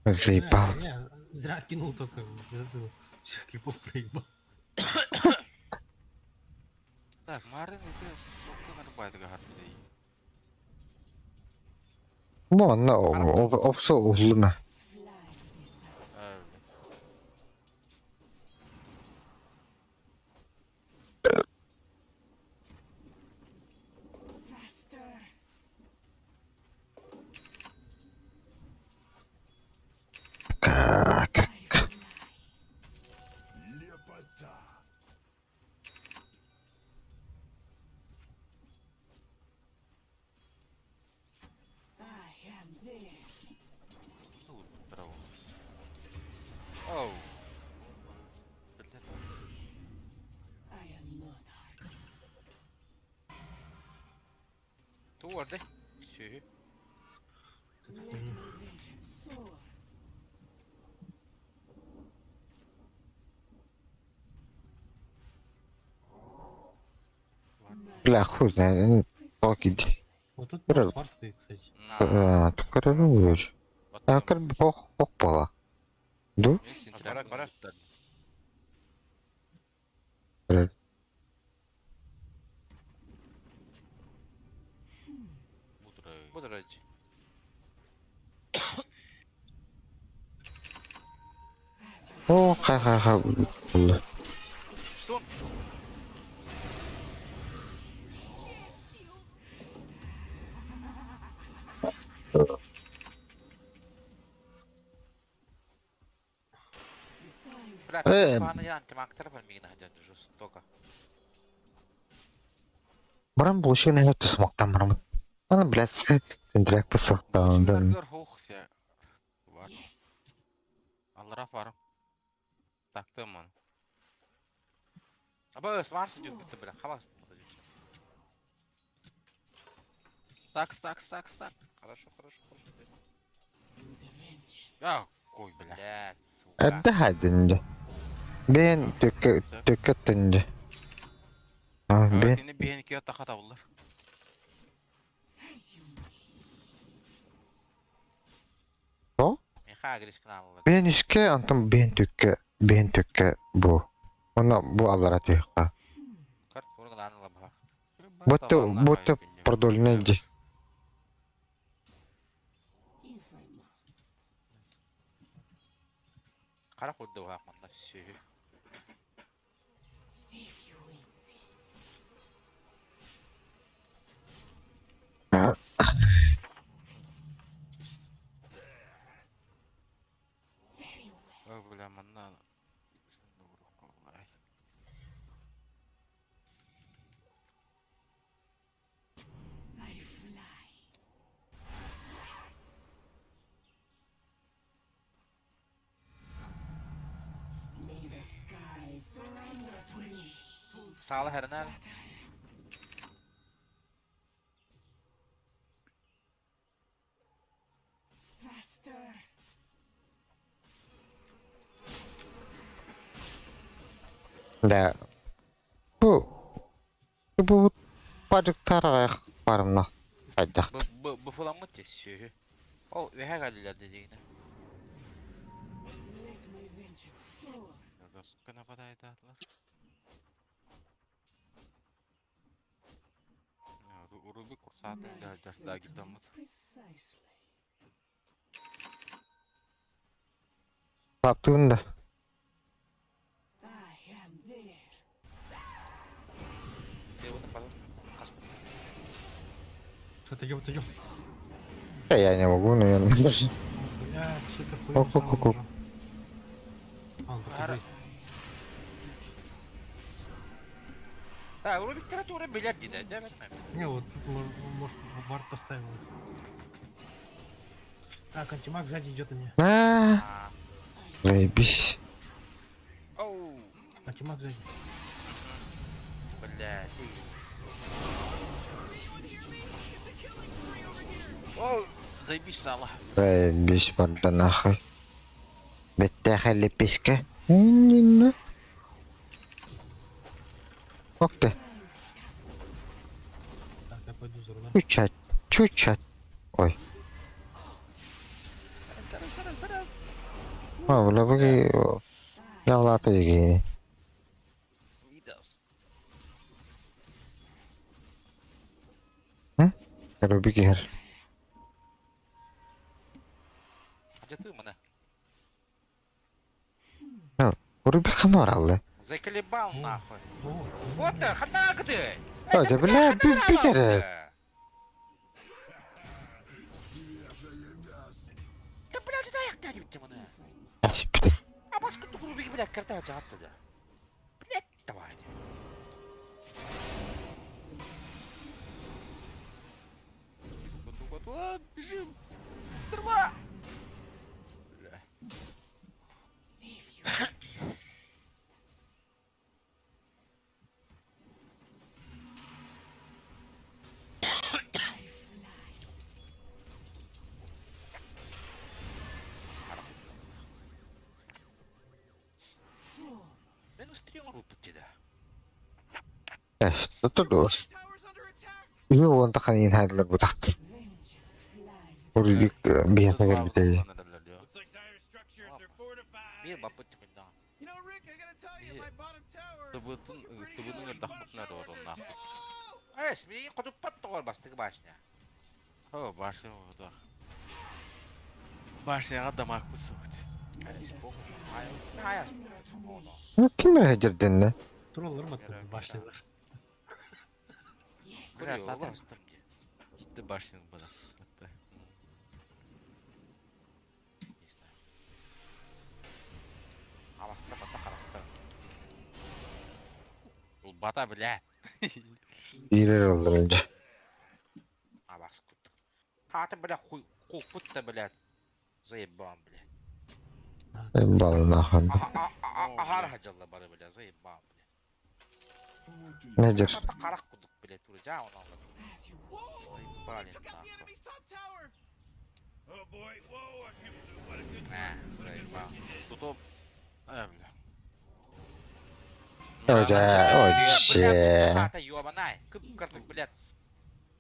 Заебал. Я зря кинул только. Всех клипов проебал. Так, Марын, это сука нарубает гахарты. Вон, опсо углуна. Как? Лепота. Ну, здорово. Оу. Бля. Туарда. Все. Бля, хуй знает. Окей. Вот тут Раз. фарсы, кстати. Так, короче. А, как бы пох пала. Да? Пора. Блядь. Будрать. О, ха-ха-ха. Что? Бля, пана я антимактер вальмина ходят жестоко. Баран получил на эту смоктам мармут. Ладно, блядь, центряк посохтал, да. Трактор хухся. Var. Allara var. Taktım onu. Aba ısmar sıcak bitti bile. Havas. Стак. Хорошо. Ya koy bile. Блядь, сука. Отдыхать. Ben tükettince. Ben Öğretini bir iki ataka tavırlar. o. Meha girişkin alırlar. Ben işke antam ben tükke bu. Ona bu allara tüyka. Kart bunu da anıla bak. Botu продольнеди. Kara koydu bu hakmanda şey. Öyle manna. Sen de vuruk kolay. Sağlı her nerede? Да. Bu bacıklara varımla. Haydi. Bu falan mı şey? O ve her halde dediğine. Yazık napадает atlar. Ruby kursatın daha gitmez. Yaptığında. Devonu falan. Отойдем. Я не могу, наверное. Бля, что такое? Оп-оп-оп. Да, уровень литературы, блядь, да, да, Не, вот тут может вард поставил. Так, антимаг сзади идет на меня. Заебись. Оу, Антимаг сзади. блядь. Оу, Заебись сала. Заебись, парда нахуй. Беттехали писька. Ок ты. Так, я пойду за рулем. Чуть-чуть. Ой. Бля, бagi явлата гini. Видос. Kalau pikir. где ты, мана? Urubi kan oralı. Заколебал нахуй. О, Вот ты, хана где? Hadi bile bir kere. Да, блядь, дай их тянем, мана. Aspide. А поскольку грубый, блядь, карта джатта, да. Блядь, давай. Вот, бежим. Сперва. Бля. Минус 3 он рупит тебя. Что terus? Tower's under attack. Iya, untuk kan ini adalah butak. Urubi biasa kan gitu ya. Looks like dire structures are fortified. Bir bapıt çıkındı. You know, Rick, I gotta tell you, my bottom tower. Tıbıtın ırtaklıklar da var onlar. Evet, bir kutup patlı var bastık başına. О, башня вот так. Башня адамак высохнет. Hayır. Kim hajardan ne? троллер başladılar. Buraya Biraz zaten bastım diye. gitti башня bana. Hatta. Havasında bata karakter. Ул бата, бля. Birer olur önce. Havas kut. Hatı bile kut da bile. Zaybam bile. Balına hanım. Ahar hacalla bari bile zaybam bile. Nedir? Bata karak kuduk bile turacağı onu anladım. Заебали Took out the нахуй. enemy's top tower. Oh boy, whoa! I can't believe what a good Заебал. Тут оп. Бля. Öde, öde. Хата ёбаный. Кып-кыртык, блядь.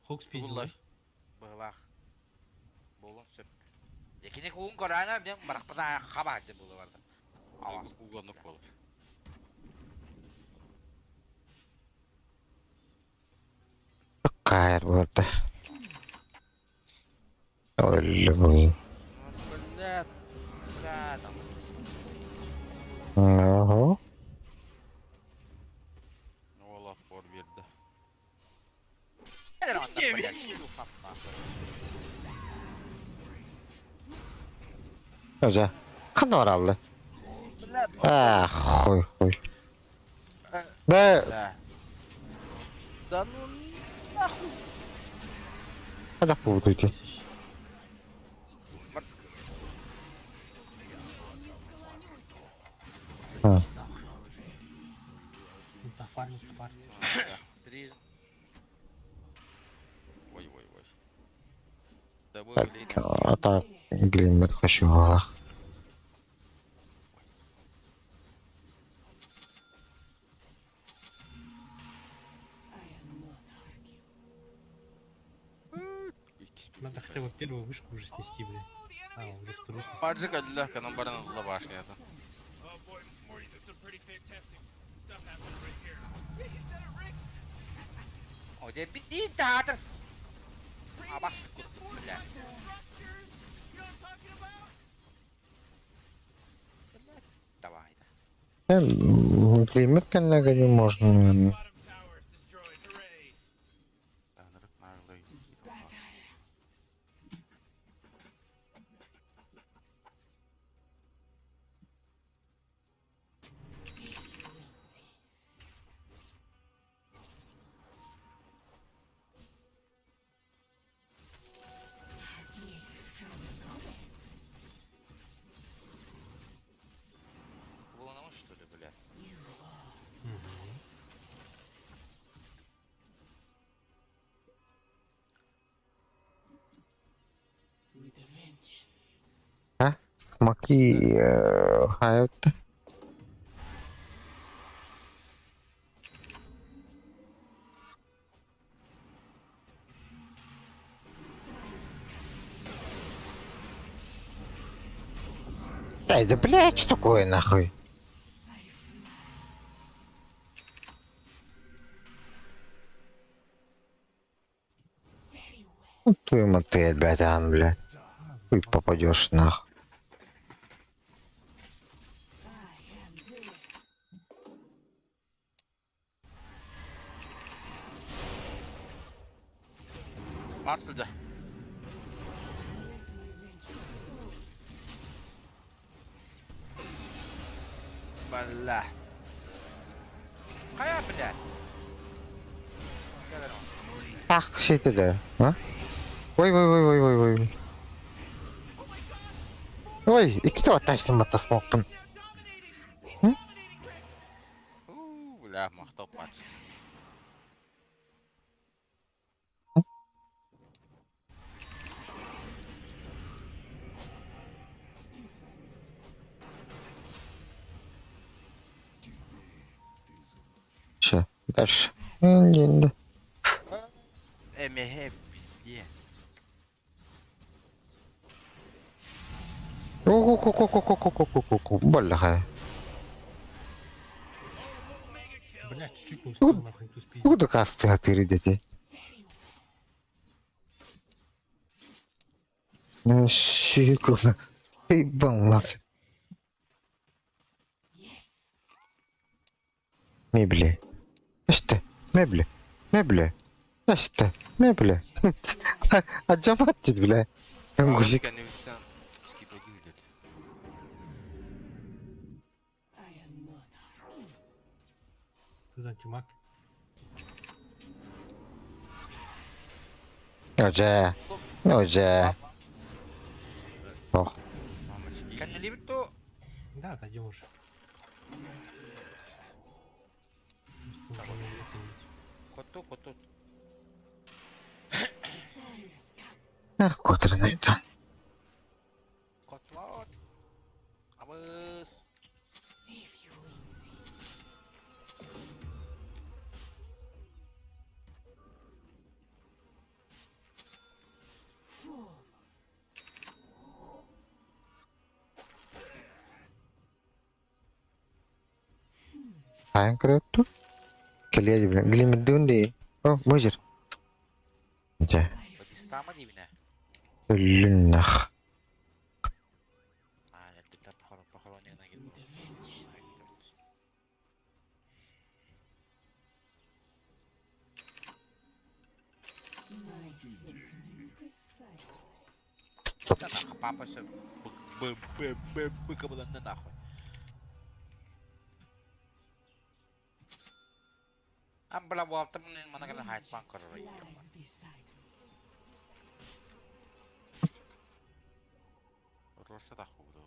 Хок спиздил, Тугуллар. да? Бывах. Болон сөп. Екене куын көрәні, мен барақпыда хаба де болды барды. Авас уғанық болып. Кайр burada. Ой, Блядь. Рядом. Ого. Ола фор берді. Әдір анда, блядь. Шу хапна. Öde. Kanı var aldı. Ah, хуй. Да, Да. Да ну нахуй. надо путайте. А, Ну, тафарник. Три. Ой-ой-ой. Да вы, так, блин. а так, Гриммер хочу. Надо хотя бы первую вышку уже снести, блядь. Oh, the А, enemy's уже middle вторую tower. Паджик легко, но баран лавашка это. Oh boy, Morty, there's some pretty fantastic stuff happening right here. Yeah, you said it, Rick. О, где битатор. Абас, Just бля. structures. You know what I'm talking about? Давай, да. Гриммер, конечно, не можно, наверное. Bottom tower is destroyed. Hooray. Tanrık narlı. Волновал, что ли, бля? Смоки хают. Эй, да блядь, что такое нахуй? Вот твою мотель, блядь, блядь. Хуй попадешь нахуй. Марсельде. Бля. Кая, бля? Ах, şey dedi. Ha? Vay. Ой, и кто оттащил мотосмоком? Бля, махтал пач. Че, дальше. Не. Эмехе, пизде. Ку-ку-ку-ку-ку-ку-ку-ку-ку. Бля. Блядь, чуть-чуть не успел, нахуй, тут спиздил. Куда касты отыридите? Щиколно. Ебал нас. Мебли. Что? Мебли. Что? Мебли. Отжимать, бля. Гузик. Тут антимаг. Уже. Ох. Kan you leave it to? Да, отойдем уже. Просто уже не выкинуть. Коту. Наркотернайдан. Kotlot. Abis. Sayang kereta. Kali aja bilang. Geli medun deh. Oh, mujur. Aja. Batista mah dibina. Lunah. Ah, ya kita pakalo yang lagi. Kita tak apa-apa sih. Kebetulan aku. Ambla buat temen mana kena hide bunker lagi. Terus aku tuh.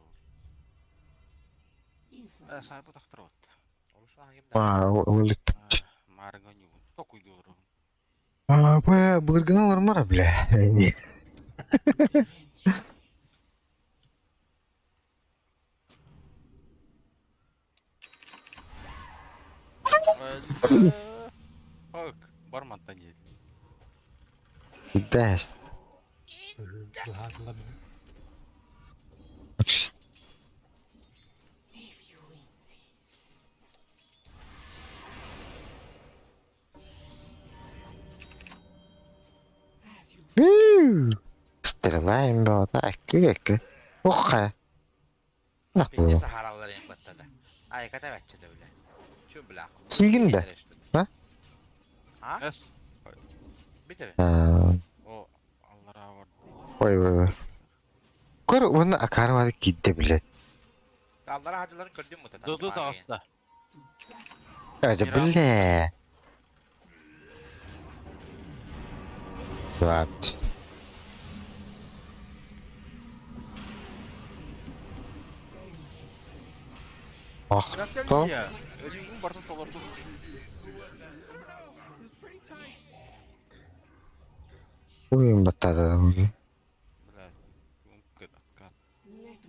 Saya pun tak terus. Terus lagi. Wah, ulik. Marga nyu. Toku dulu. Apa ya? Berkenal orang marah belah. Ini. Oh, baru mantannya. Das. Lahat lang. Стреляем, да, так, кек. Ох, nah, Bizi haralar yang batada. Ay kata baca da bile. Şu bilak. Silgin de. Ha? Ha? Yes. Bitir. O Allah razı olsun. Ой. Кор, оны акарвады кидде билет. Allah'a hacıların gördün mü? Dur da asla. Öyle bile. Вот. Ах, кто? Ya. Özünün barın tolardı. Uyum batады. Блядь.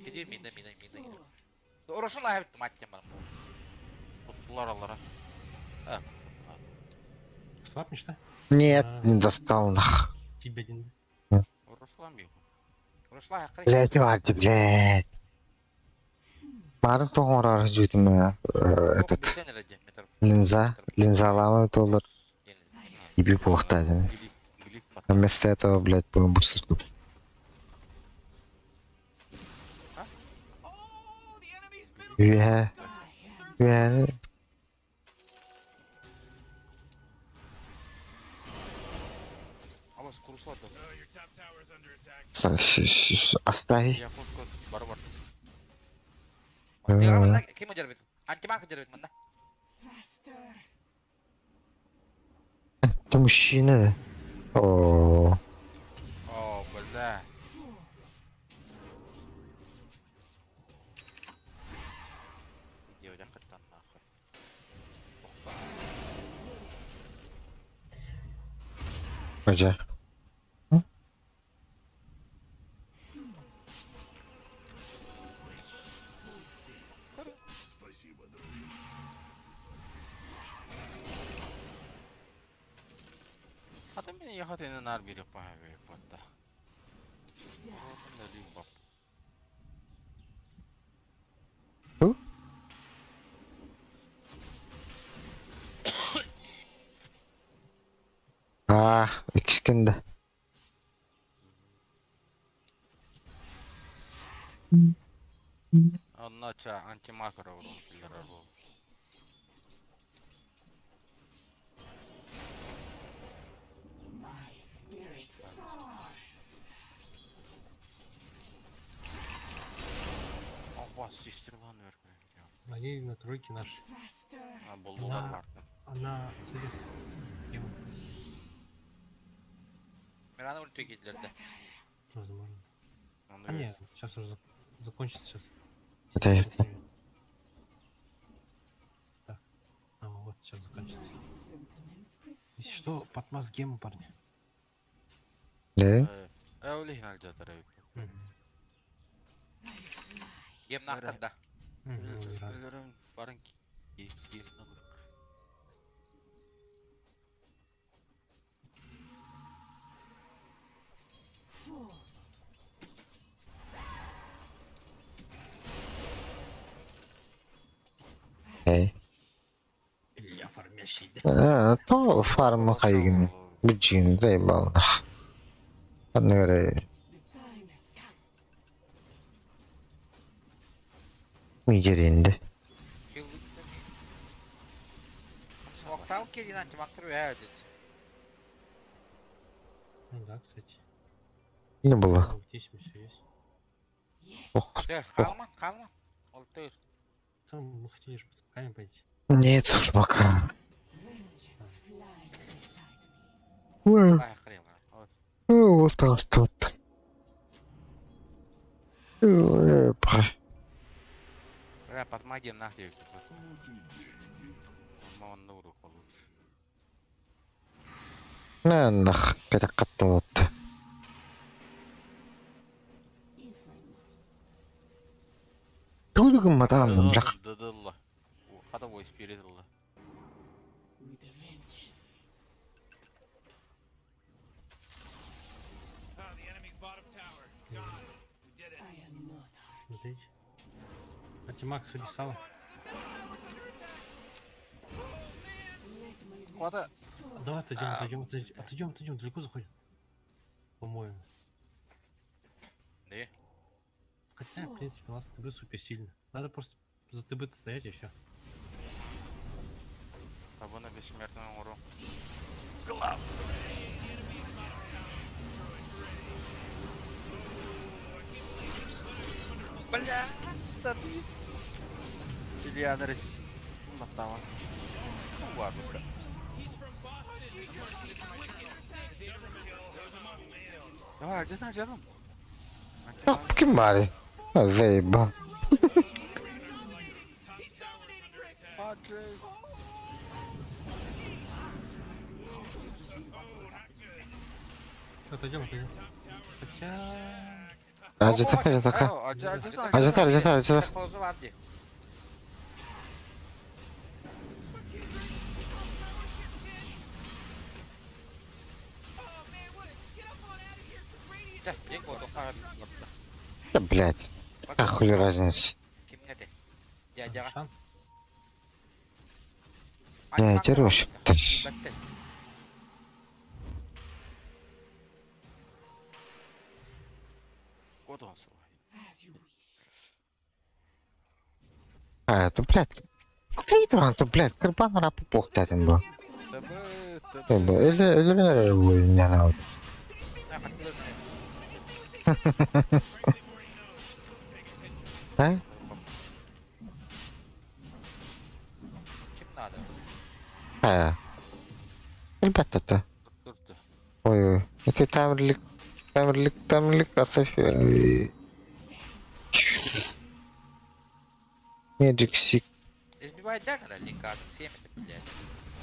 Gidiyor minde. Orası la hep matçam var. Tuttular Allah'a. Ha. Свапнешь, да? Нет, не достал нах. Тебе один. Orası la mı yok? Orası la hakkı. Блять, варди, блять. Марын тоғын жүйдім этот линза ламы толыр. Еби плохтады. Вместо этого, блять, будем бустер купить. Yeah. Yeah. Ama kurusu atı. Your top tower's under attack. Оставь. Ya kod baru baru. Dia mana? Kim mau jarbit? Anci mah jarbit mana? Ты мужчина. О. Oh, betul. Dia udah ketan akhir. Aja. Спасибо, друг. Atau ini ya hati ini nar biru apa ya pada. Oh, dari bab. Ikişkinde. Ondan sonra anti makro vurun filleri bu. Allah sistir lan ver. Они на тройке наши. Ha buldular Да. artık. Она сидит. Тема. Mirana ulti gitlerdi. Возможно. Onu А нет, сейчас уже закончится сейчас. Это я. Так. А, вот сейчас заканчивается. Если что, подмаз гема, парни. Да? öyle Bileyhin alacaklar abi. Gem naqtanda. Ölürüm barın ki. Эй. Я фармящий, да? То фарм хайгин. Биджин заебал. Аныры. Мигеренди. Октав келин антимактыр өәдет. Ну да, кстати. Не было. Ну, здесь все есть. Ох, Қалма. Ол төр. Там мы хотели же с камень пойти. нет, пока. Ай, хрема. Вот так вот. Бля, под магием нахуй. Он на урок получше. Нах, это катот. Тулгым матам, блях. Дадылла. Ходовой спиритылла. The enemy's bottom tower. Gone. We did it. Смотрите. Антимакс обещал. Хвата. Давай отойдем, далеко заходим. По-моему. Не. Хотя, в принципе, у нас ТБ супер сильно. Надо просто за ТБ стоять и все. Табу на бессмертную уру. Бля. Ильяна Рис. Матама. Ну ладно, бля. Давай, где знаешь, рядом? Ах, кемари. Заебал. Отойдем. Хотя... Acıta. Acıta. Pauzu var diye. Gel koydum. Да, блядь. А хули разница? Kim ne de? Gel. Шанс. Я терёшек. Bitti. Вот он свой. А, это, блядь. Кто блядь, карбан рапу похтатин был. Или не надо. А? Kim надо? Ребята-то. Тут-то. Ой, какой тамерлик, Асофия. Меджик Сик. Избивает Даггера или как? 7 это, блядь.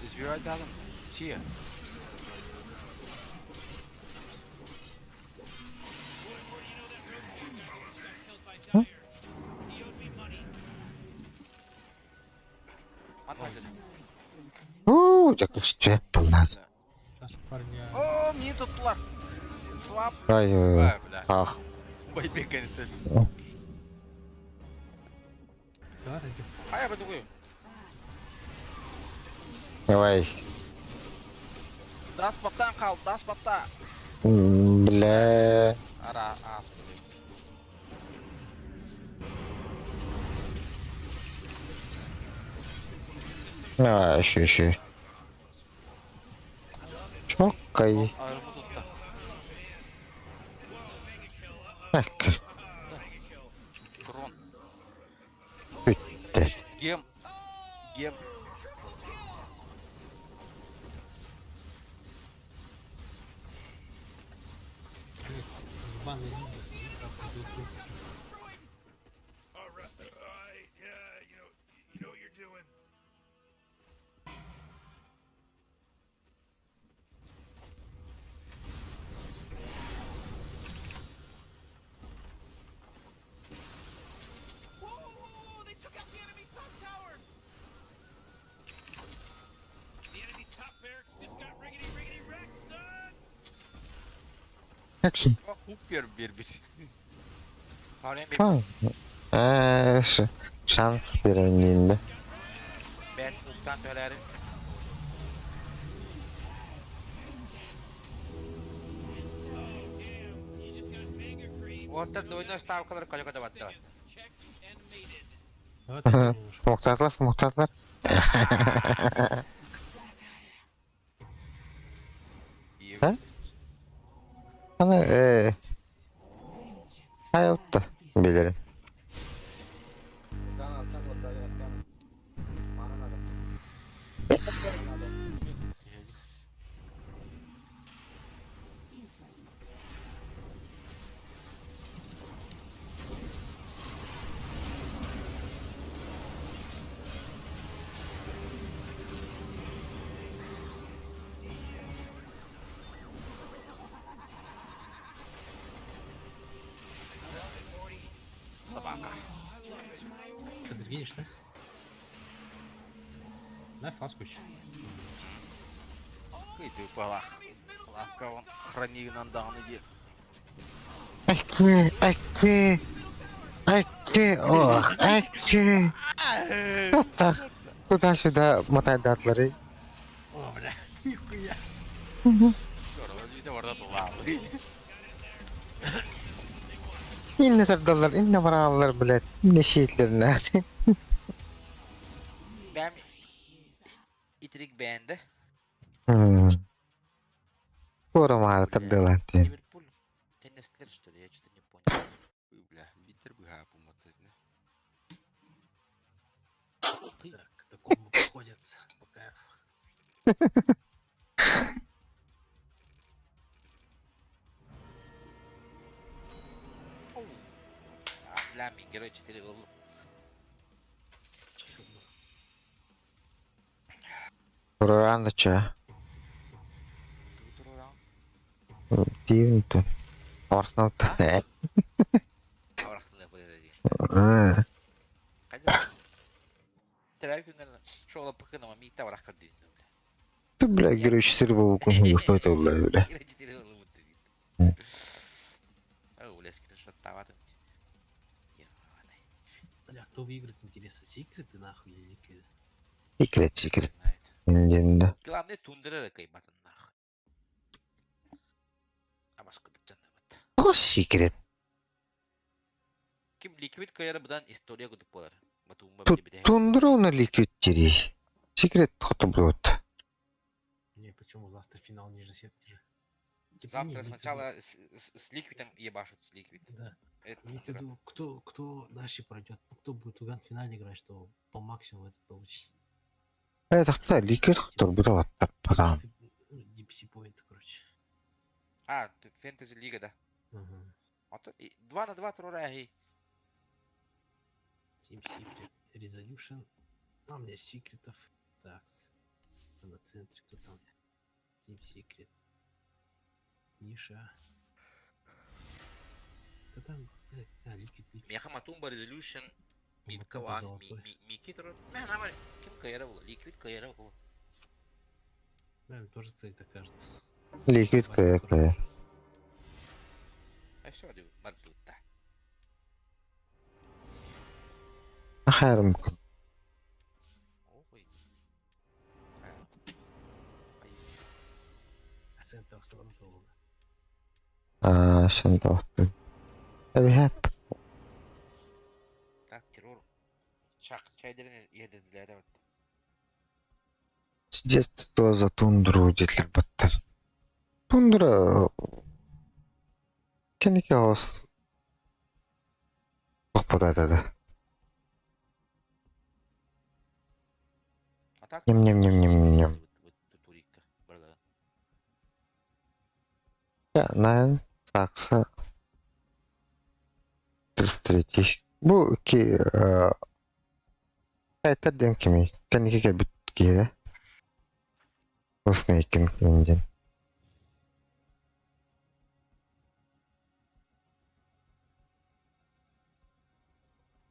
Избивать надо. Все. Так что, блядь. Сейчас, парня. О, мне тут плак. Слаб. Ай, Бля. ах. Бойби, конечно. Давай отойдем. А я подумаю. Давай. Das потан кал, das пота. Бля. Ара, ас. А, еще. Чокай. Ара, тут-то. Так. Трон. Ты. Гем. Бан, иди. All right. Yeah, you know what you're doing. Action. Bak hook bir. Harem bir. Şans verenliğinde. Ben hook'tan söylerim. Ortada oynuyor stavkaları koca battı. Давай ты думаешь. Muhtarlar. İyi. Ha? Bana hayatta bilirim. Собака. Ты дргинешь, да? Дай фаску еще. Кыйты упала. Ласково храни нанданы дед. Айки, ох, айки. Вот так. Туда-сюда мотать атлары. О, бля, нихуя. Здорово, видите, orada dolandı. İnne sardalar, inne varalar, блядь. İnne şehitlerine. Ben itirik beğendi. Скоро мара тардылан тен. Ливерпуль. Теннисler что ли, я что-то не понял. Ой, бля, Витер бы гапу мотать, да? Так, к такому подходится. По кайфу. А, бля, ми герой 4 голы. Рано ча. Тут уран. Дивнутun. Арснут. Аврахтına böyle. Hadi. Teler günlerinde şola pıkın ama mita avrak kırdı. Ты, бля, герой 4 был кунгу, что это, бля. Герой 4 голы мутты. О, бля, скидывай, что таватым. Бля, кто выиграет, интересно, секреты нахуй или ликвиды? Секрет. Индинда. Главное, тундра кайбатын нахуй. Ama sıkıntı battı. О, секрет. Kim likvid kayarı budan istoriya kutup olar. Batumba Тут bir de. тундру на ликвид терей. Секрет кто-то будет. Не, почему завтра финал ниже сетки же? Типа, Завтра не, имеется в сначала с ликвидом ебашут с ликвид. виду- Да. Это Имеется в виду, кто дальше пройдет, ну, кто будет в гранд-финале играть, что по максимуму этот получить. Это кто? Ликвид кто будет? Вот так, потом. DPC point, короче. А, фэнтези лига, да. Ага. А то 2 на 2 трурахи. Team Secret, Resolution. А у меня секретов. Так. На центре кто там? Team Secret. Ниша. Кто там? Блядь, Liquid. Меха Матумба Resolution. Мид Матумба Кавас, золотой. Мики тру. Мен ama kim kayarı bulu? Liquid kayarı bulu. Наверное, тоже цель так кажется. Ликвид какая. А все, диyor. Barbuta. Хайрам. Ой. Центр автомата oldu. Sen de baktın. Tabii hep. Так, террор. Çak, çaylarını yedirdiler evet. С детства за тундру детлер баттар. Тундра. Кенеке ауыз. Оқпадады да. А так? Нем-нем-нем-нем-нем. Турика. Burada. Ya, Nine, Saksa. 33. Bu ki kayıtlardan kimi? Kenneke gel bitkiye. Osna ikin kendin.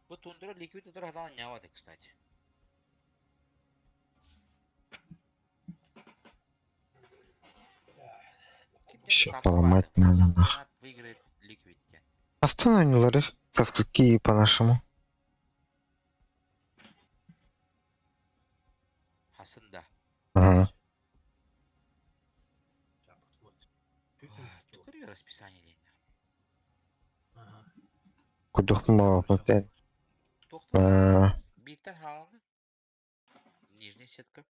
Bu тундра ликвид это радан няваты, кстати. Всё Сатып поломать барды. надо, нахуй. Чемпионат выиграет Ликвидтен. Остановили со скольки по-нашему? Хасында. Ага. Сейчас посмотрим. Түкірі расписание дейін. Ага. Кудухма потен. Тоқтар. Биіктен халды. Нижняя сетка.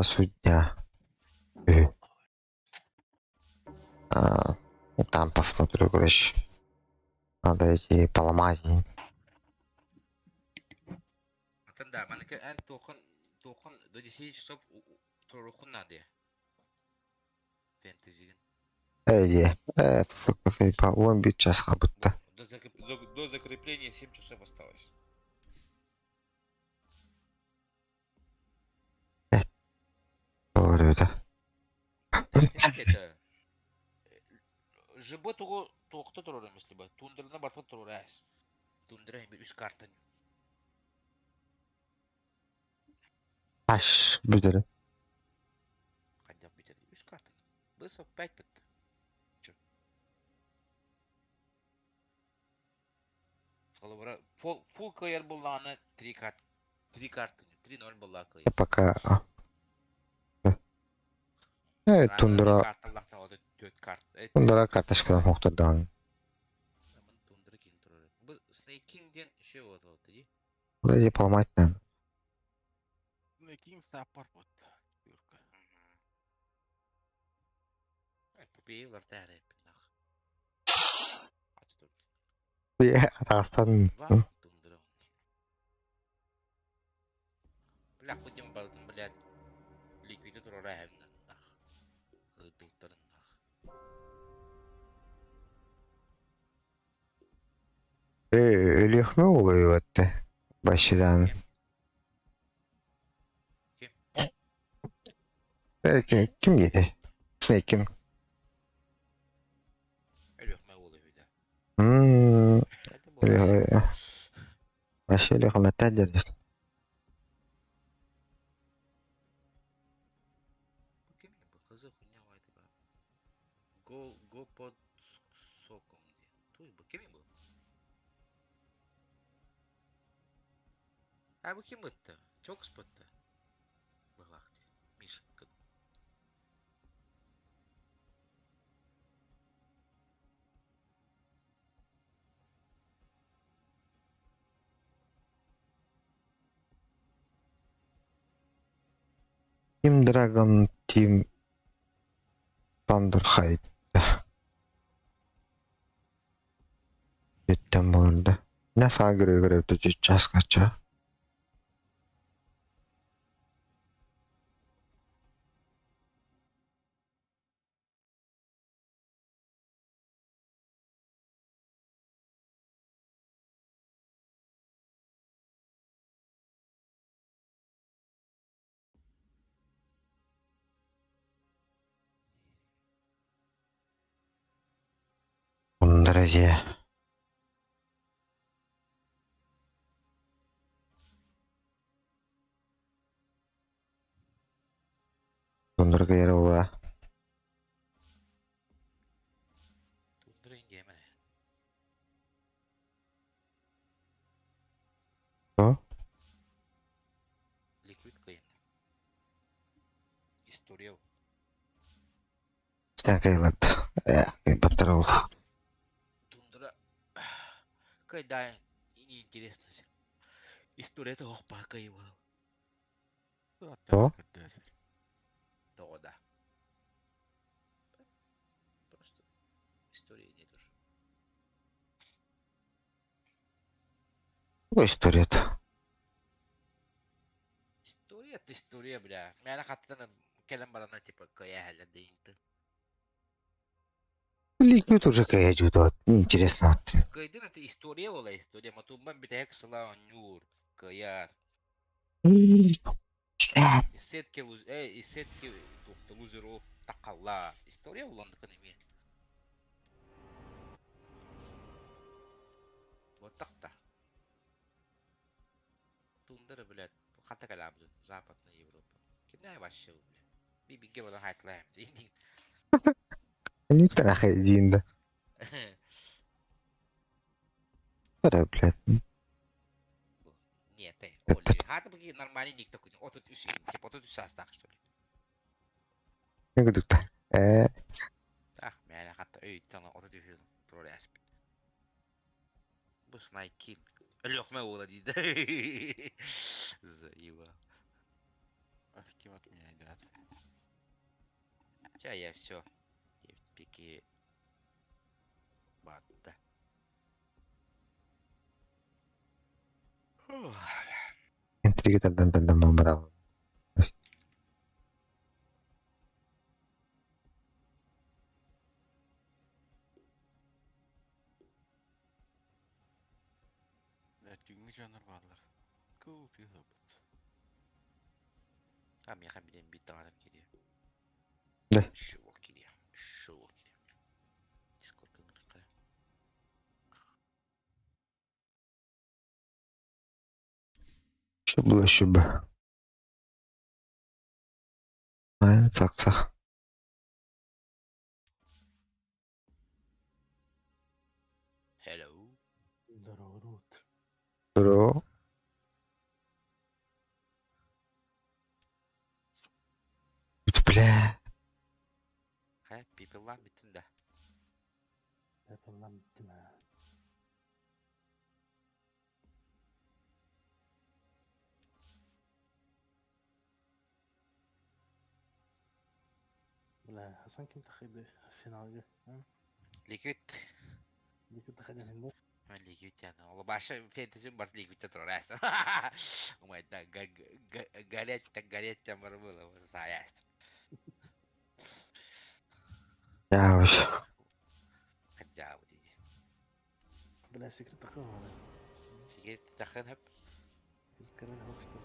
Судья. Ну, там посмотрю, короче. Надо идти поломать. Атында, маныкі ән тоқын до 10 часов тұрықын нады. Фэнтезиген. Сколько по 11 час будто. До закрепления 7 часов осталось. Говорю, да. Это... Жыбы тоғы тоқты тұрыр емес либо. Тундырына барса тұрыр әс. Тундыра ембе үш картын. Аш, бүдірі. Қандап бітер. Үш картын. Бұсы 5 бітті. Чё? Скалы бара. Фул кайыр болғаны 3 картын. 3-0 болға кайыр. Пока. Тундыра. Тундыра карточкадан хоқтырдан. Тундыра кейін тұрыр. Бұл Снейкингден үші өті өті де. Куда де поломать надо? Снейкинг саппар вот. Юрка. Попейлар тәрі еппін. Ачы Атастан. тундыра. Бля, хотим балтын, блядь. Ликвиді тұрыр әйімнен. Қыдылтырын. Өлех mi oluyor ötte? Başıdan. Kim dedi? Snake'in. Ölüqmə olur bir də. Başı ölüq mətədir. Kim bu qızı xunya vaydı ba? Go pod sokum diye. Tuy bu kim bu? Ha bu kim bıttı? Çok spıttı. Bu vakti. Miş. Team Dragon, Team Thunderhide. Еттен болды. Ne sağa göre tutacağız kaça? Bunlara diye. Bunlara yere ola. Tuндыра инде әмәне. O? Ликвид қиын. История. Sen kayılardı. Batır oldu. Тундыра. Кайда интересно. История-то оқпа кайы бол. О? Тоғда. Просто история не тоже. Bu история-то. История, бля. Мәне қаттыны кәлем барана типа кая хәлі дейінті. Ликвид уже кая judo. Интересно. Кайдын это история ола история. Матумбан бітәк сыла нюр. Каяр. Исетке тоқты лузеру тақалла. История оланды кәнеме. Вот так-то. Тундыры, блядь. Хата калабды. Западная Европа. Кидай вообще, блядь. Бибиге болан хайтлаем. Не нахуй один, да. Да, блядь. Нет, Это- Оли. Хата бы нормальный ник такой. Вот тут типа вот тут состав, что ли. Не говорю-то. Так, меня хата там вот тут тролляс. Бус найкин. Лёг мы ула дида. Заебал. Ким от меня идет. Ча я все. Пики. Батта. Интрига там брал. Тüngü жанр баллар. Көп егіп. А мен хабилен бит адам кире. Да. Şu bok kire. Şu bok kire. Discord kırıkı. Что было, еще бы. Цах-цах. Hello. Здорово, Рут. Здорово. Бля. Ha, people lan bütün de. Yapalım bitti mi? Бля, Hasan kim takıydı finalde? Ha? Liquid. Bir kim takıydı şimdi? Ben Liquid yani. Oğlum başka fantezim var Liquid'de trollarsın. Ama da galet var mı lan? Saya. Я вообще. Acayip diye. Bля, secret takı var. Sigaret takın hep. Biz karın hoştu.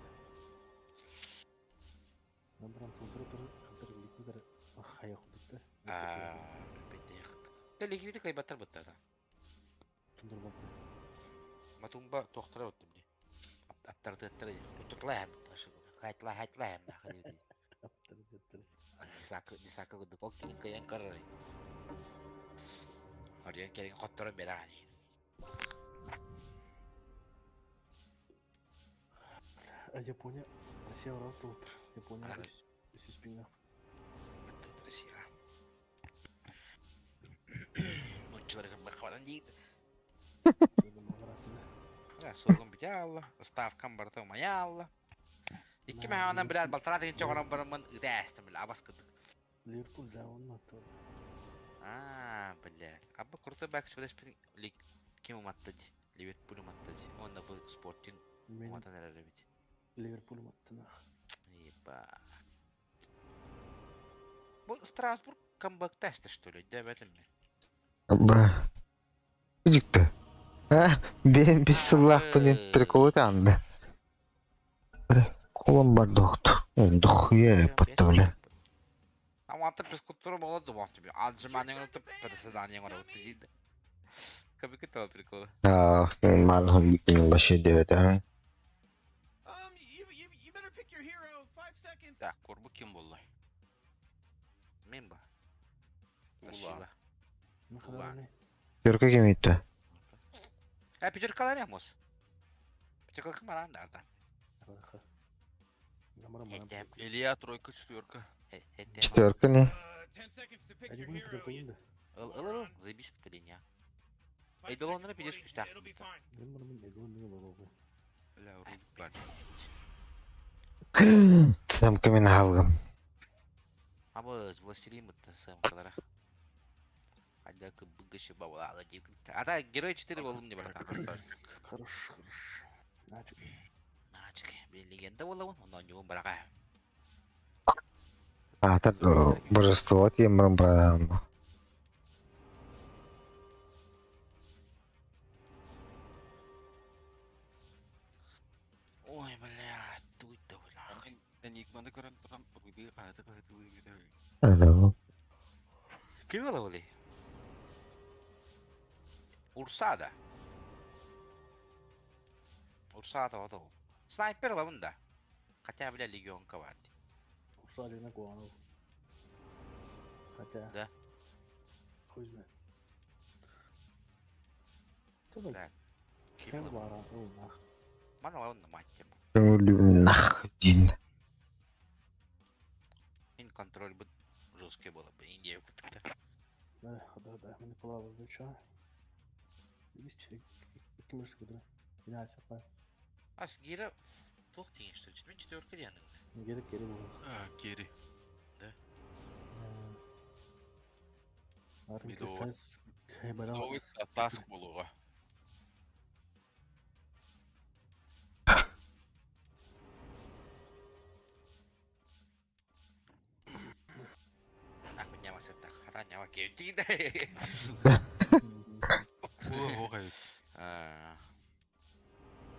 Nabram temperatur kadar liquidler hayal bitti. Bitti yaktık. De Liquid'i kaybatır bu da. Tundur baktı. Matumba doktora öttüm diye. Aptardı attırdı. Tutukla hem. Haytla hem. Yaptırdı yaptırdı. Disaka guduk. O kini kayan karari. Hariyan kering kotoran berani. А Япония, Россия уралда отыр. Япония Ага. Сюспинов. Betul Rusia. Muncul dengan berkawanan di. Ya, sorgun bir Allah. Staff kan bertemu ya Allah. İki mehana biraz baltarat için çok orang bermen idestim bile abas kıdık. Ливерпуль да он отыр. Бля. Абба круто бак спрес лиг kim umattadı? Liverpool umattadı. Onda bu Sporting Мен umatan herhalde bit. Ливерпуль аттына. Еба. Bu Strasbourg comeback testi что ли? Demedim mi? Ба. Чудик-то. Benim bir sıllах benim приколы там да. Колом бар доқты. Дохуя патты, бля. Ama artık biz kutları bağladı bu hafta bir. Alcımanın unutup Pedersen'den yana unutu değil. Kapı kötü o prikolu. Malhum bikin başı devlet ha. You better pick your hero. 5 seconds. Так, Корбу kim buldu? Mimba. Ulan. Taşıyla. Ne kadar ne? Yörka kemiydi. Pidurkalar yapmaz. Pidurkalar kımaran da. Bak. Numaram bana. Hedem. Илья, тройка, четверка. Hedem. Четверка не. 10 seconds to pick Hadi your bunu hero. kadar koyayım da. Il. Zaybis bitirin ya. 5 Eldol onlara seconds, bir Morty. düşmüş tak. It'll be fine. Benim bana bir edon ne var oldu. Бля, руль бач. Сам камин алгам. Ama Властелин мыты сам kadar. Hadi akı bıgışı bavula deyip. Ata Gero 4 oğlum ne bana takar. Хорош, хорош. Значит, Naçık. Bir legenda oğlum. Ondan yoğun bırak. А, так божество тем программу. Ой, бля. Тут да бля. Enigma'da gören adam bir hayata kaydı gidiyor. Да. Kim ola oli? Ursada. Ursada o da o. Sniper ola bunda. Хотя, бля, легионка vardı. устали на Гуану. Хотя. Да. Хуй знает. Так. Кем вара? Ой, нах. Mana lawan мать тему. Нахуй. Ин контроль бы жесткий было бы. Индия как-то. Да, мені плавав звичайно. Есть каким же куда? Финал сапа. А с Гира тух тень что ли? Четвертый четверка день. Гері был. Кири. Арын Медовый. кефес. Хайбара. Новый таск болуға. Нахуй няма се так. Хара няма кеути. Оғай.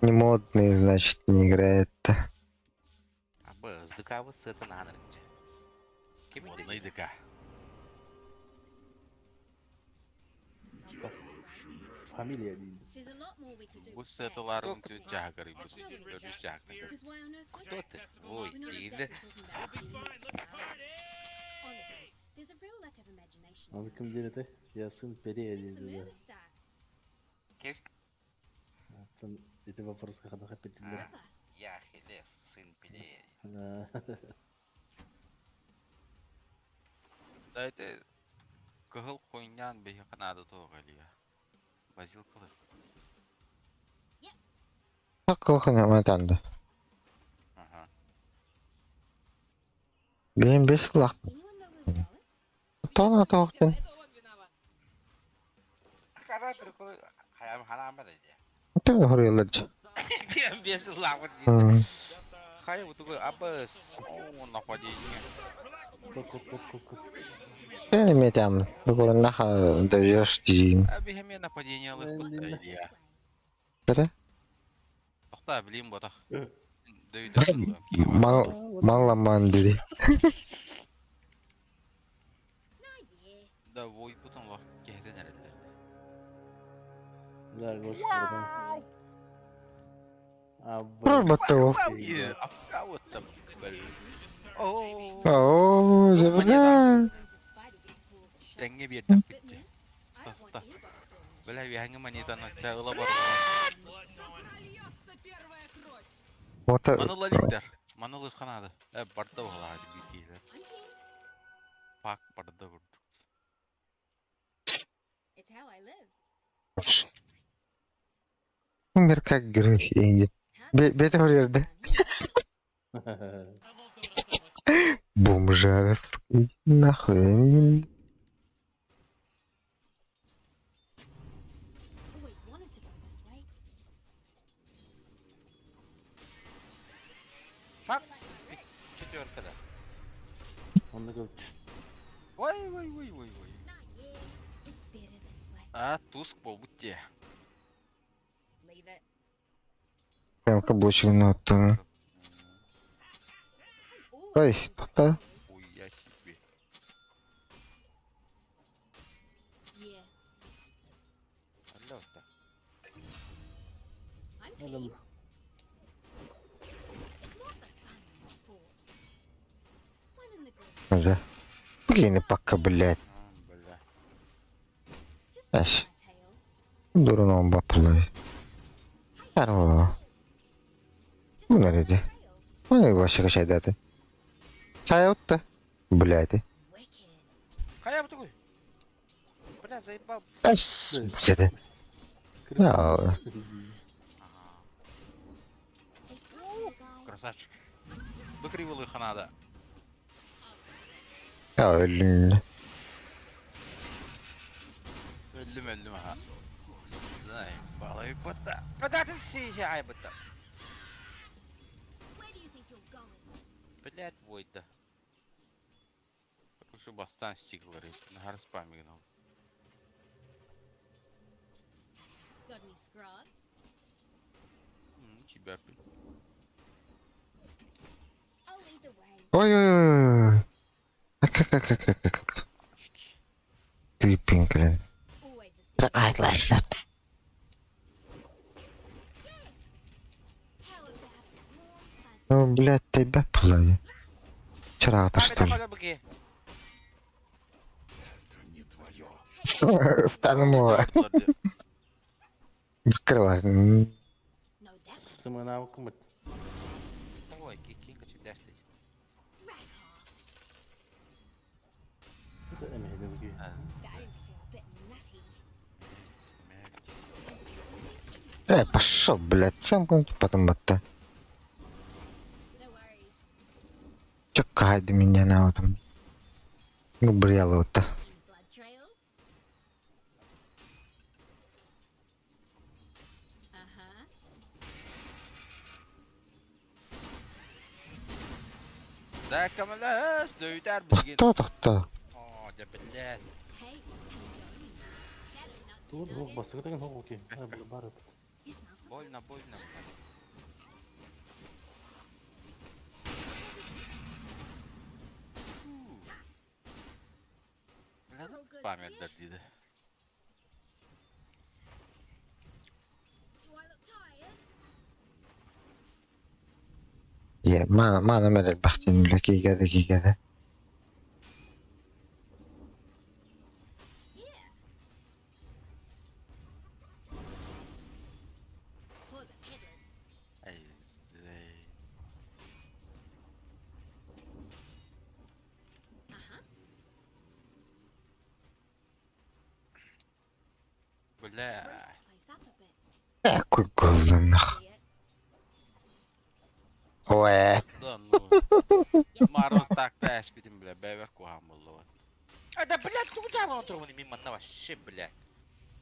Не модный, значит, не играет-то. Абы ыздыкабы сыты нанырынчы. Модный дыка. Фамилия дейді. Бұл сеталарын түт жағыры. Көріш жағыры. Кто ты? Ой, дейді. Оны кім деді? Ясын Перея дейді. Кел. Атын эти вопросы қада қапеттілер. Я хилес, сын пиле. Дайте кығыл қойнян бейі қанады тоғалия. Базил қылы. Акылхана матанды. Ага. Benim 5 lak. Тона тоқтын. Кара приколы. Хаям харам бар еді. Тон хорелыч. Бем бес лавы дейді. Хай вот такой абыс. О, нападение. Я не метям. Такой наха даешь дейін. Бейхеме нападение алып бұқта Илья. Бірі? Тоқта білейін бұтақ. Дөйді. Маңламан dedi. Да, ой, бұтын лақ кейден әрелер. Бля, господи. Роботы ол. Апқа өтті бұл. Ооо. Ооо, жабыда. Тәңге бердік бітті. Тоқта. Бля, вяңі монетаны чағыла бар. Ота... Манылы ликтер. Манылы қанады. Барды оғалады бекейлер. Пак барды көрді. Умер как герой, Энди. Беті көрерді. Бомжары. Нахуй. Бak. Четверкада. Onda göç. Ой. А, туск бол бұтте. Прям каблучик на отту. Ой, тоқта. Ой, я себе. Алло-то. Adam. Уже. Блин, пока, блядь. Бля. Аш. Дурном баплай. Здорово. Ну, нареди. Ой, вообще качай даты. Чай-то. Блядь. Хаям такой. Бля, заебал. Аш. Где-то. Я. Красавчик. Выкривал их надо. Блин. Öldüm ha. Знай, балай Бата. Бата ты съезжай, бата. Блять, войда. Şu bastan stikleri. Nahar spaming no. Тебя пи. Ой-ой-ой. Как. Криппинг, блин. Отлично. Ну, блядь, тебя плay. Вчера-то что ли? Баки. Это не твое. Танымова. Открывай. Сымы навыком бит. Ой, кикинга чудесный. Это эмеге. Пошел, блядь, сам потом это. Чё кайда меня на этом? Габриэла вот-то. Да, камала, сдуйтар бізген. Кто? О, да, блядь. Тут хук басты деген хук окей. Бар это. Больно. Памятдер дейді. ما انا مال البحثين لكي كذا. Ай, зей. Бля. Какой голый нах. Ой. Да ну. Мороз так-то спидим, бля, бевер кухамулова. Да, блядь, куда он оторванный мимо на вообще, блядь.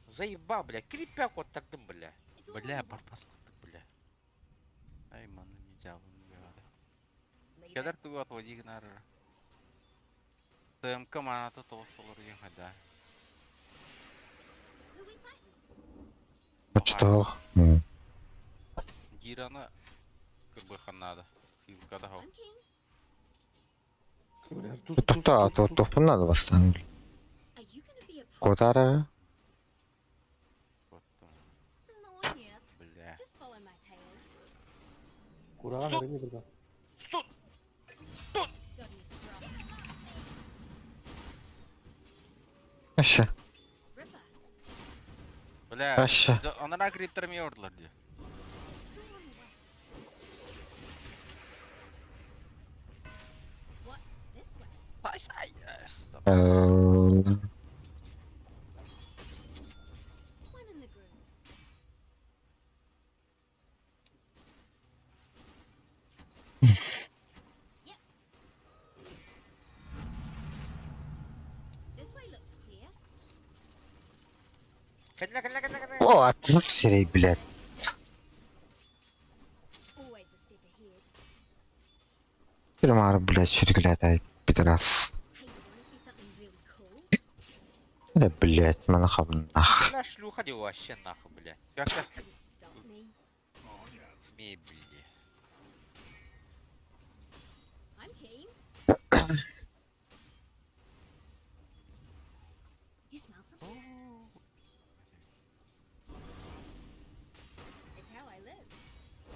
Заебал, бля, крепяк вот так дым, бля. Бля, барбаску ты, бля. Ай, ман, не делал, не говорю. Кедар ты вот води гнар. ТМК манаты толстолар ехать, Вот что? Гирана КБХ надо. Когда хо. То надо восстановить. Котара. Бля. Кураган это не burada. Вообще. Бля. Вообще. Onlara kriplerimi yordular diyor. Say. О, отвыксерей, блядь. Перемар, блядь, череглятай, пидорас. Да, блядь, монахам нах. Бля, шлюха дело вообще нахуй, бля. Как-то... Мебели.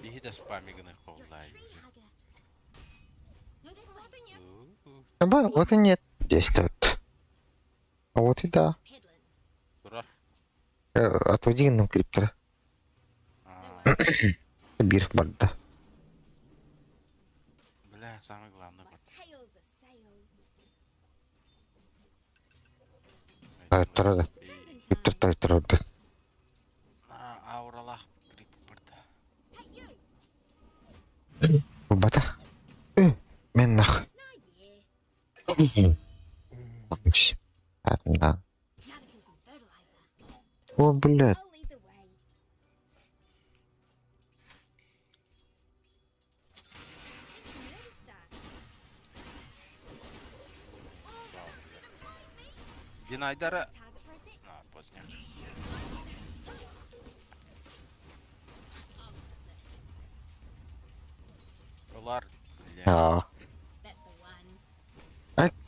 Беги до спамигных холлай. Вот и нет. Действует. А вот и да. Дурак. Отводи нам криптора. Бир барда. Бля, самое главное. Торода. Криптор торода. Ауралах крип барда. Бата. Мен нах. Да. О, блядь. Динайдара. Поздно. Олар. Бля.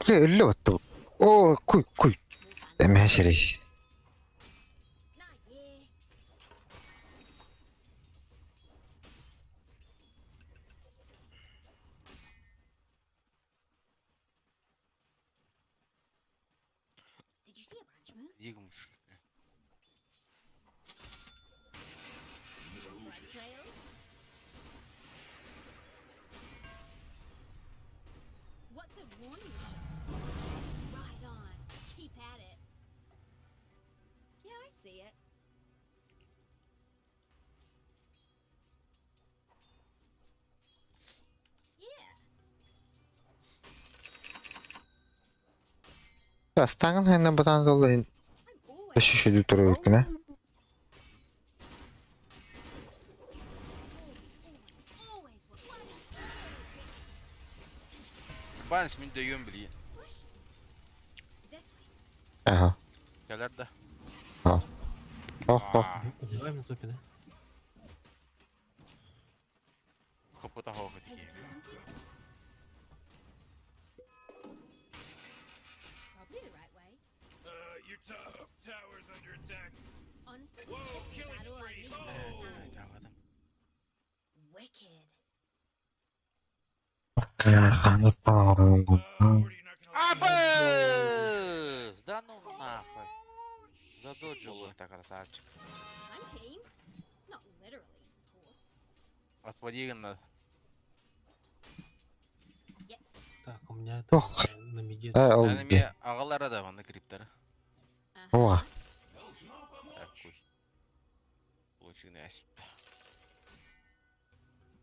Лёту. О, куй. Эмяшерись. Дигм. What's it warning? Right on. Keep at it. Yeah, I see it. Yeah. Станган хайна батан долу I'm always ташиши туру икне. always what Банс мен дөйөн билейин. push. This way. Ага. Келер да. Ох. Убиваем на топе, да? Капота хохот. Time to do something? Probably the right way. Your top tower's under attack. Honestly, Whoa, this is killing about all I spree. need to get Oh. started. Жабадым. Wicked. Ханып барам. Morty, you're not gonna Абыз! Да ну нахуй. Задоджил это красавчик. I'm keen. Not literally, of course. Отводили на... Так, у меня это Ох. на миде. Әнеме ағалары да ванны криптары. О. Әкуй. Лучше не әсіп.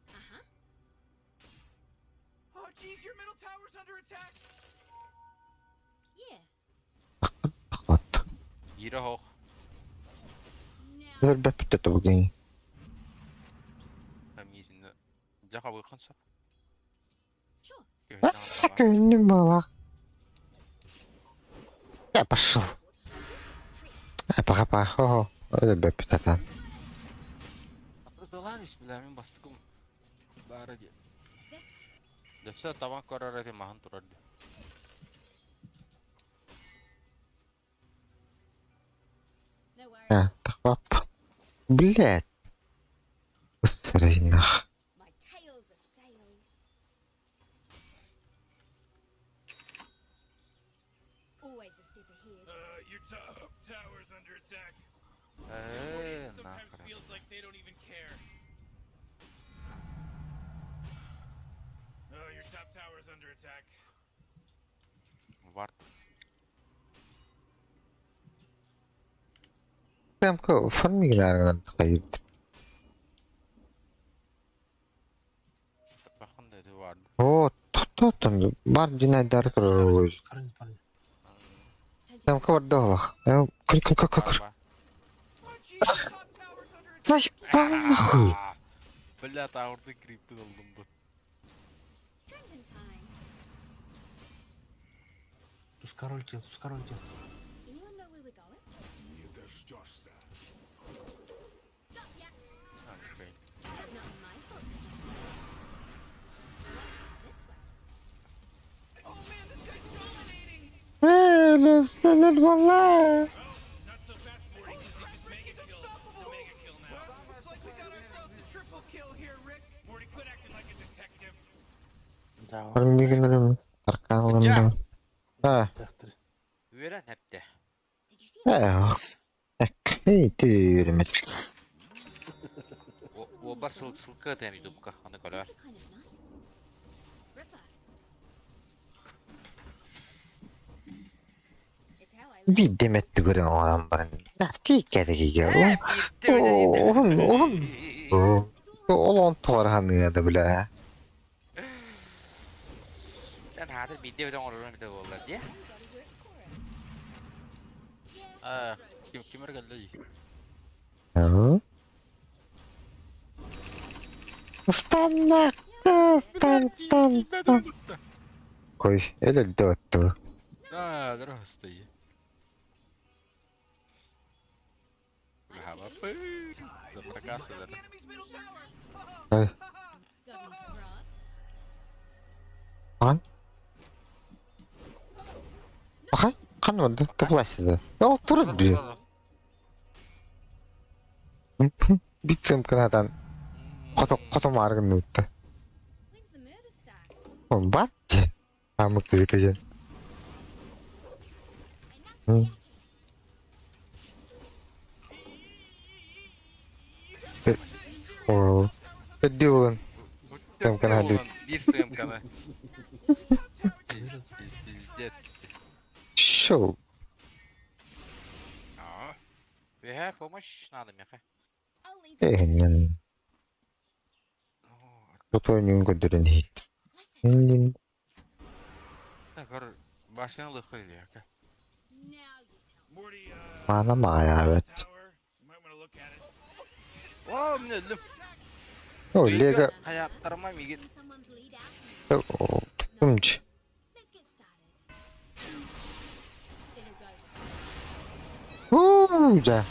Uh-huh. Oh, jeez, your middle tower's under attack. Yeah. Вот. Ері хоқ. Now, Зэр бәппет это бүгін. Камизинді. Жақа бұйқан сап. sure. Күнні бала. Я пошел. Папа, хо. Зэр бәппет атан. Атызылан еш білә, мен бастықым. Бәрі де. This way. Дөпсі табан көрер әте маған тұрарды. No worries. Так, пап. Блядь. Усрай нах. My tail's a sail. Always a step ahead. Your top tower's under attack. Эээ, Sometimes нахрен. feels like they don't even care. Your top tower's under attack. Вард. Темко, формигнарынан хайып. Бақында де вард. О, тоқтотын. Бар динайдар тұрыр. Парни, парни. Time to Темко бар доғлақ. Күр. Барба. Oh, jeez, your top tower's under attack. Зашпал нахуй. Бля, тауырды крипті олдым бұл. drinking time. Тускарольте. Anyone know where we're going? Got ya. Not my fault. This way. Oh man, this guy's dominating. Валла. Not so fast, Morty, because he just mega kill. It's a mega kill now. Well, looks like we got ourselves a triple kill here, Rick. Morty, quit acting like a detective. Формигнарым. Арканлым. Тахтыр. Үйерен әпті. Did you see it? Эй, ты вермет. Оба сылқы әтәмі думқа. Аны көре. These are kind of nice. Ripper. It's how I live. Bir demetті көрем оған барын. Кейкәдігі кел. Битті Ол он туғарғаны ады білә. Сән хатыр битті өтен орырын біті болар, де? You gotta work for it. Yeah. Кемер кәлді жи. Стан. Кой, әлі дөтті. Дұры ұсты жи. Хаба пы. Запракасы The дұры. enemy's middle tower. Ай, Got me scrub. аған. Ағай, қан онды, тыплайсызы. Ол тұрып бі. Битсем кынадан. Қотым арғын өтті. When's the murder start? О, бар же. Амы күйті жен. Enough yakking. О, Дилан. М-каны Бүттүк уолун бир сымканы. Пиздец. Шоу. We have помощь надо, мяха. Only the Эгнен. Кто не угоден хит. listen. Так, башня лыхали, яка. Now you tell me. Morty, Мана мая, evet. tower. You might want to look at it. О, мне лыф. О, Лего. Аяктарыма мигит. Seen someone bleed out in it. Тумч. Let's get started. It'll go. Да.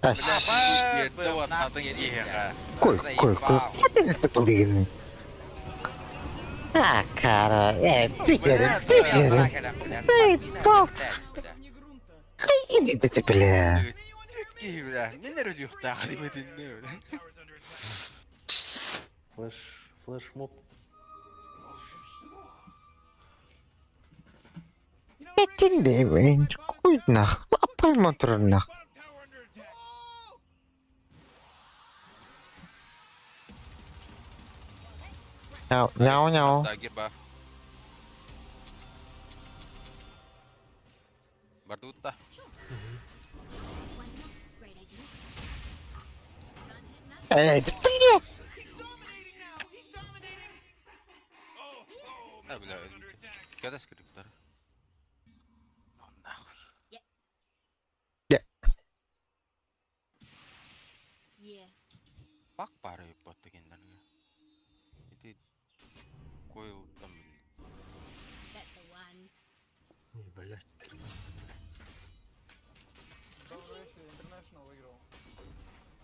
Аш. Ерді вот надың ехеға. Кой. Блин. А, кара. Питер. Эй, полц. Иди ты, бля. Бля, не нервдюх так, не бля. Флеш моб. Этин девен. Куй нах. Лапай мотор нах. Bottom tower under attack. Няу. Так, герба. Бардутта. Why not? Great idea. Can't hit nothing. Эй, бля. He's dominating now. He's dominating. Oh, Да, бля, under attack. когда скриптор? Ну нахуй. Yeah. Бак пары потты кендерге. Ити койл там. That's the one. Ой, блядь.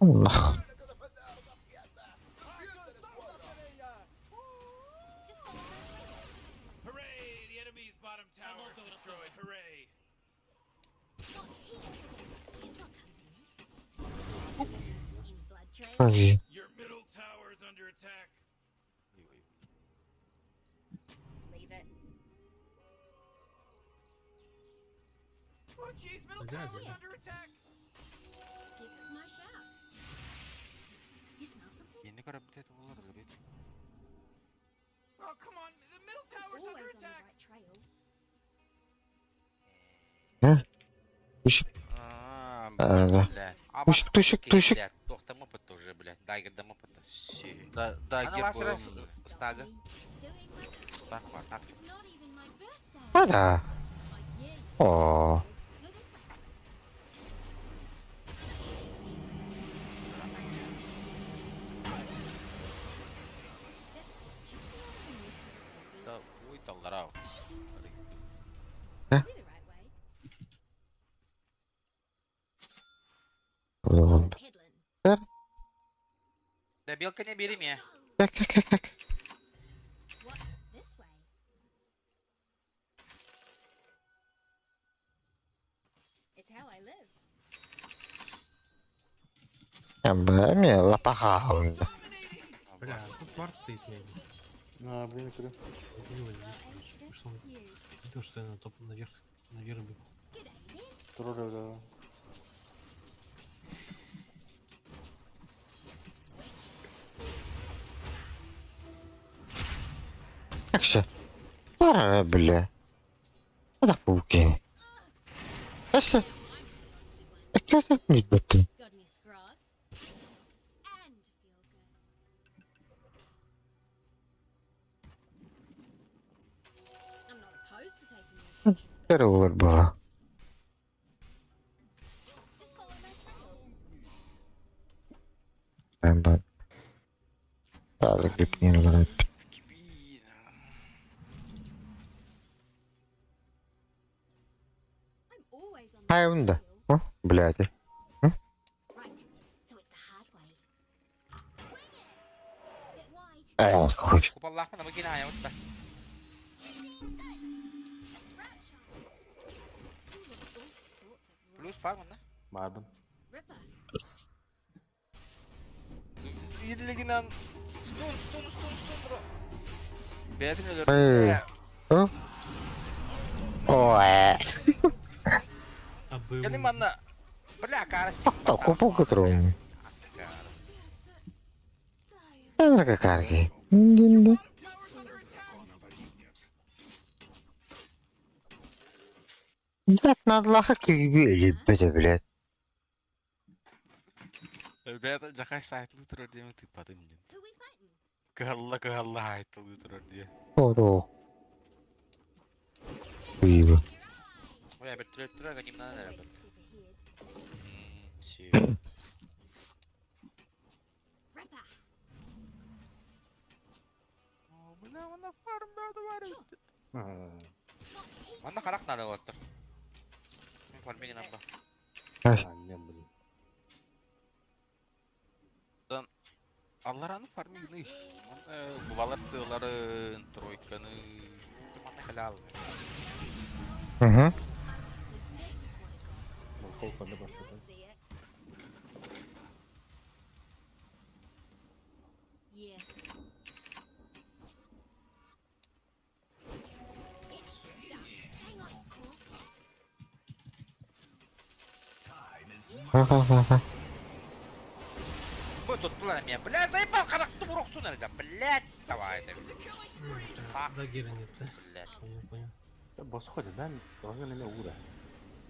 Нах. Just follow my trail. Hooray! The enemy's bottom tower is destroyed. Hooray! Not here. Here's what comes next. Any blood trail? Ой. Your middle tower's under attack. Leave it. Oh, jeez, middle Yeah, tower's yeah. under attack. Guess it's my shout. You smell something? Yeni karabilet olur bit. Oh, come on. The middle tower's under Always on the attack. right trail. Тушик. Да. Тушик. Тоқтама пытты уже, блядь. Дагердама пытты. Дагер был стага. Doing my best. Так, вот, так. It's not even my birthday. А, да. Like, yeah, О. no, this way. This way. This is a Да, ой, талдарау. We're the right way. Вот. Headland. Да, белка не бери меня. Как. What? This way. It's how I live. Мне лопаха. Бля, тут Март стоит, я Блин, куда? не Well, ain't this Что он? cute? Идёшь, что я на топ, наверх бегу. G'day there. Тролля. Как же? Пора, бля. Это пауки. Ася. Как это не ты? Got any scrog? And feel good. I'm not opposed to taking you. Первый была. Just follow my trail. Бэмбэ. Ладно, грибни ларап. I'm always on the Ай, right унда. trail. О, блядь. Right. So it's the hard way. Wing it. Bit wide. Хуй. Kupallah mana maginaya mutta. Rat shot. Ooh, all sorts of Plus pa mana? Мадам. ripper. Yediligi ng stun bro. Beatin ulit. Эй. О? Ой. А был... Kani mana? Бля, карась. Так, купол которого. Она как карги. Нет, надо лохаки ребята, блядь. Ребята, жақай сайтлы тұрар деме тыпады мен. Who we fighting? Калла айтылы тұрар де. О, хуево. Бля, бір түрі не надо, Wait, ребят. step ahead. Все. Ripper. Бля, она фармда var. Манда қарақ надо оттыр. Мен фармеген абба. Annem bunu. Аллараны фармигны. Бубалар тыларын, тройканы. Манда халал. Угу. So this is what it got. Bu kolpada başladı. See it? Yeah. It's stuck. Hang on, of course. Ха-ха-ха. Ой, тут была на меня. Бля, заебал, когда кто урок сунали, да, блядь, давай, это. Дагера нет-то. Блядь. Понял, понял. Ya Bozkır'da ben Rogan'la uğra.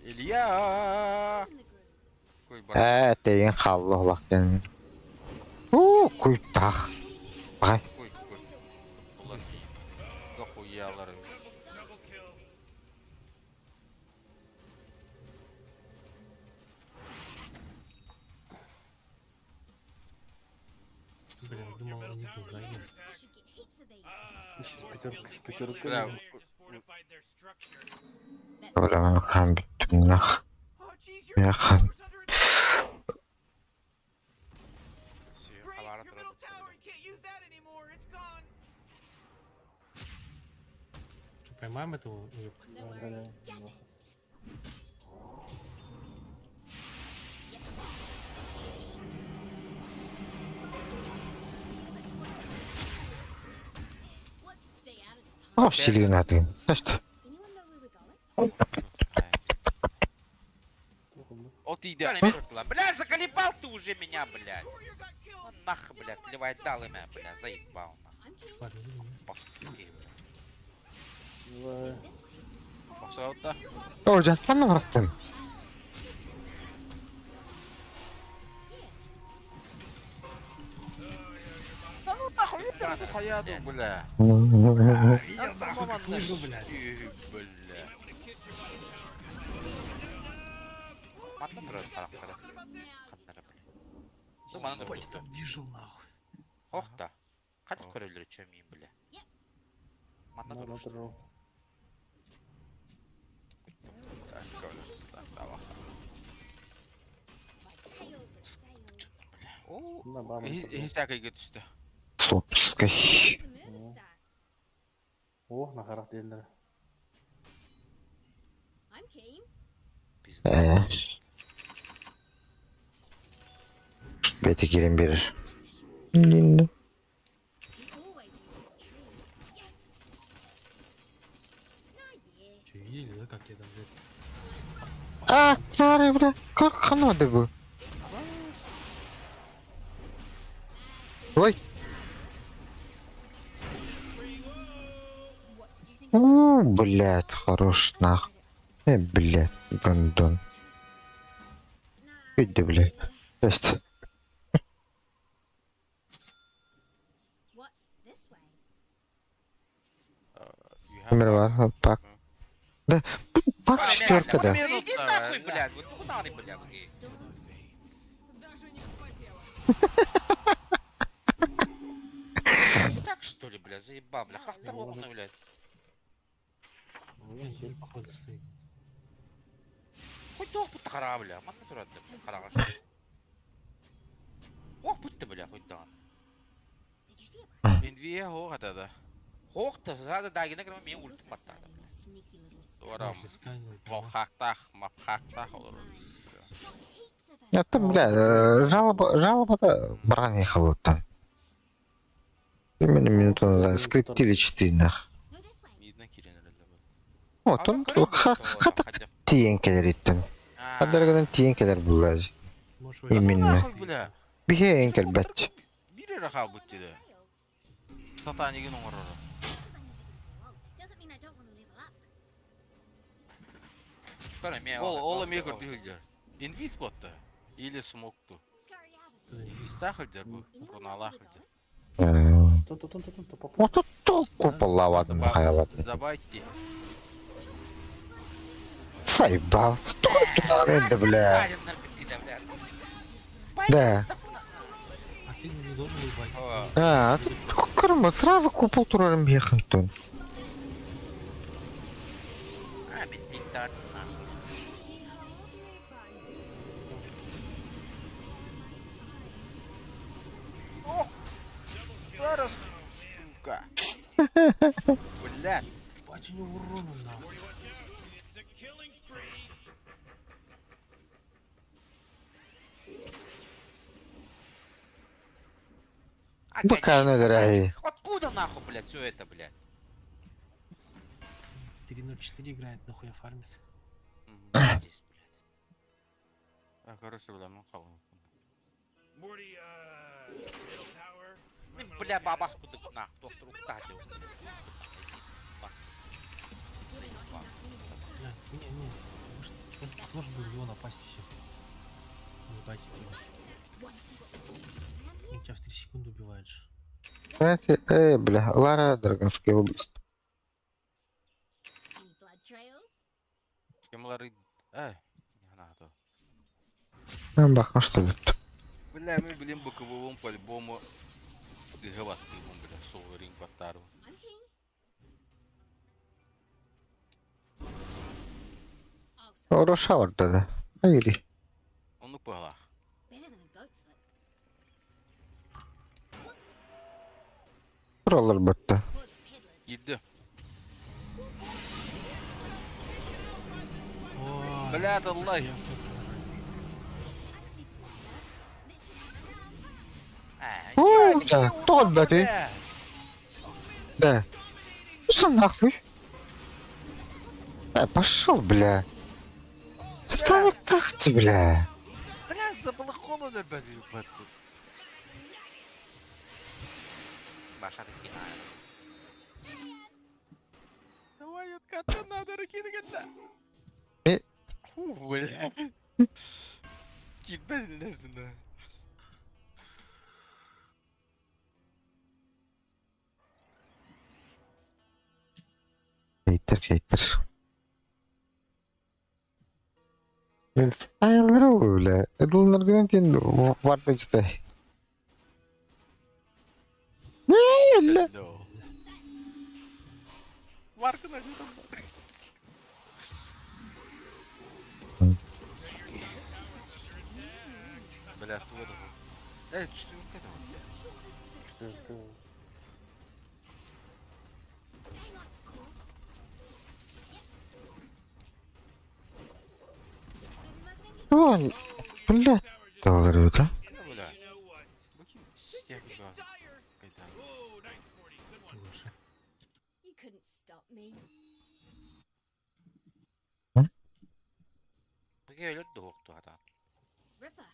Илья! In the groove. Кой бар. Тейін қаллық лақтен. Көй тақ. Бай. Кой. Олар дохуялары. Блин, думал, они тут I should get heaps of these. Пятерка. Бля, Just fortified their structure. That's Өлімін қан біттім нақ. Oh, jeez, your Я қан. tower's under attack. Все, Great, хавара your middle tower, you can't use that anymore. It's gone. Что, поймаем этого? no worries. Get it. Let's stay out of the О, силина ты. Что? Anyone know where we're going? О, ты иди. Бля, мертвла. Бля, заколебал ты уже меня, блядь. Ну нах, блядь, плевать дал имя, бля, заебал. I'm keen. Паски, блядь. Ve This way. Боксаутта. О, жастан варстын. Да ну нахуй, я тебя поеду, бля. Я нахуй как слышу, блядь. Бля. Матна тұрады тарапқада. Қатнары, бля. Ду мана Ой, тұрды. там вижу нахуй. Оқта. Қайтып көрелдері чөмейін, бля. Матна bana тұрды. durur. My tails are stale. О, Bundan bana durur. Хисякайга түсті. Сопской. It's a murder stat. Oh, nakarak değiller. I'm keen. Пизда. Беті керем берір. You always use more trees. Yes. Nah, yeah. Че, видели, да, как я там, блядь? А, цары, бля. Как надо бы? Ой. What did you think? Блядь, хорош нах. Блядь, гондон. Иди, блядь. Тест. What? This way? Номер var. Пак. Да, пак четверка, да. Иди нахуй, блядь, вот куда ты, блядь, эй. Так что ли, бля, заебал, бля, как ты ровно, блядь. Блин, теперь походу стоит. Хоть ох будто қара, бля, мана тұрады, бля, қараға. Ох будты, бля, хоть да. Did you see it, bro? Инвия хоқ атады. Хоқты, сразу дагіне кірме мен This ультім looks like баттады. a sneaky little stuff. Орам. Взыскание, да. Волхақтақ, мапқақтақ олар. Got heaps of it. Это, бля, жалоба-то баран ехал вот там. Именно минуту назад. Скриптили 4 нах. No, this way. Мидна керен әрелі бұл. Вот он хатық тиен келер еттен. Адыргыдан тиен келер буллаж. Можешь И выбрать. Именно. Нахуй, бля. Бихе энкел бәт. Бире раха бут dedi. Сатанигин оңорора. Doesn't mean I don't want to level up. Скоро меня Ол эме көрдүгүлөр. Инвиз ботта. Или смокту. Scurry out of it. Истахылдер бу. Кону алахылдер. Тун-тун-тун-тун-тун, поп. Вот тут купалавадым хаявадым. Забайтти. Сайбал. Что это, бля? Да. А ты не должен был бать. А, тут кырма сразу купол турарым бехантон. А, биттик тартна. О! Зараз, сука. Блядь. Бать, у него урона нахуй. It's a killing spree. Пока ну дорогие. Откуда нахуй, блядь, все это, блядь? 3.04 играет, нахуя фармит. Здесь, блядь. А, короче, бля, ну халу. Morty, middle tower. Бля, бабас куда нахуй, доктор укатил. Не. Может, сложно было его напасть и все. Не бать его. Он тебя в 3 секунды убивает же. Бля, Лара Драгонская область. Any blood trails? Кемлары... не надо. Бах, ну что тут? Бля, мы, блин, боковым по-любому... Гават, бля, соло ринг батару. I'm keen. Oh, so Рошавар да. Айри. Он упала. better than a goat's foot. Whoops. Роллер бата. Was a peddler. Иди. О, Бля, да лай. I don't need to bother. Let's just hang out. О, да, тот да ты. Да. Что нахуй? Пошел, бля. Что так ты, бля? Бля, забыл холодно, блядь, ебать. Баша, ты кинаешь. Давай, отката надо, ракинагата. Фу, бля. Кибель, нежно. Хейтер. Айлар бля. Это нарган тен варта читай. Не, Варка на этом. Бля, что это? Что это? Hang on, of course. Yep. Maybe my finger. О, бля. Доллар это. Бля. You know what? Bakayım. Siyah bir gaz. Dire. Kaytan. Oh, nice, Morty. Good one. лучше. You couldn't stop me. Bakayım öyle doğuktu adam. Ripper.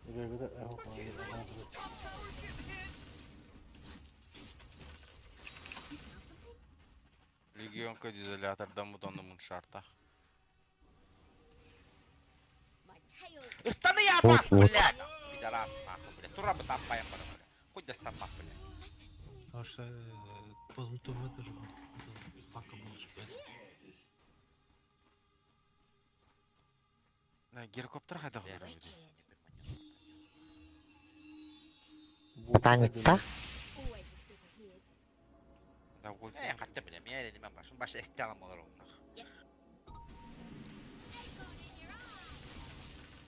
You smell something? Легионка дизолятордан мутанымын шарта. My tail's Istana ya Вот, bak, вот. блядь! Пидорас, нахуй, блядь. Тура бы там поем, блядь. Хоть до стопа, блядь. Потому что по золоту в это же был. Это пака был шпет. Геликоптер хайда wicked. қалар. Ботаникта. Always a step ahead. Қатты білем, я әлі немен башым. Башы әсте алам олар оны.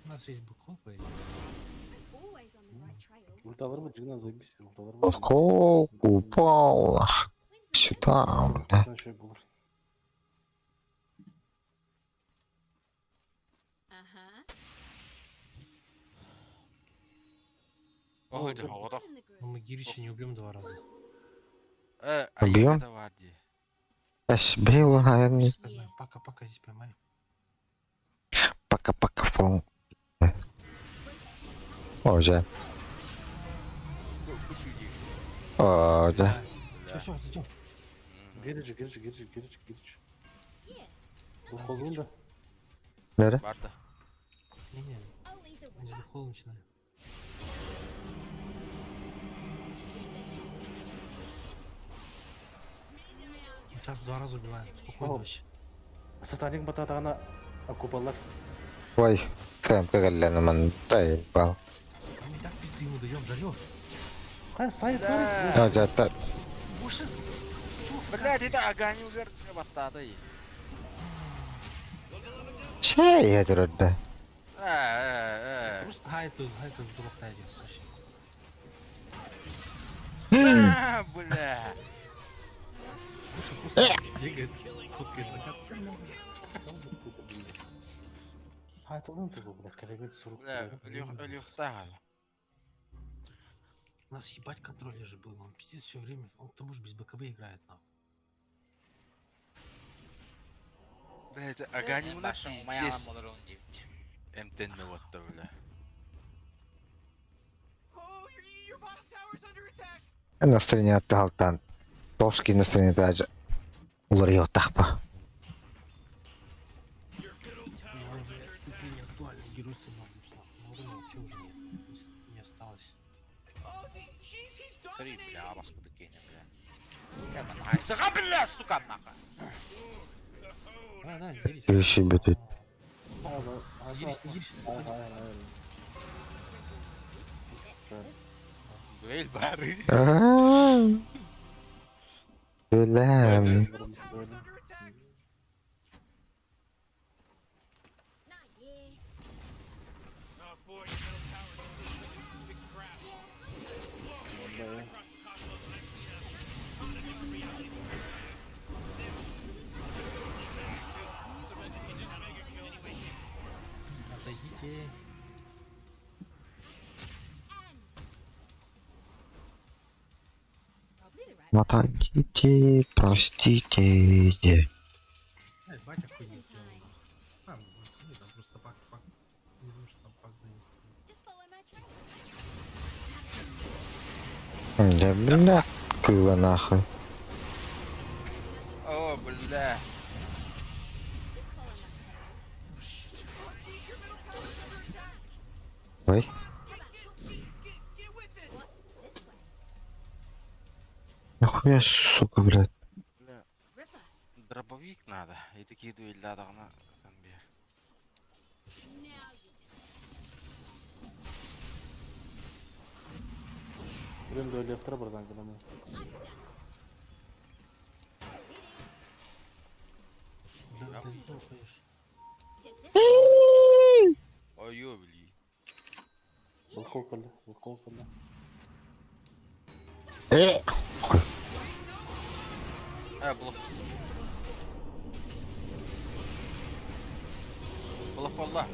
У нас есть букхол, по идее. Always on the right trail. Ульталар мı? Cigna zaybis. Ульталар mı? Сколько упал. When's the Сюда, бля. Sen şey bulur. Uh-huh. Ой, да, олар. In the group. Но мы Гирича не убьем 2 раза. Убьем? да var diye. Бейл, наверное. Yeah. Пока здесь поймаем. телефон. О, же. О, да. Все, идем. Gerici. Bu kolunda. Да, да. Барды. Не-не, I'll leave it они with же холл начинают. Сейчас 2 раза убиваем. Спокойно О. вообще. Sataning batatana окупалар. Ой, Сэм, кагальля наман. Да, ебал. А мы и так пизды ему даем, жарём. Hayır sayı Да. О, да, так. Блядь, это огонюгер бастады. Че я тут, да? Просто гайту сдурахтайте. Да, бля. Бегает, фоткает закат. Hayır oğlum bu bırak. Kerevet suruk. Бля, Лёхтагал. У нас ебать контроль же был. Он пиздец все время. Он к тому же без БКБ играет нахуй. Бля, это огонюгер пиздец. МТН вот то, бля. Oh, your bottom tower's under attack. Настроение от Галтан. Тоски настроение даже. Уларил тахпа. Я уже супер не актуальный герой с ума пришла. Ну, уже вообще уже не осталось. Oh, jeez, he's Смотри, dominating. бля, Абаскуда Кеня, бля. Сука, бля, сука, нахуй. Да, 9. Еще будет. Дуэль бары. Блин. Under attack. Not yet. Oh boy, your middle tower's under big crap. Отойдите. And probably the right. Отойдите, простите. Батя хуйню сделал. А, ну там просто пак. Не знаю, что там пак занес. Just follow my trail. Да, бля, кыла нахуй. О, бля. Just follow my trail. Ой. How about Get with it. what? This way. Нахуя, сука, блядь. Бля, Ripper. дробовик надо. И такие дуэль дадағына. Now you do. Benim de öyle yaptıra buradan gidemem. I'm done. Ready? Да, ты топаешь. Dip this. Ой, ё, бля. Volkol kıldı. Блок. Блоколла.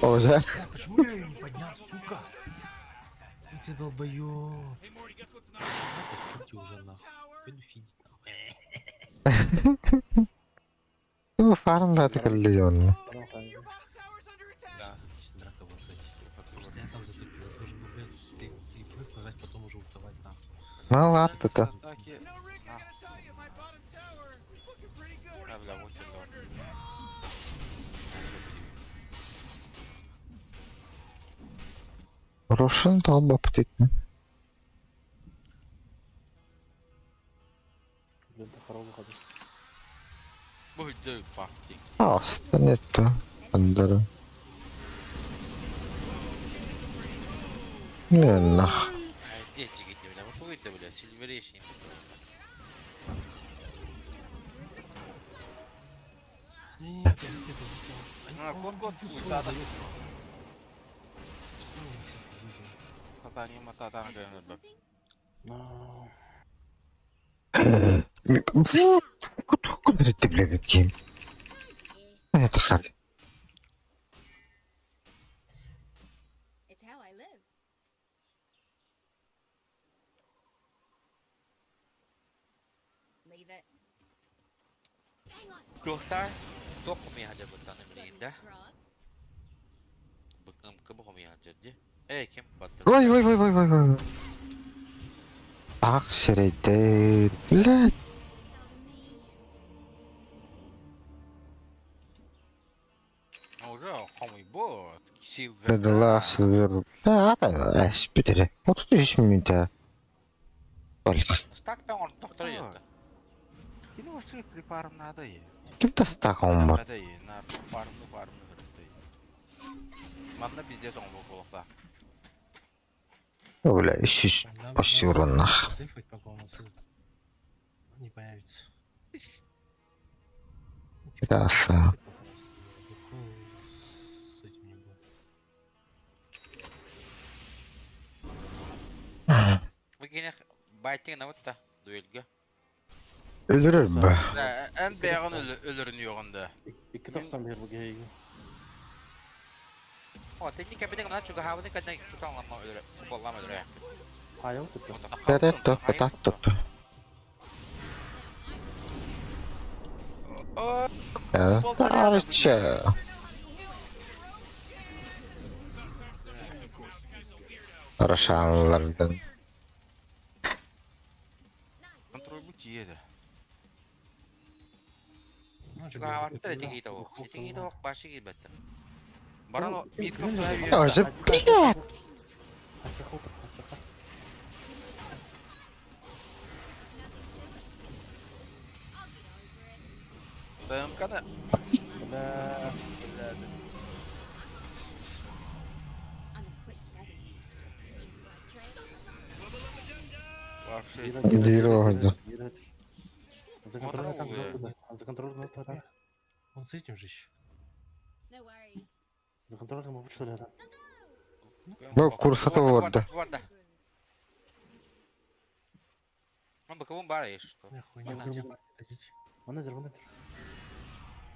О, да? Бля, почему я её не поднял, сука? Ты долбоёб. Hey Morty, guess what's not? Пойди уже нахуй. Пойду фидить нахуй. Ну, фарм, да, ты коллизионный. Tamam kanka. Your bottom tower's under attack. Да. Драка вот эти. Просто я там зацепил. Должен был, блядь, ты X нажать, потом уже ультовать нахуй. Ну ладно, то. Атаки. You know, Rick, I gotta tell you, my bottom tower is looking pretty good. Бля, вот это. Under attack. Рошен долба птитне. Блин, да хорову ходу. Будь дай пахти. А, станет то. Андера. Не, нах. Эти где, бля, вот вы-то, бля, сильверейший. Нет, я Кот, ультада. Татани мататан, бля. No. Куда ты, бля, каким? Это хали. It's how I live. Leave it. Клохтай. Ток ми хажа бутан эмлейинде. Grog. Быкым кыбы хомы хажа де. Эй, кем баттыр? Ой, ой, ой, ой, ой, ой. Ах, серейте. Блядь. А уже хомы бот. Силвер. Дедала, Сильвер. Да, да, спидери. Вот тут здесь меня. Только. Стак пен он доктор ятты. Yine başka preparım nada ya. Kim-то стаком бар. Nada ya. Nar parımlı hırtı. Manna bizde son bu kolukta. Бля, еще Нам почти надо урон нах. дефать, пока у нас не появится. Краса. С этим не будет. Bu yine baytın ne vatta duelge. Ölürür be. En beğen ölürün yoğunda. 291 bu geygi. O teknik yapıdan bana çok havalı kadar tutanlanma ölür. Futbollama ölür ya. Hayal tuttu. Перето, потато. Тарча. Рошанлардан. Kontrol bu yedi. Ну, Çok же havalı бегает. da teknik o. Teknik o başı gibi better. Baran o bir Ой, же, блядь. Асахота, асаха. Dayan kana. Бля. I'm a quick study. Вообще. Дерёга. За Вот контроль оно там уже. туда. За контроль там туда. Он с этим же еще. No worries. За контроль там вышли рядом. Ну, курс этого да. Он боковым бараешь, что? Нахуй, Я не знаю. надо это дичь. Манедер, манедер.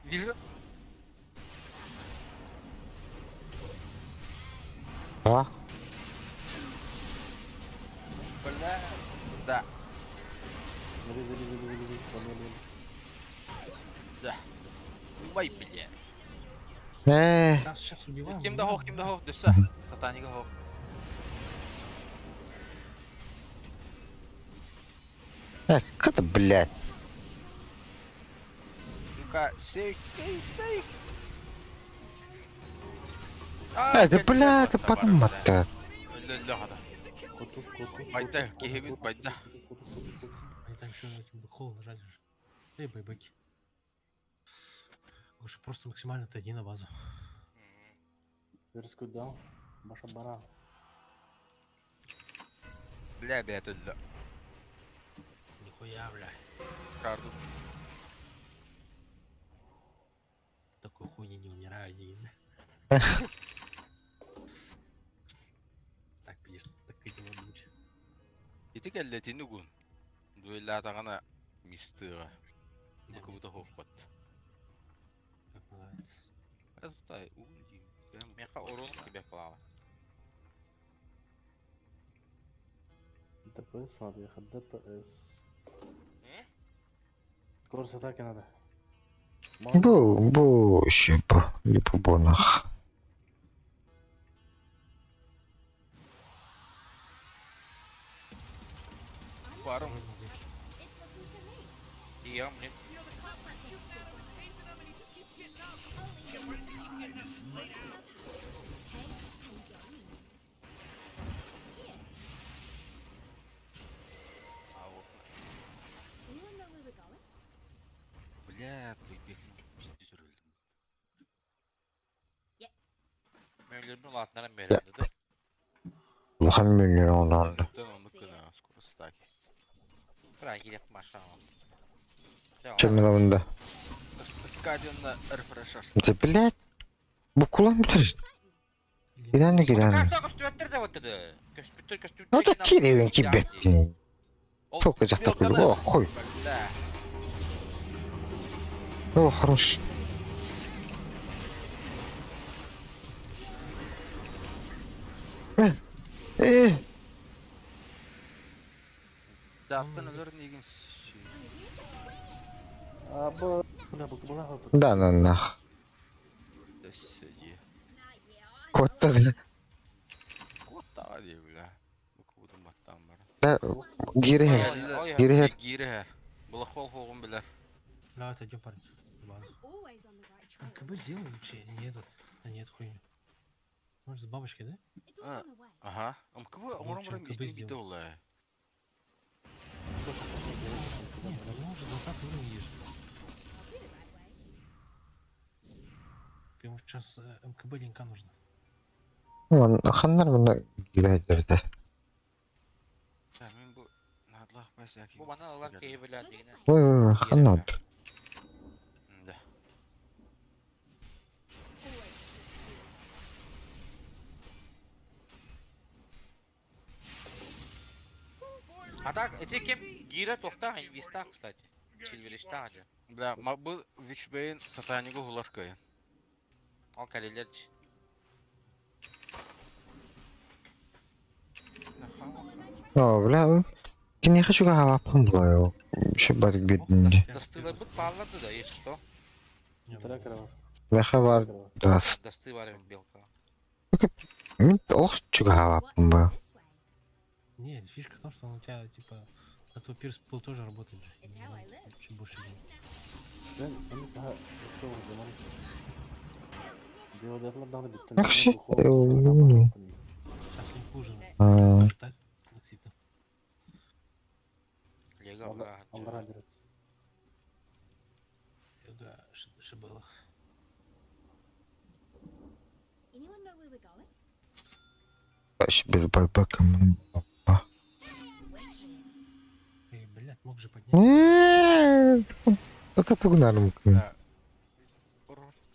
Вижу. А? Бля. Да, Вали, вали, вали, вали, вали, вали, вали. да. Ой, бля. Сейчас убиваем. Kim de убиваем. hoch, kim de hoch, düşse. Satanika hoch. Как это, блядь? Ну-ка, сейф. Да, бля, ты подумай-то. Öldü hada. Коту, коту. Bayda, kehebit bayda. Они там еще этим бэкхолом нажали же. Эй, байбеки. Лучше просто максимально отойди на базу. Верскую дал. Баша бара. Bля, bля, öldü. Нихуя, бля. Çıkardım. Такой хуйни не умираю, не. Так, пиздец, так эти вот будь. Gidi gelletini gun. Duella tagana mistığa. Bakı da hoch bat. Как называется? Ez tay, uğun. Ben meha oron gibi yapalım. ДПС надо ехать. ДПС. Скорость атаки надо. Еще по липубонах. Varım. It's looking for me. İyi ya, ne? Anyone know where we're going? Bля, bebeklim. Ciddi sürüldüm. Yep. Mevlütün latların verildi de. Лухан миллион онланды. Ben onu kına, skorosu taki. Bırak gidip maşa ama. Че миловында? Стадионда refresher. Да, блядь. Букулан бітіріш. Гиряны, гиряны. Kaçta köstüvettер de vatıdı. Köstüvettер. Ну так кидаю тебе, блин. Сколько этих такой? О, хуй. О, хорош. Zaten ölür neygen şey. Абы, Бля, бу была галпа. Да ну нах. Да сиди. Котта да. Вот так, бля. Bu kudum battan bara. Да, гири хер. Гири хер. Giri her. Bula hol hoğum biler. Да, отойдем, парень. в базу. Always on the right trail. МКБ сделай лучше, а не этот, а не эту хуйню. Может, с бабочкой, да? It's all on the way. Aha. Amkıbı oğlum Лучше buram МКБ ismi gidi сделай. ola. Нет, ну уже 20 уровень есть. I'll be the right way. Ему сейчас МКБ линка нужно. Lan xanlar bunda gire derdi. Ya men bu nadlaq bas yaki. Bu bana alar keyif bilen degine. Vay xanlar. Da. Always А так, эти кем гира тохта инвеста, кстати. Чилверишта аja. Бля, bu Witchbane сатанигу гулашкай. Ал калелер. О, бля. Я не хочу галапом было. Шибать бедный. Дастылар бут паллады да, есть что? Трекер var. Бляха бар. Да. Дасты бар белка. Мен ох чуга галапом был. this way. Нет, фишка в том, что он у тебя, типа, на твой пирс был тоже работает же. It's how I live. Чуть больше делать. Ben daha işte o zaman Diyorlardan da bittim. Ах, щи. Сейчас не хуже. А, Так, Максита. Лега Allah'a emanet. Йога шибала. Anyone know where we're going? аж без байбека. Wicked. Эй, блядь, мог же поднять. Нет. Это погнали. Да.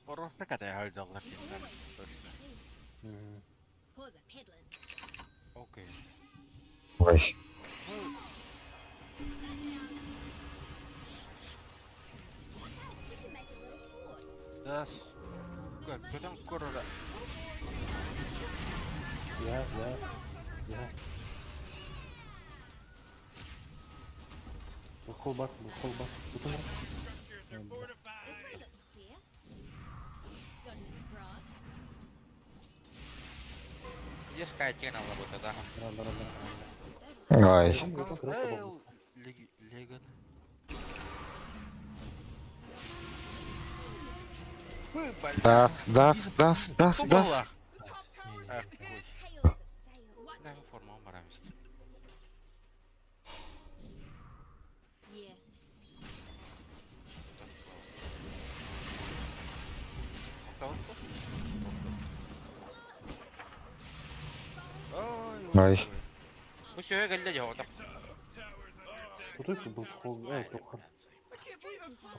Просто когда я halcallar kimler. Pause a peddling. Okey. Ой. We can make a little fort. Das. Kadang korora. Ya. Bu kol bak. Tutun. This way looks clear. Got any scrog? Dia skaiting nama buat ada. Ой. Legan. Дас. Ah, Our tails are sail. Watch nah it. forma maramis. Yeah. Ой. Bu şeye geldi ya orada. Tutuyor ki bu kol. Evet yok.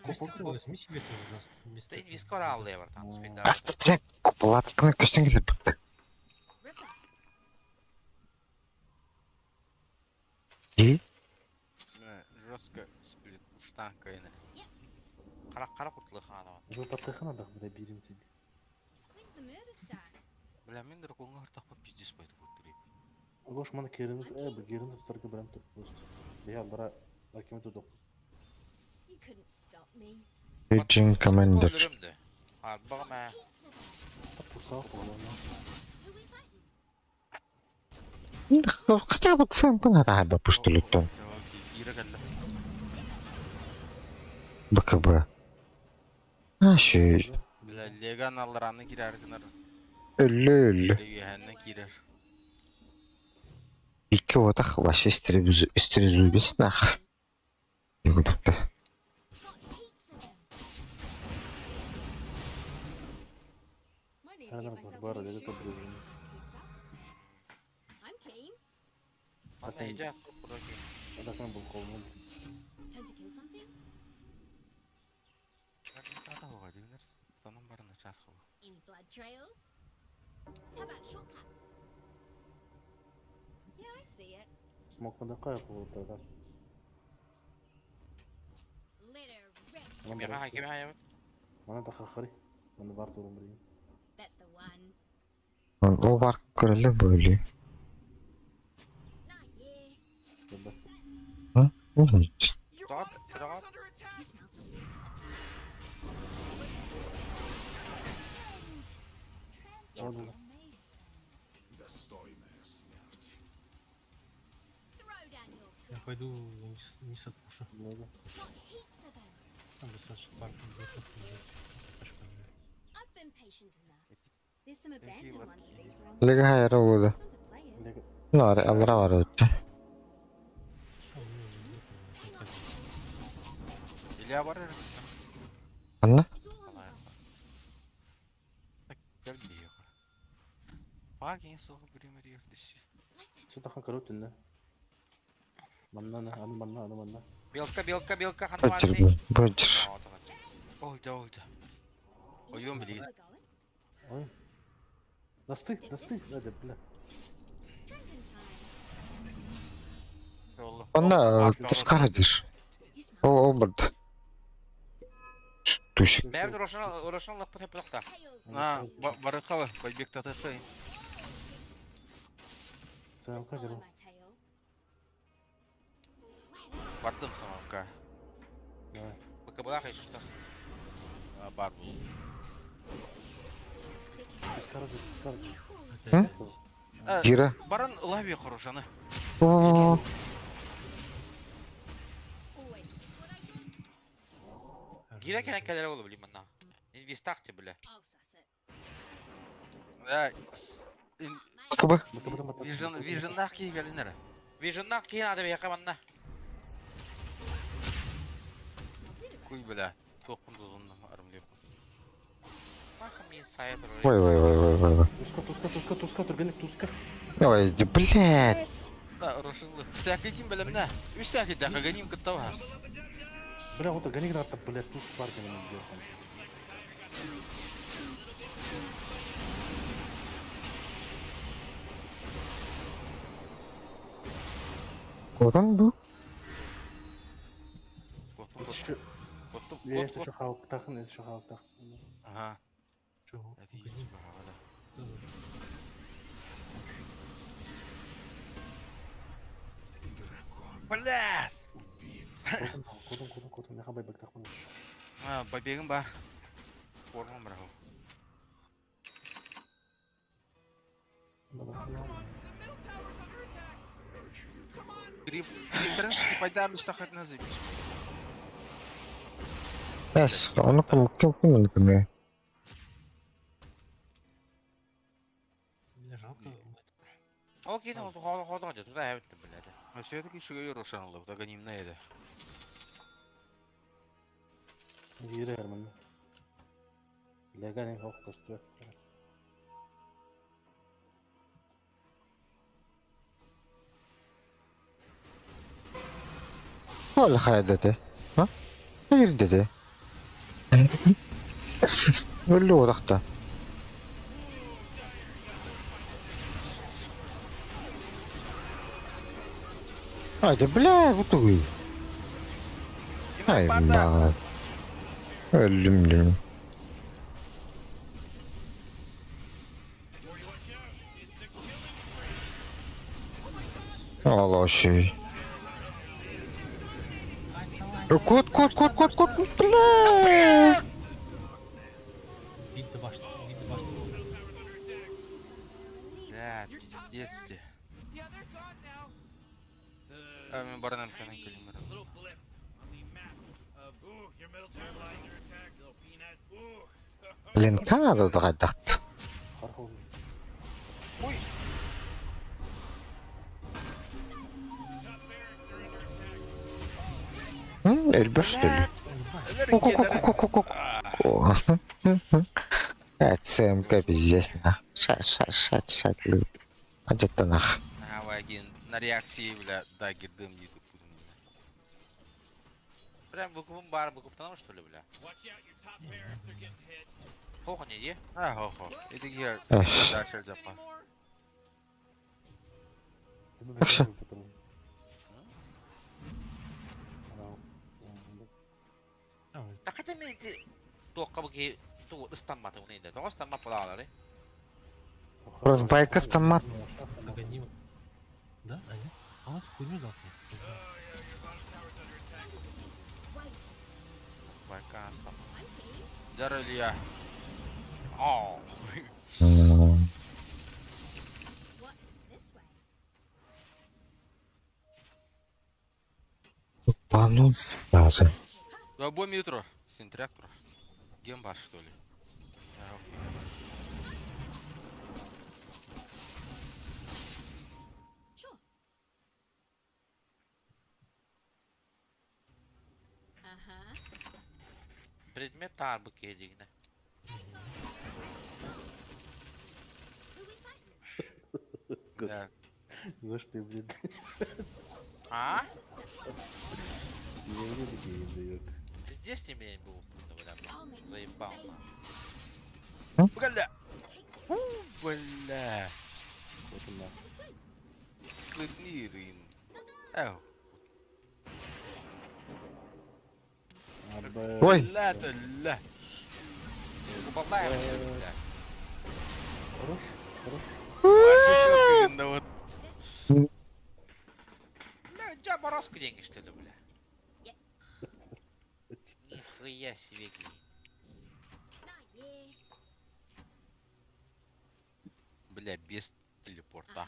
Костя, возьми себе тоже нас. Da inviskor aldı ya var tam spinda. Ах ты, блядь, куполатканы көштен кетіп бітті. Ripper. И? Жестко сплит uçtan kayını. Kara kurtuluğu hana var. Bu patlıkına da bile birim тебе. When's the murder start? Bля, мен драконға артақпа пиздес байды көттірейіп. Гош мана керimiz bu gerimiz tutarga biram tut. Ya bara bakayım tutup. You couldn't stop me. Agent Commander. Ölürüm de. Abi bakma. Heaps of them. Tutsaq oğlum. Who we fighting? Хотя бы сам понадобится, пусть летом. Ира geldi. БКБ. А, şey. Bля, Legan alırağını girer gınar. Ölü. Legan'ına girer. İki otak başı üstüne nах. Yok da. Got heaps of them. Might need to Nereden get var? myself Bu a arada new da shoe topluyorum. if this keeps up. I'm keen. Bana iyice bırakayım. Adaktan bu kolunu. Time to kill something? Ben de hava dinler. Tanım barına ças hava. Any blood trails? How about a shortcut? Yeah, I see it. Smokmadan kayak oldu da. Let her rip. Kimi ha evet. Bana da kakari. Bana var durum buraya. That's the one. O var görelim böyle. Nah, yeah. Hı? Dağıt, dağıt. You smell something? Вот, вот. Throw down your Я gun. пойду вниз от пуша. Много. Got heaps of them. Там достаточно парк объектов лежит. Пачка, бля. I've been patient enough. There's some abandoned ones of these realms. Легай роллы. Fun to play in. Лего. Ну, алра var öte. Там не как Илья бар Anna? It's all on Gelmiyor. Bak en son primeri yaklaşıyor. Listen, Что-то хакарут инде. Манна, аны манна. Белка, Бötür ханватый. bu. Bötür. Oyda. you Oyun know where bileyim. we're going? Ой. Досты. Надя, бля. Drinking time. Yollu. Bana tuzkaradır. You smell O burada. Tuşuk. Бәбір Рошан лаппы тәпіліқта. tails. На, барықалы, байбек татықы. Сәлам Just follow кадеру. my tail. Flat out. Бардым самавка. Давай. БКБлақ ешіштар. Бар бұл. Sick of Тускара. это. Gira. Барын лави хорошаны. O. always is what I do. Гире кәнәкәлері олы білейм мұнна. Инвестақте білі. I'll suss it. Kuba. Виженнақ кей кәлінері. Виженнақ кейін ады бейқа мұнна. Куй білі. Тоқпын тұзынның арымлеп. Нақы мен сайы тұры. Ой. Туска, турбинек, туска. Ой, да блядь. Да, Рошанлы. Сәкеден білім на. Үш сәкед дәқі ғаним күттауға. Бля, вот гони надо, блядь, туз парки на меня делать. Koran bu. Есть еще хаук тахн, есть еще хаук тахн. Ага. Чего? Это есть бағалы. Блядь! Кодом, я хабай бак тахн. Байбегім бар. Формам бірақ. Принципе, пайдам istaqat называть. Yes, onu kim ne? Бля, жалко. Окей, ну, хода, туда я это, блядь. А все-таки шиgai Рошанлы, догоним на это. Гире Герман. Легани хаук костюм. Öyle hayal dedi. Ha? Hayır dedi. Öyle olarak da. Haydi bля, bu da iyi. Hay bak. Öldüm diyorum. Allah şey. Кот, бля! Бить до башни. Блядь, пиздец ты. Yeah, they're gone now. Мен баранам канан келем. Little blip on the map. Ooh, your middle tower line under attack, little peanut. Ooh. Блин, Канада дагадакт. Хархол. Ой, Эльбер, что ли? Ку-ку-ку-ку-ку-ку. ЦМК пиздец, на. Шать, люб. Где-то нах. Авагин на реакции, бля, да, гирдым не кудым. Прям выкупом бар, выкуптанам, что ли, бля? Watch out, your top barracks are getting hit. Хохо не е? Хохо. Это гир. Эш. Дальше запа. Хорошо. Так это мен тоққа бөке ту ыстанматы оны енді. Тоқ ыстанмап бола алары. Просто байка стамат. Загоним. Да? А нет? А вот хуйню дал. Wait. Байка астам. I'm keen. Дары ли я? О. ну сразу. Да бой метро. Синтрактор. Гембар, что ли? А, окей. Sure. Uh-huh. Предмет тарбы кедигне. Who we fighting? Да. Знаешь, ты, блин, А? не мне такие дает. Здесь тебе был, бля. I'll make Заебал. М? Бля. takes Фу, бля. Вот она. Клыкнирин. Эу. Ой. Бля, да ля. Попадаем, бля. Хорош, хорош. Вообще чётко, вот. М. Бля, у тебя морозку деньги, что ли, бля? Нихуя себе гей. not yeah. Бля, без телепорта.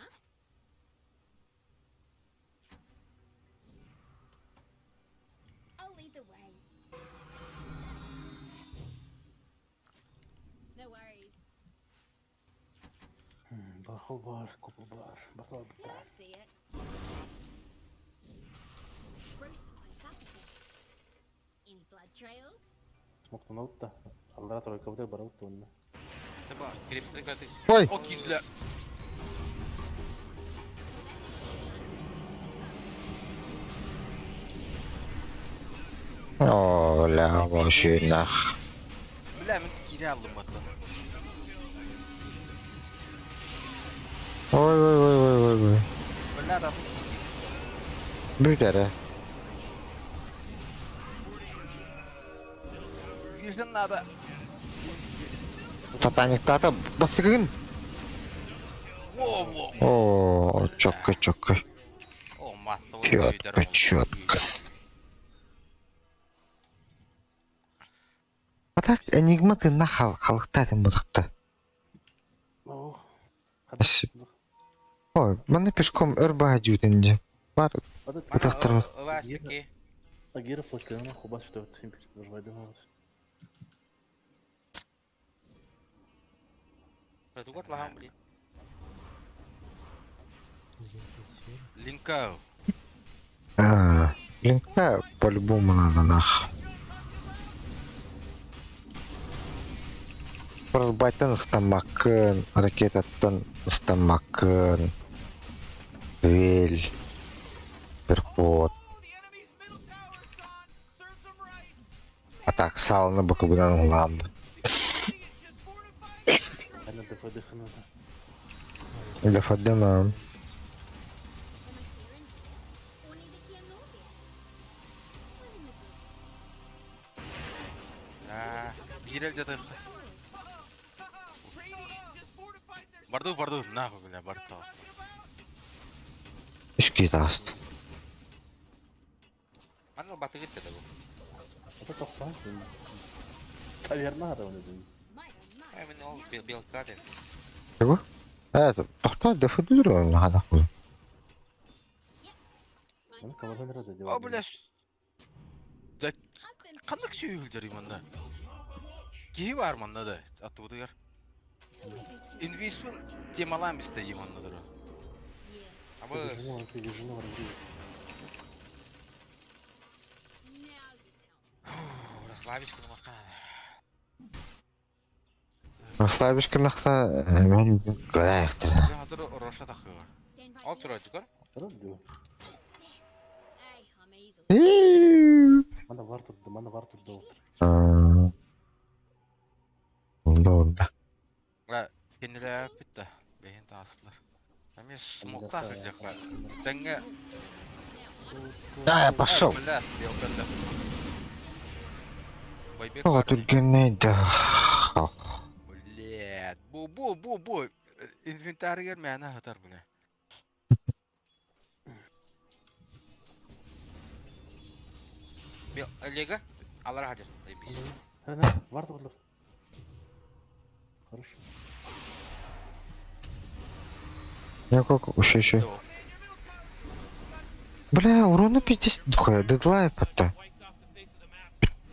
I'll lead the way. No worries. Бахал бар, купа бар. Бахал Yeah, бар. I see it. Spruce the place up a bit. Any blood trails? Смоктун алып аллара тройкабыда баралып тонна. Таба, криптик атыс. Ой. Окей, бля. О, ля, вообще нах. Бля, мен кире алдым ата. Ой. Бля, да. Büyüdere. Вижен надо. Сатаниктата бастырын. Во-во. О, четко. О, массовый Четко. А так, энигма ты нахал, халықтадым бұдықты. О, Спасибо. Ой, мана пешком өрба дюденде. Бар, бұдықтыры. Ластики. Агира флакана, хубас, что вот им нажвайдывалось. Это вот лагам, блин. Линкау. Линка по-любому надо нах. Разбайтын стамакын, ракетаттан стамакын. Вель. Перпот. The enemy's middle tower's gone. Serves them right. А так, сал на боковинан ламб. It's just fortified. Она ДФД надо. Для Фадена. Am I clear in here? Or neither here nor there? I'm in the group. А, гирель где-то. Radiant just fortified their Барды, нахуй, бля, барта. Ишки таст. Ана баты кетті да бұл. Это тоқсан. Таверна надо он это. Might on might. Мен ол белка деп. Чего? Это, кто дефидируем надо. Find Он the кого-то bridge. надо О, делать. бля. Да, I've been қандық сүйілдер иманда. Кей бар манда да, атты бұдығар. Инвиспін темалам істе иманда дұры. Yeah. Абы, Ты вижу, Now you tell me. расслабишь күні мақа. Расслабишь нахса, мен görәйіктір. Мен адыры роша тақыға. Stand by Ал this. тұрай жүгір. This. Hey, I'm easily. Мана бар тут да отыр. Долда. Ға, кенелі бітті. Бейін тасылар. Әмес смоқта жүзекла. Тәңге... Да, я пошел. Бля, белкалды. Байбек О, бар. түргеннейді. Блядь, бу. Инвентарьгер мәні хатар бля. Бел, Олега, алар хадыр. Хана, бар тут. Хорошо. Я как еще. Бля, урона 50 духая, дедлайп это.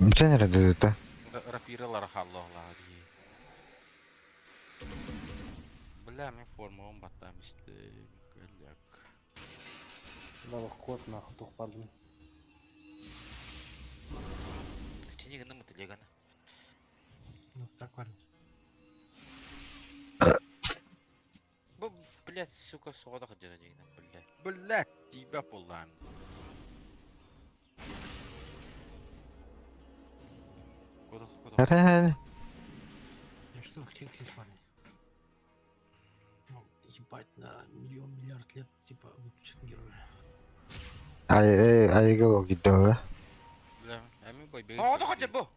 Бтен ради это. Рапиралар халлоглар дии. Бля, мен формуам баттам исте. Көлөк. Да, кот нахуй тухпардым. Сени гына мытылеганы. Ну, так варить. Бу, блядь, сука, сода хыджара дейна, блядь. Блядь, тебя полан. Куда? Реально. Ну что, хотел здесь парни? Ну, ебать, на миллиард лет, типа, выключат героя. Айгало gidiyor da. Бля, эми бой бей. Ода хотя бу.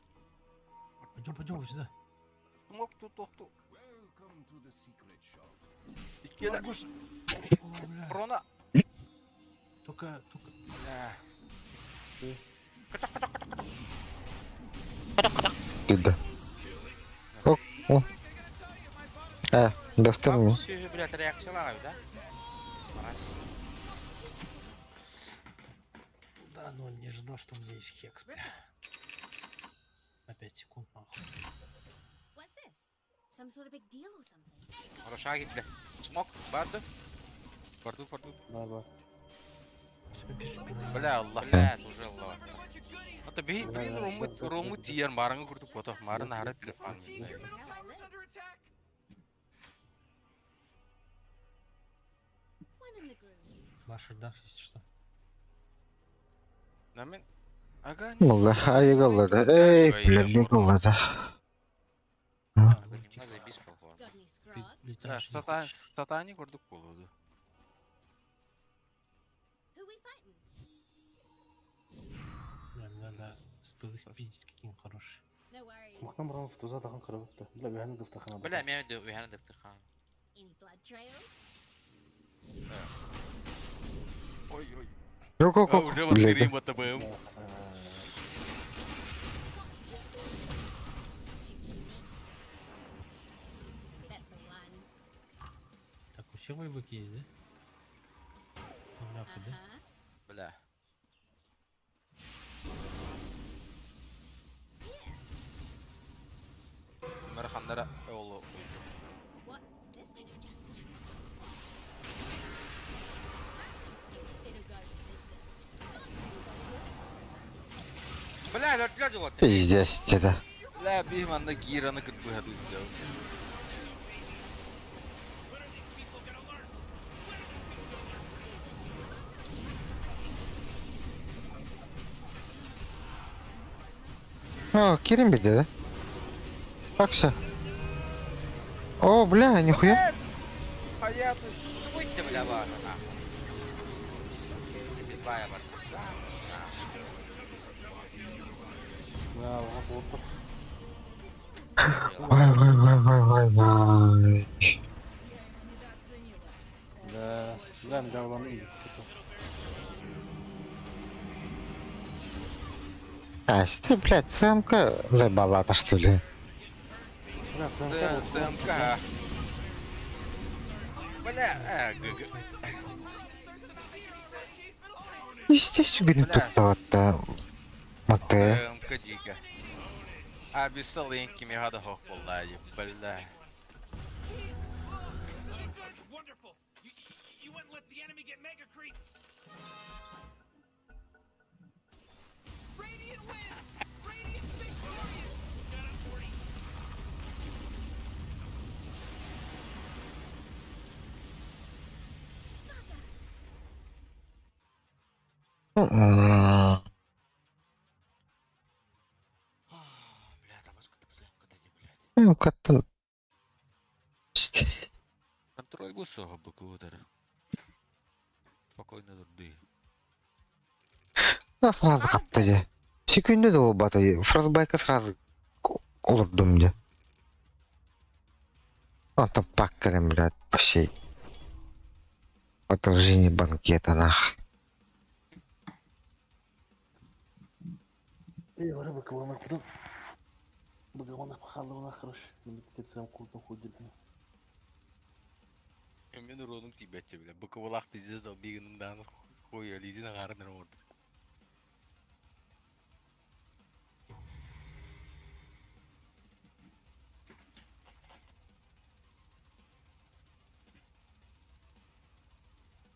Пойдем вот сюда. Тоқту. Иккеле. О, бля. Прона. Только... Бля. Gidiyor. О. Дафтар mı? Сүйі, блядь, реакциялар, да? Марас. Да, но не ожидал, что у меня есть хекс, бля. На 5 секунд, нахуй. What's this? Some sort of big deal or something? Хороша гит, бля. Смок, барды. Барды. Бар. Бля, Аллах, блядь, уже Аллах. Это бей, блин, рому тияр, мараңы күрдік потоқ, марын ары телефон. Tell I live. Under attack. One in the groove. Ваш редах, если что. Намен, ага, Vallahi ayıgalı da. Ey ayıgalı da. немного заебись колхоз. Got any Ты scrog? летаешь, не хочешь. Статани көрдік болуды. Who we fighting? Бля, мне надо спиздить, какие он хороший. No worries. Махнам раунд в туза тахан кырыбыпты. Бля, бәһәне дыфтахана. Бля, мен де уяны дыптыхан. Any blood trails? Ой. Yok yok yok. Уже Блядь. вот АТБМ. Stupid meat. That's the one. Так, у всех вайбуки есть, да? Ну, нахуй, да? Uh-huh. Бля. Мэрхандара олу. What? This might have just the trick. It'll go the distance. Бля, лёд вот. Пиздец это. Бля, бим анда гираны кырпы хату сделал. О, Кирим биде, да? Как все? О, бля, нихуя. Хаяту. Выйти, бля, важно, нахуй. Бая, бар. Да, вот. Вай. Да, да, улам иди. А, ты, блядь, самка забалата, что ли? Бля, ТМК. Бля, ГГ. Естественно, тут вот Мате. ТМК дико. А без солынки мегада хох полдайы, бля. Wonderful. You wouldn't let the enemy get mega creep. Radiant win. Radiant victorious. Got up 40. Бля, там искать ТМК, не, блядь. Ну, как-то... Пиздец. Контроль гусого быка удара. Спокойно турды. Да, сразу каптыды. Секунду да бата. Фростбайка сразу улырдым де. Он там паккарем, блядь, пошей. Продолжение банкета, нах. Эй, вара быкаванах потом. Быкаванах пахалдаванах хорош. Медитациям култом ходит. Мен уроным тебя, бля. Быковалах пиздец дал бегінің даны. Хуй, Лизина гарнер вот.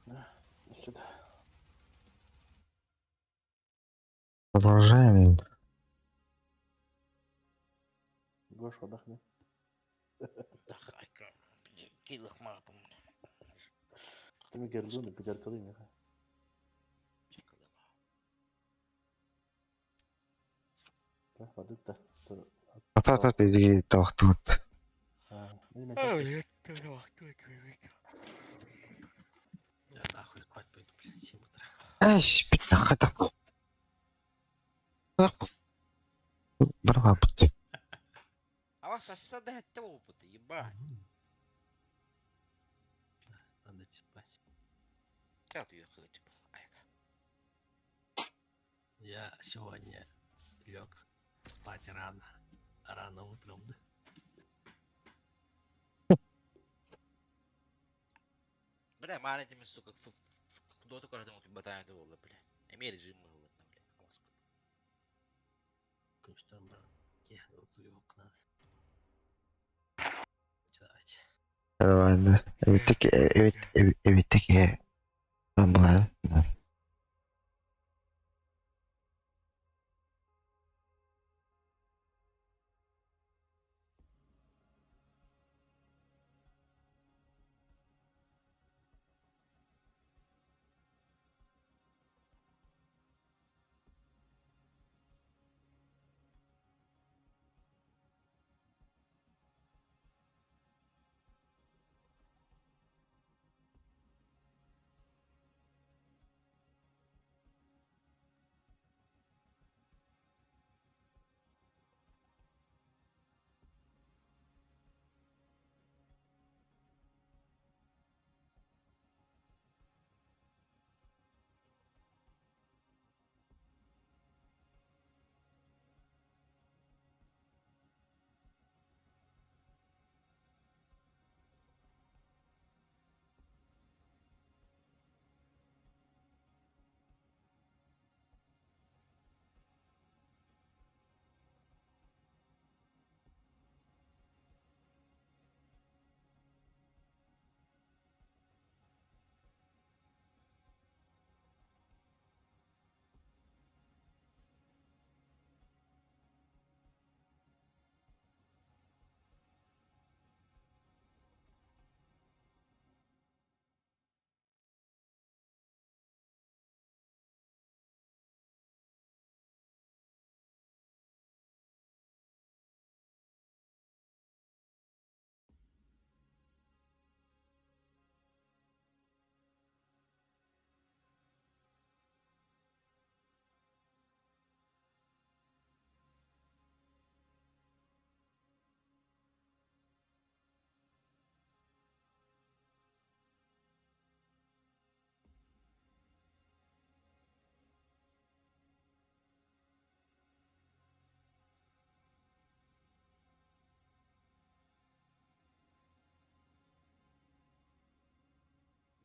До сюда. Продолжаем. Гош, отдохни. Да хайка. Килых мапом. Ты мне гердуны, пидеркалы, меха. Да, воды-то. Вот иди, тох тут. Не меняй. Я тоже вахтую, чувак. Я нахуй спать пойду, блядь, 7 утра. Ай, спить нахуй там. Нахуй. Брава, будь. А вас осада это опыта, ебать. Надо идти спать. Как ты ехал, типа? Айка. Я сегодня лег спать рано. Рано утром, да. Бля, маленькими, сука, кто-то каждому батарею было, бля. Имей режим был, бля. Господи. Конечно, брат. Я голосую надо. Давайте. Давай, да. Evet таки. Bunlar.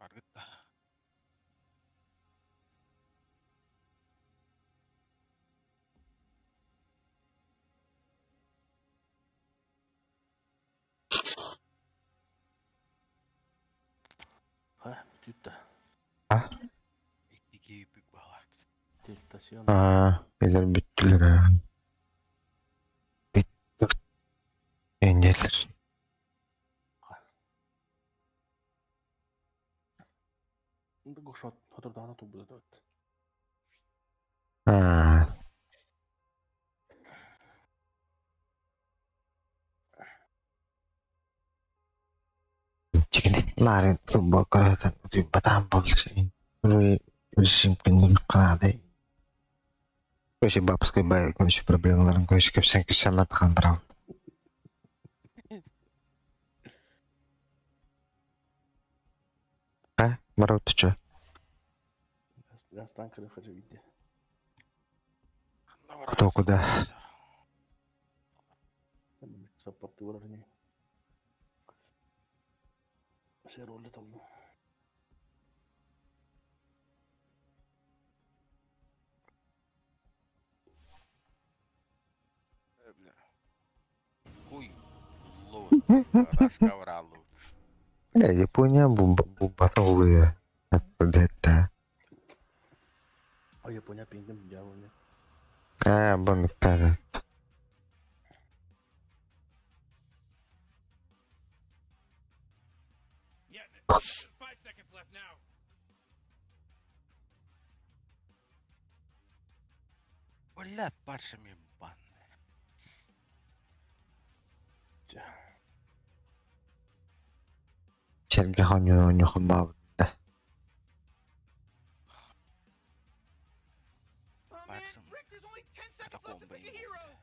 Маргита. Tyyttä. İki büyük balat. Tentación. Eller bittilər. Bitti. Engeller. Gosh, Rotterdam tog det ut. Чекинет ларин футбол көрөтөн батан болчу. Решим кенил кадай. Көшө бабской бай көшө проблемаларын көшө көпсен көшөн атқан брал. Брал ты чё? Я станкеры хочу видеть. Кто куда? Саппорты уровней. Все роли там. алу. Рашка алу. Япония бубатовые. Это. А Япония пингем дьяволы. Банктары. Yeah, 5 seconds left now. Блядь, паршами бан. Черга хоню нюхмав. Oh man, Rick, there's only 10 Это seconds left to комбо pick a не hero.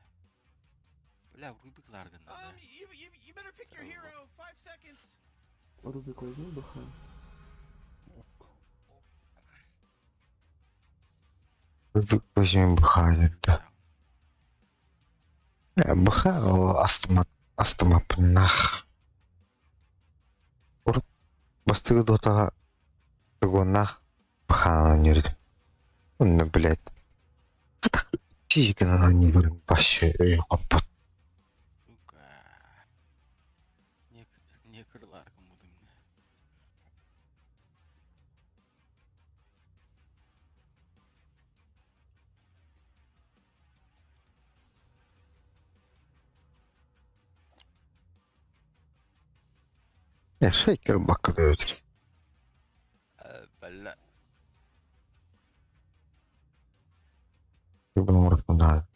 Бля, Рубик Ларган, да? You better pick your hero. 5 seconds. Рубик возьми баха. Возьмем бухали, да. Баха астмап нах. Бастыгы дотага нах баха нерит. Ну, блядь. Физика на не говорит, вообще, опыт. Сука. Не крылар кому-то. Шейкер бака дают. Бля. Ебаный рот, надо.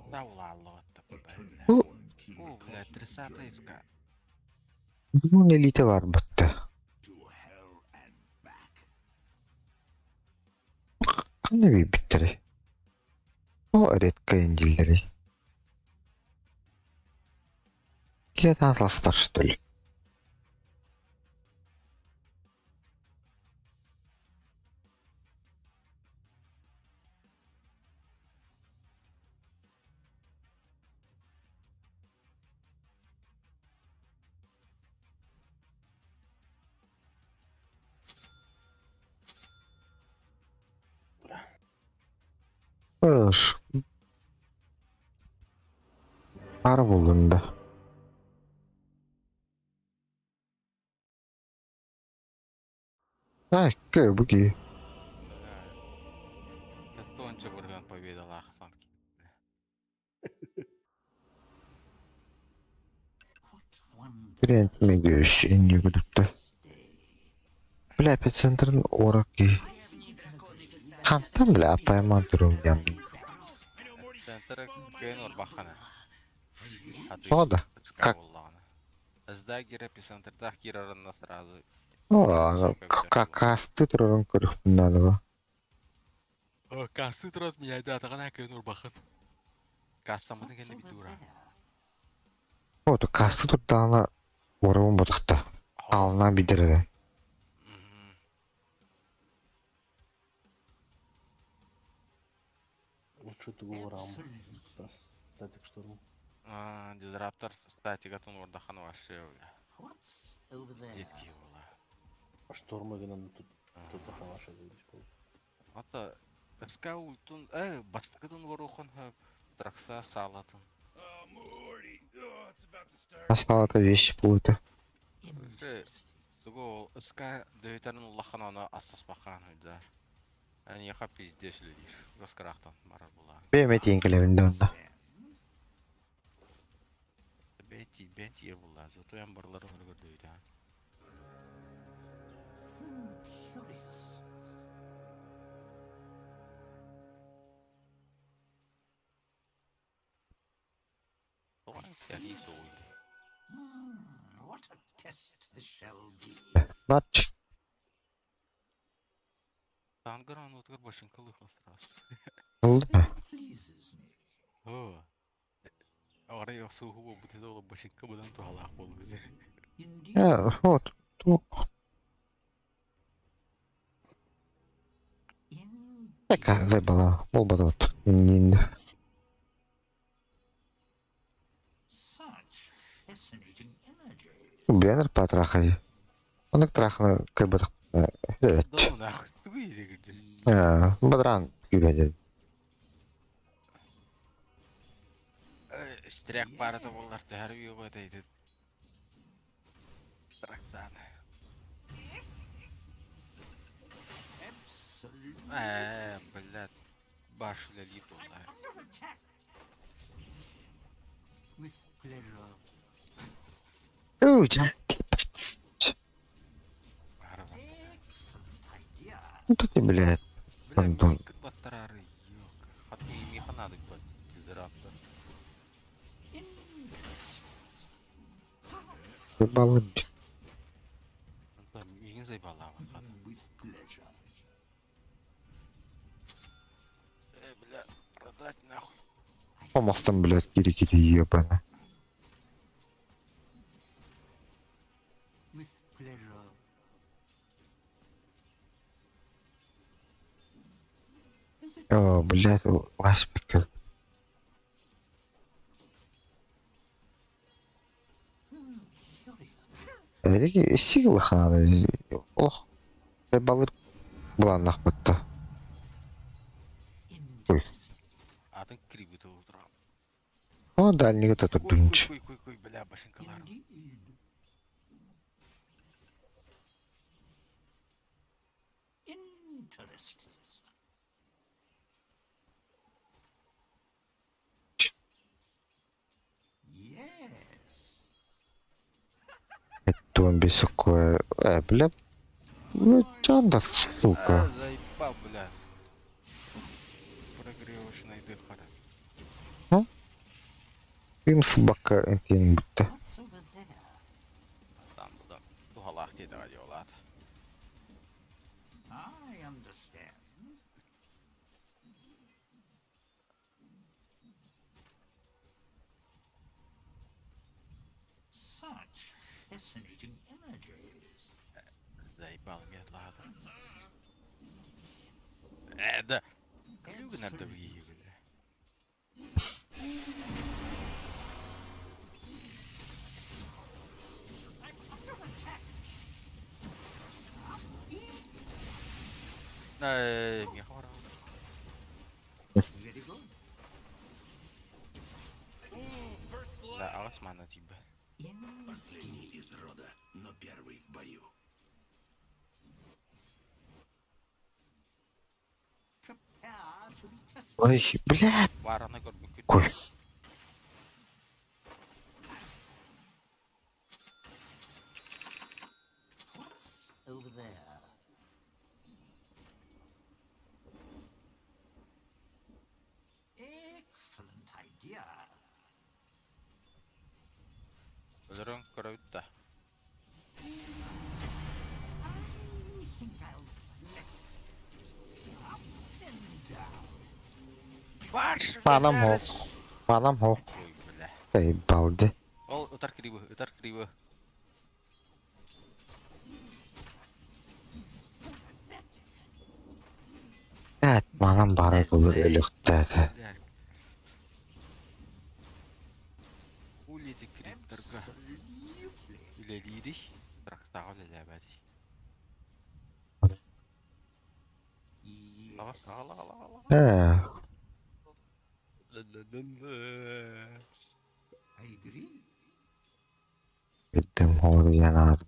Да улало, бля. Ну. О, бля, 30-я иска. Ну, не лите var бітті. Қаны биттірі. О, редко енділері. Кеті азласпар, что ли? Öş. Var bulundu. Ay, bu ki. Это онча бурган поведал Ахсанки. Крентми göğüş indi gülüktü. Bля, эпицентрын ораки. Хантан бля, апайма durum yandı. Центр Гейнор Бахана. Ода. Как? Сдагер эпицентрда Кирарна сразу. О, касты тұрын көріп надо ба. Кассы турас меня да тагана Гейнор Бахан. Касса мыны генде битура. О, то касты тұрдағына орауын бұдықты. Алына бидірді. Вот что ты говорил. Статик штурм. Дизраптор стати готов орда хан вообще. Детки была. А штурмы гынан тут ханаша дейдиш болду. Ата эска ультун бастыкын ворухан тракса салатын. Oh, Morty. Oh, it's about to start. Асфалата вещи пулыты. Суго эска дөйтәрін уллахананы ассаспақан үйдер. Әне яқа пиздеш ледиш. Госкарақтан марар була. Беймет еңгілевінде онда. Бәйті була. Зато ямбарлары өлгір дөйді. Оған кәлі соғылды. Бач. Тангыран өткір башынка лыхын сырас. Oldu mu? О. Арай суғы бұл бұтеді олы башынка бұдан туғалақ бол бізде. Вот. Така, зайбала. Болбады вот. Инді. Бенер патрахай. Онык траханы кайбатық. Evet. Дауын ақы түгі ерегірді. Бадран güvecek. Стряк барыта болар тәрбие ғой дейді. Тракцаны. Блядь. Баш лялит олар. Уйдя. Барыба. Ну ты, блядь. Блядь, Пардон. мөлкіт баттарары yok. Хатты емей қанадық бат. Дизрапты. Ебало. Там ең зайбалава. Бля, продать нахуй. По мостам, блядь, кири-кири ебано. О, блядь, ласпик. Сиглых надо. Ох. Балыр была нахуй-то. Ой. Атын кривіті отырам. О, дальний вот этот дунч. Кой, бля, башенкаларым. Это он бесокое. Бля. Ну, чанда, сука. Заебал, бля. Прогревочный дыхара. Им собака, это не будто. Там бұдан дұғалақ деді ғади олады. Заебал метлады. Да. Люгі нәрді бейі, бля. Мне хвора. Да, Османа тебя. Ой, блядь. Вараны көрбі күт. Кой. Өлірін көрі өтті. Панам хох. Панам хох. Ой, бля. Заебалды. Ол, ұтар криві. Блядь, манам бары булыр өліқтәді. Бля. Улеті криптарға. Үлелейді. Трактағы үлеләбәді. Ала. Bittim horu yanadı.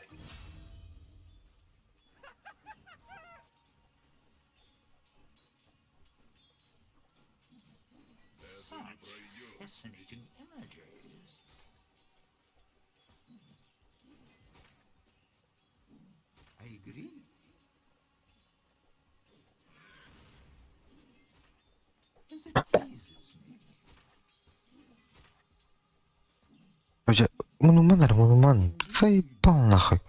Hoca, monuman. Заебал нахуй.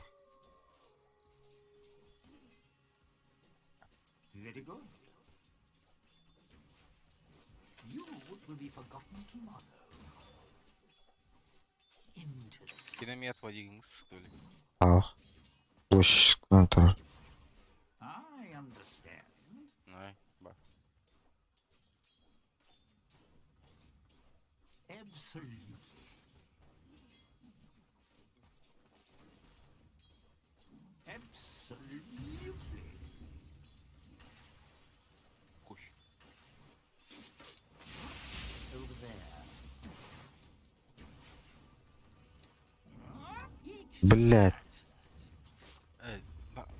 Киномет водить, что ли? Ах. Площадь контур. Nej, bara. Kuş. Блядь.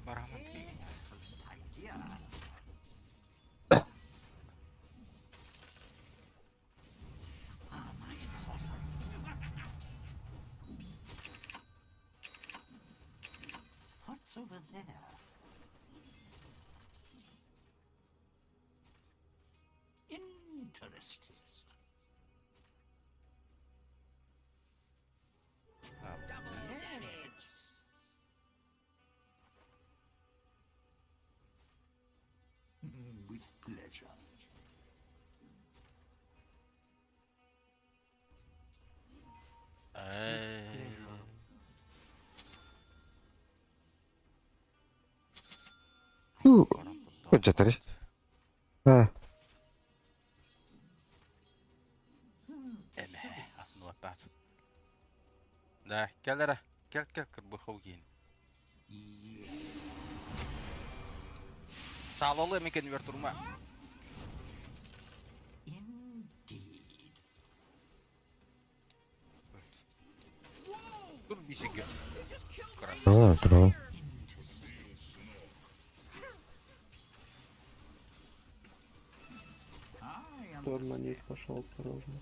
Барамын келген. What's over there? Interesting. Yes. With pleasure. Kok tadi? Ah, Aslında bak. Da gel ara. Gel kırbıхау кейін. Салалы мекен вертурма. Indeed. Dur bir şey gör. тру. Тор на них пошел осторожно.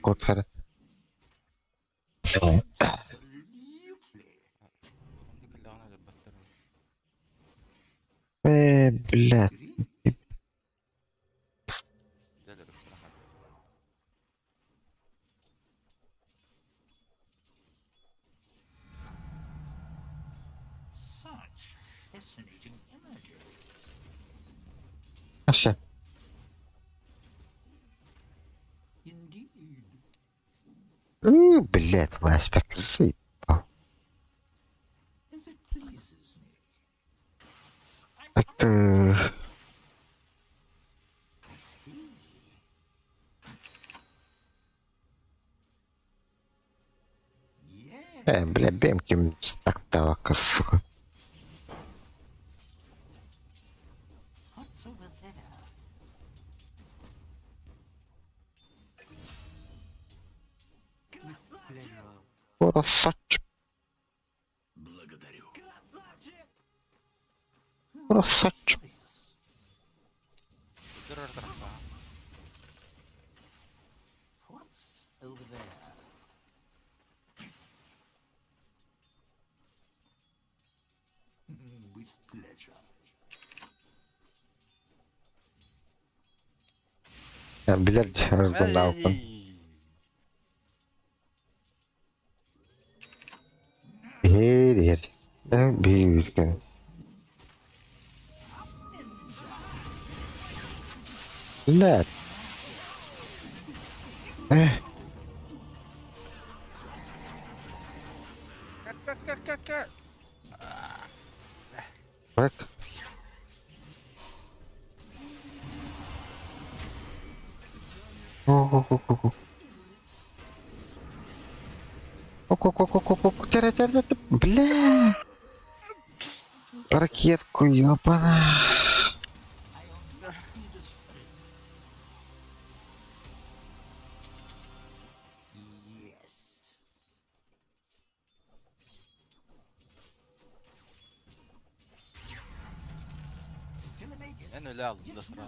Кот, Ферри. Блядь. Such fascinating images. Вообще. Indeed. Блядь, ласпек, заебал. As it pleases me. Так, I see. Yes. бля, бемки так-то, сука. What's over there? With pleasure. Красавчик, Благодарю. красавчик. What's over there? With pleasure. Блядь, разгоналка. Герь. Да, бивка. Блядь. Так. Ку-ку-ку-ку-ку. Ку-ку-ку-ку-ку-ку. Тя-тя-тя-тя. Бля. Ракетку, ёбана. Yes. Still amazing. Ben öyle aldım da sıra.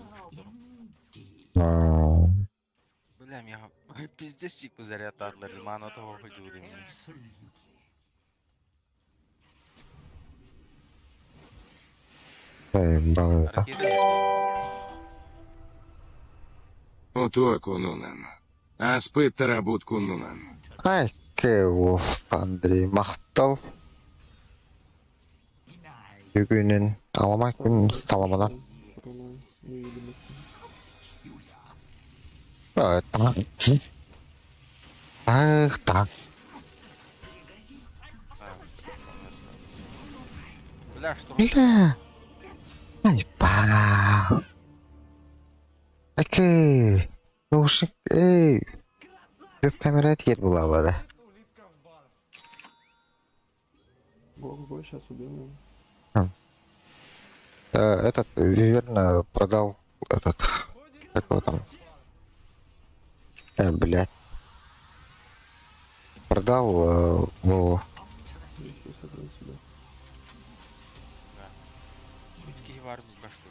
Indeed. Блям, я пиздец сик заряд атлер, мано того хочу времени. Absolutely. Заебал это. Ото Кунунан. А спит тарабут Кунунан. Ай, Кеул, Андрей мақтал. Бүгінен аламай күн саламына. Руна невидимости. Так. Ах, так. Бля, что? Бля. Ай, па. Окей. Наушник, эй. В камера отъед была, Влада. Го, сейчас убьем. Этот, верно, продал этот, как его там, блядь. продал Вову. Плюс один сюди. Скільки в армії башту?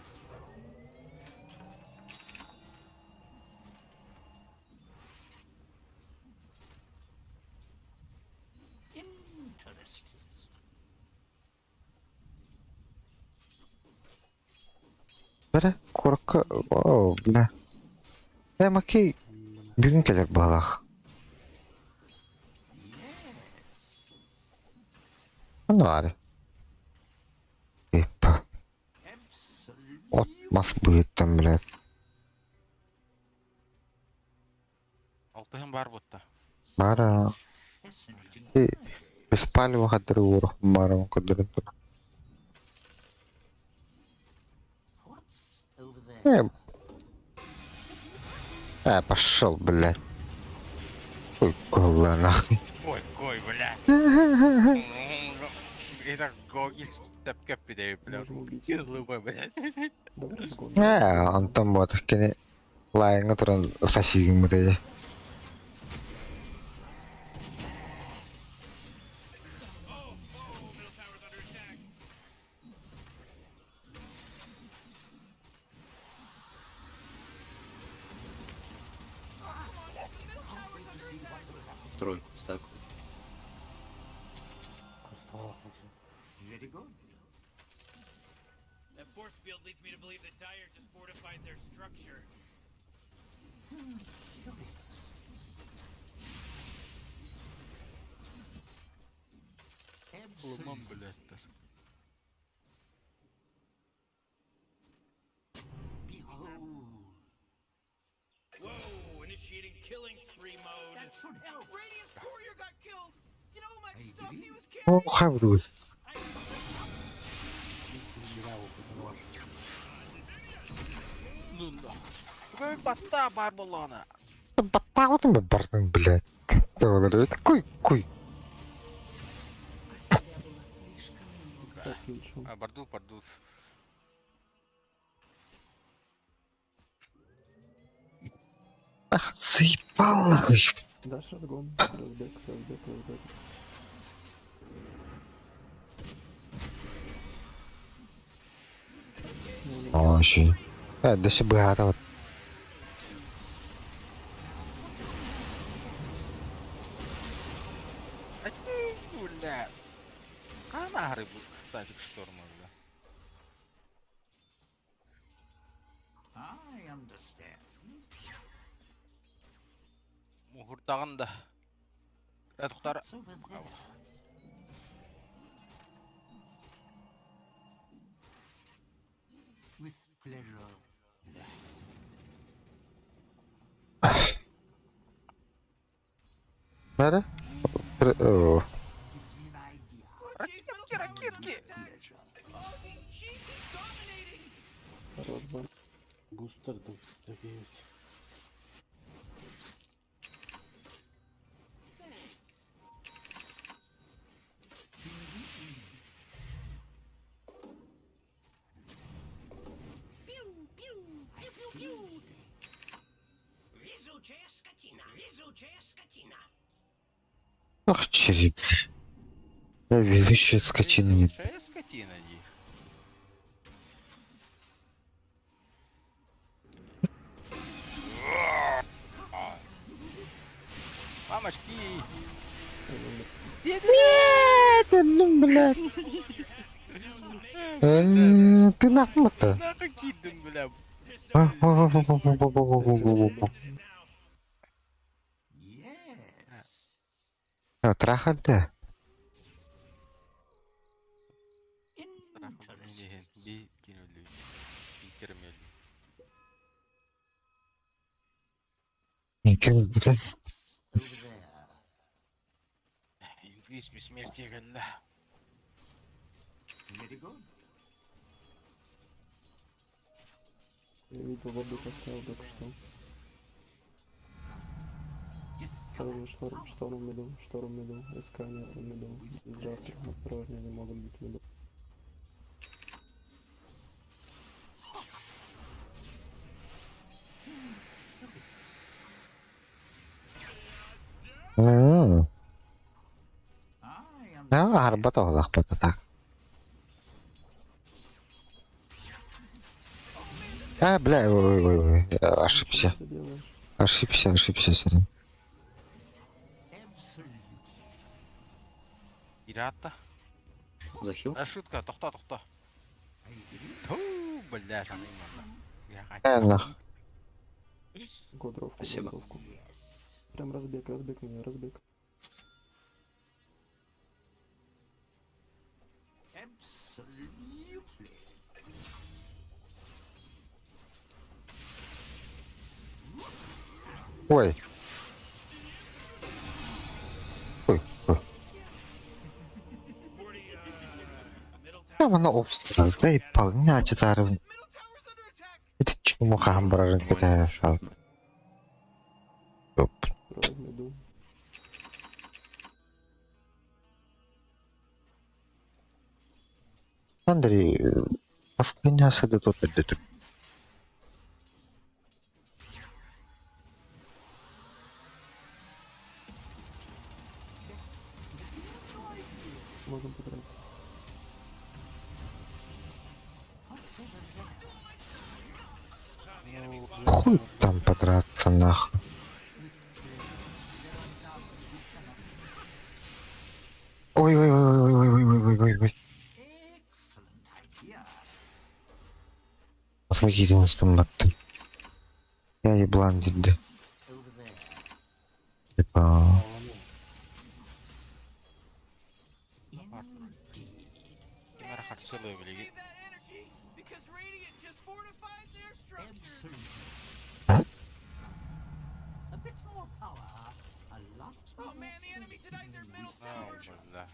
Бәрі, қорыққа... Оу, бля. Макей, бүгін келер бағақ. Ну, ари. Епа. Отмас будет там, блядь. Алтыгын бар бұтта. Бара. И без палева қадыры ұрық барым қадыры тұр. Пошел, блядь. Ой, голая нахуй. Кой, бля. Это Гоги тепке піде, бля. Можем убить. Кизлуба, бля. Давай разгон. Он там вот кені лайынға тұрын сафигін мүдейді. Тройку, так. Красава. That force field leads me to believe that Dyer just fortified their structure. Bulmam, блядь. Whoa, initiating killing spree mode. That should help. Radiant's courier got killed. You know how much stuff he was О, carrying? хай буду. Ну да. Какой бата бар болана? Батау ты бартын, блядь. Куй. Так, лучше. Барду. Ах, заебал нахуй. Дашь разгон. Разбег. О, ще. Да ще багато. От. Бля. Канагры будут, кстати, к шторму, бля. Мухуртаган да. Туктар. Бәрі? О, Ракетки. Разгон. Бустер добьют. ах, череп. Я ведущая скотина нет. Чая скотина, ди. Мамочки. Ну, блядь. Ты нахуй-то. Нахуй кидым, бля. Трахать, да? Би кинули. Интермели. Никогда. Инвиз бессмертия гalla. Я видел воду поставил только что. Шторм меду, эсканер меду, джастер, осторожнее, не могут быть меду. гарбата лахпата так. Бля, ой, ошибся. Что ты делаешь? Ошибся, сорян. Пирата. Захил? Шутка, тохта. Ту, бля, танимын да. Я Нах. Годровку, Спасибо. годровку. Прям разбег меня, разбег. Ой. Ой. Я воно обстріл, заїбал, няче зараз. Это чому хамбражен кидає, що? Оп. Размеду. Андрій, а в коня сиди тут іди тут. Можем потратить. Хуй там подраться нахуй. Ой. Отводительность матты. Я еблан дидды. Типа... Кемер хатсылы билеги. Need that energy because Radiant just fortified their structure. Oh man, the enemy denied their middle Ау, tower. бля.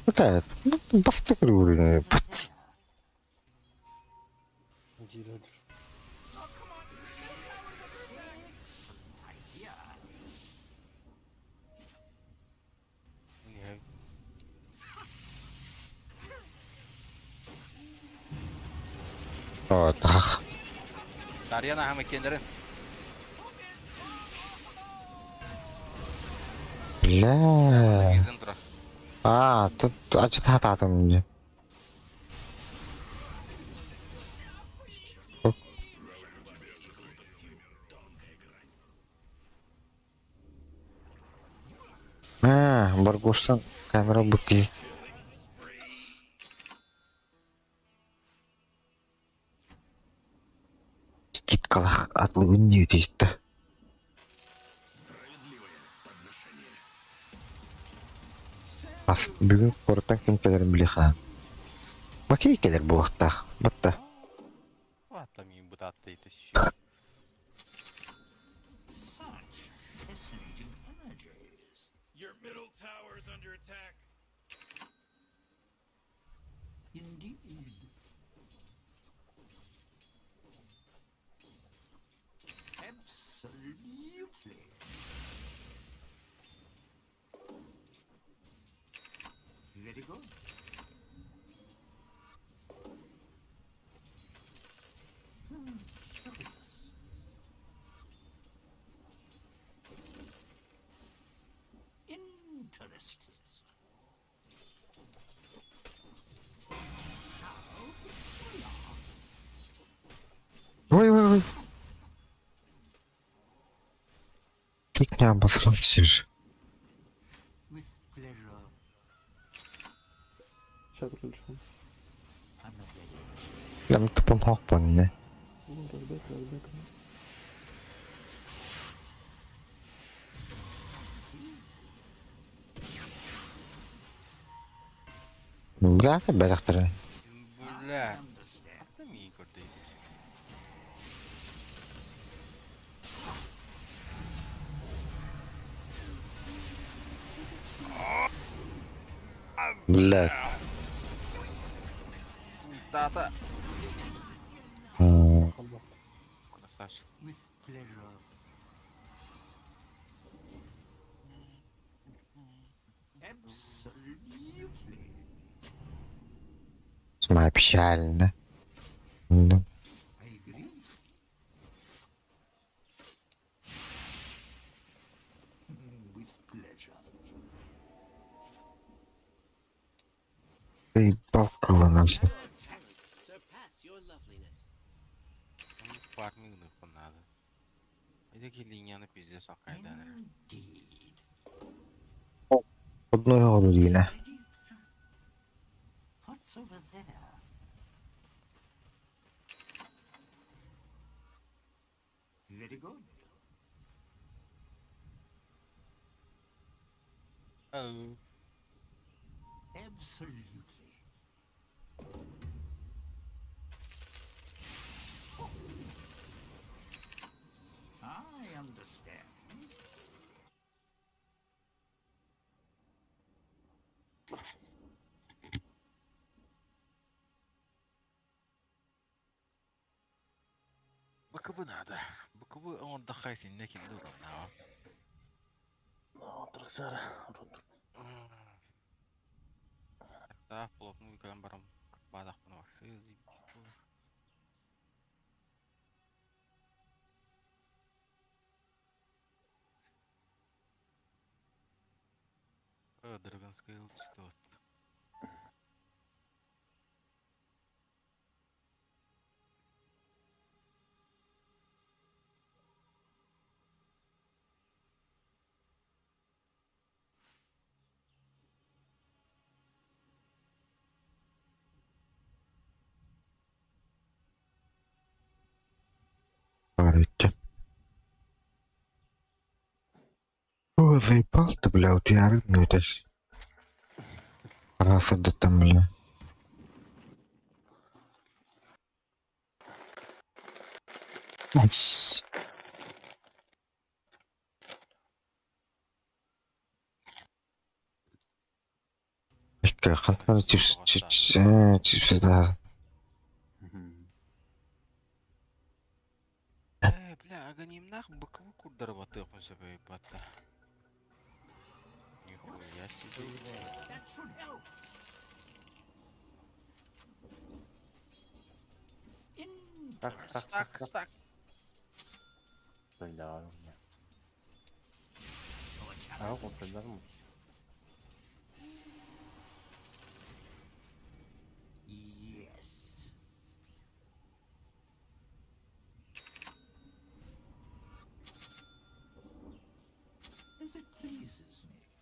Это, ну, постыгры уровень. Иди дальше. О, так. Дарьяна һәм икендерин. Бля. Гизин тора. Тут açık hatadım мне. Баргоштан камера бутый. Скидкалах атлы үннеу дейді. Бүгін қорттан кім келерін біле ха. Бакей келер бұл уақытта. Бітті. Ата мен бутатты итеш. Your middle tower is under attack. Ой. Чуть не обосрался же. Сейчас решим. Прям ты помог понне. Ну, разбег. Бля, ты бәріқтірі. Бля. Ата мен көрді итеш. Бля. Тата. М, Красавчик. Весьма печально. Ну, заебал колонос. Фарминг нахуй надо. Эти линии на пиздец акайда. Одной голубина. Oh. БКБ надо. БКБ он отдыхает и неким дуром, да. Ну, трасера. Да, плотную камбаром. Бадах на ваши. Драгонская что? Парите. О, заебал ты, бля, вот я рыбную это. Раз это там, бля. Ась. Хантар чипсы, да. Бля, агоним нах, боковой курдер вот это себе бата. Нихуя себе. Так.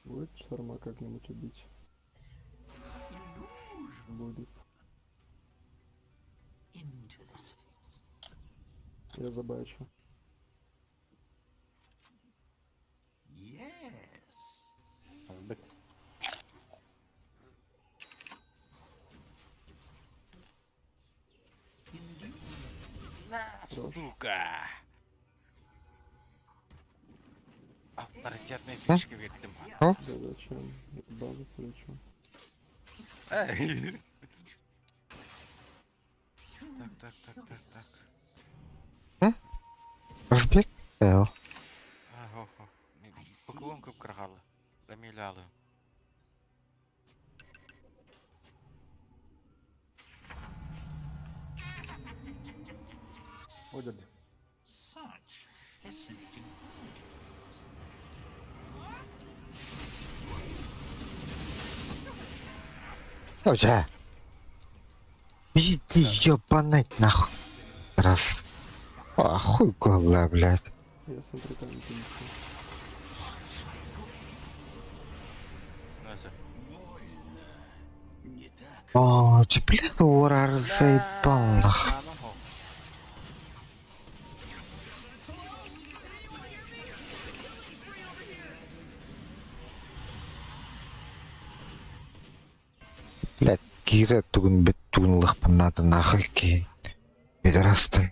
Будет шарма как-нибудь убить. Будет. Я забачу. Сука! Авторитетные фишки ведь Да зачем? Базу включу. Так. Разбег? Эл. Ого. Поклон көп кыргалы. Ламилялы. Ой, Уже. Иди ёбанать нахуй. Раз. А хуй гугла, блядь. я смотрю там ничего. О, блядь, урар заебал нахуй. Блядь, кира тугун бет тугунлых надо нахуй кейн. Пидорастын.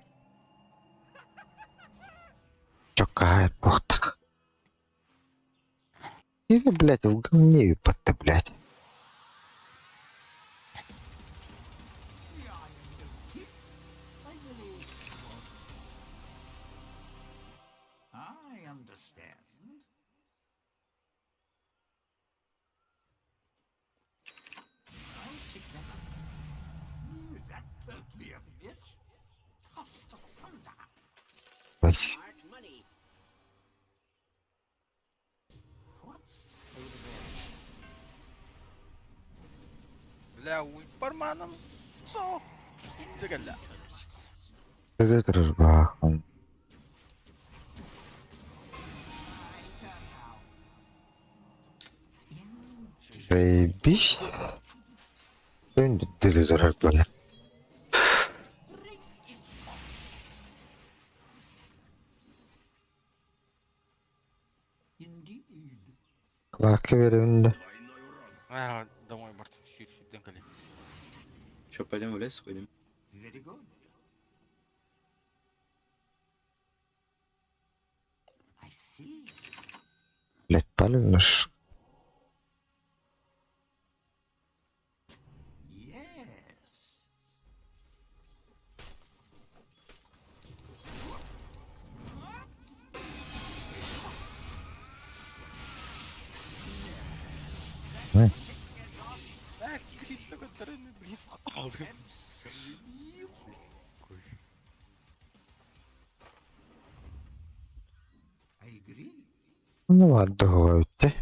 Чокай, пухтах. Или, блядь, в говне ебать-то, блядь. Бля, Уиперманом сох. Дыгала. Это разбахан. Заебись. Ты дурак, бля. Кларка веревінде. Домой, Барт. Сүйт, дыгали. Че, пойдем в лес, сходим? Блять, палишь? Так, кипит такой стороны, блин. Ну ладно, говорите.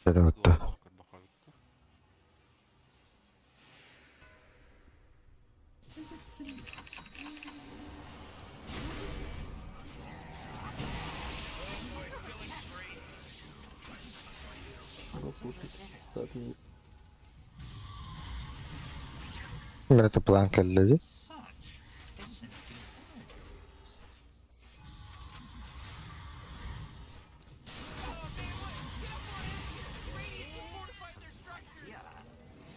Это вот то. Это планка для.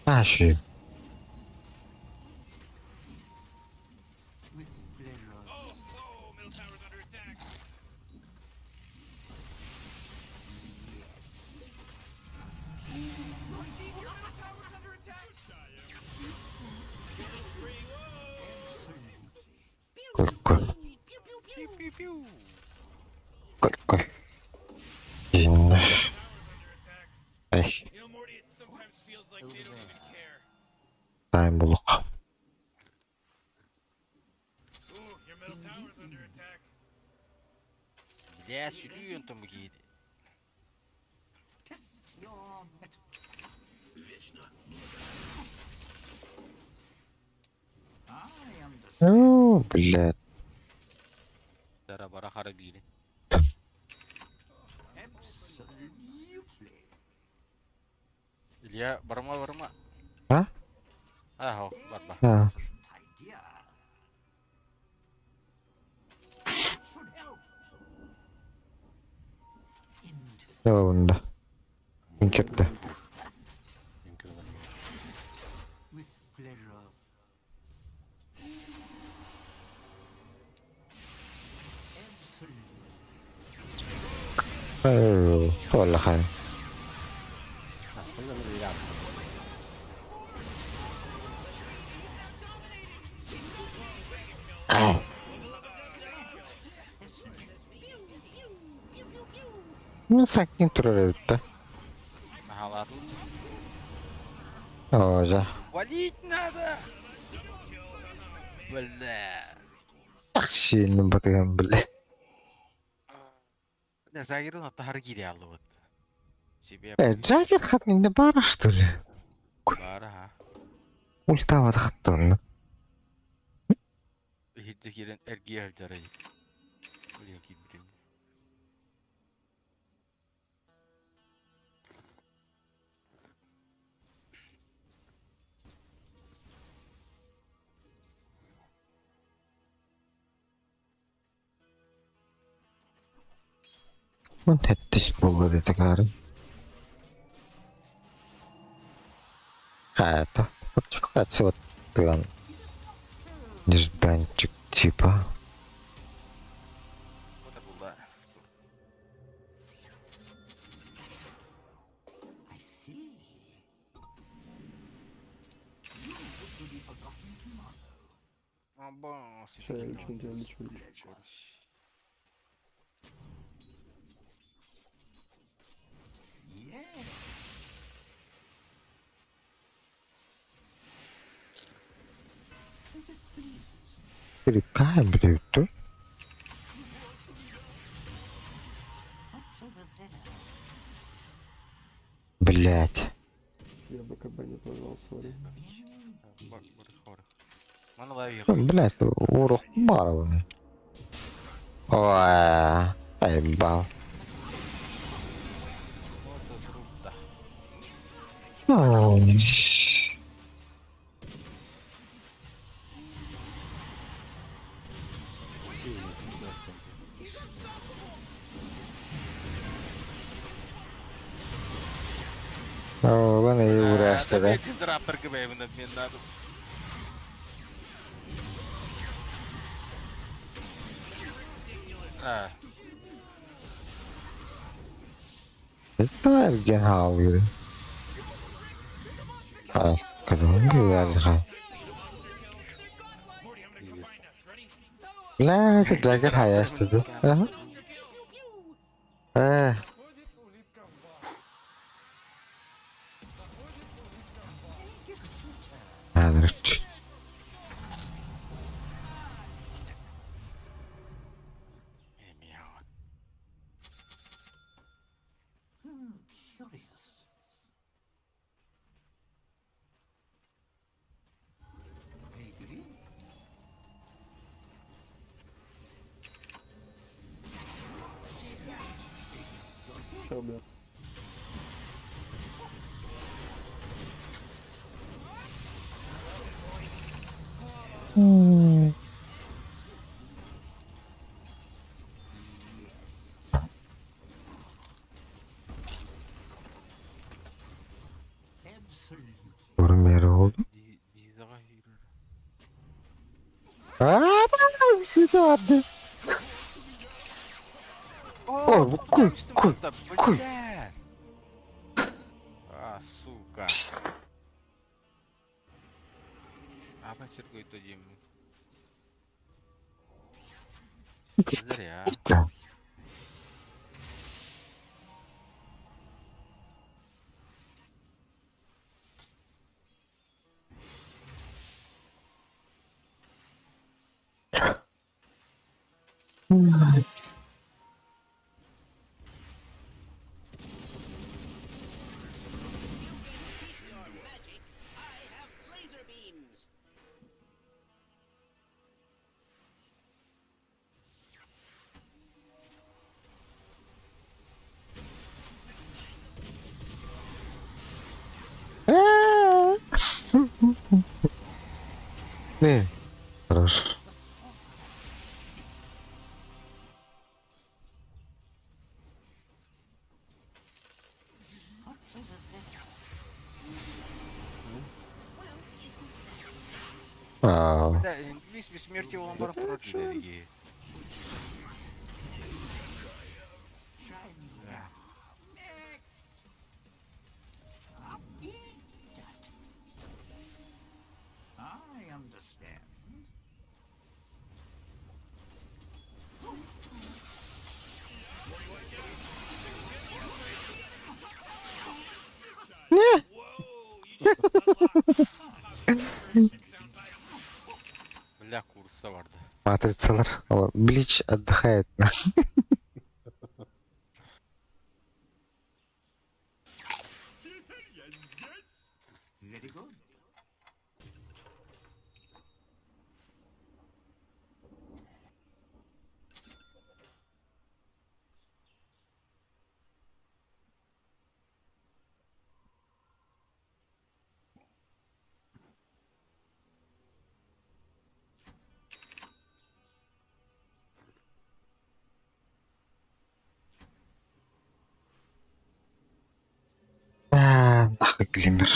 Аши. Oh, middle tower's under attack. Какой. Какой. Инна. Эй. You know, Morty, it sometimes feels like they don't even care. Тайм блок. Ooh, your middle tower's under attack. Бля, сюда там гейд. Ну, блядь. Дара-бара харабили. Илья, барма. А? Ага, барба. А. Onda. Inkertti. Tuolla kai. Ну, sakin turaretta. Ага, Оожа. валить надо! Бля. Ахшин батаган, блядь. Бля, Жагерон атахар кире алды вот. Себе Джаггер хатнинде бара, что ли? бара. Ультава тахтон. Хитте кирен эрге алжарай. Бля, кибрим. Он хэттис буугаад тагаар. Это. Вот он. Нежданчик типа. Вот это было. Aba, Все, я ничего не делаю, ничего не делаю. Перекаем, блядь, то? Блять. Я бы как бы не позвал, сори. Bak buraya. Mana lagi ya? Блять, урок баровый. Ой, ебал. Вот это круто. Ой. Oh, bana iyi uğraştı be. Disruptor gibi evine binler. Ha. Давай в генгал gibi. Ha, kadın geldi ha. Bля, это Джаггер hayastı. Aha. Дрочь. Все, убил. Görmeyeli oldu. Dizaga yürür. Aaa, sizi attı. О, куй. Блядь. А, сука. А почеркай то Дим. Зря. Ne? Хорошо. Вау. Да, весь смерти он бар против религии. Бля, курса vardı. Матрицалар. Блич отдыхает. Нахуй Глиммер.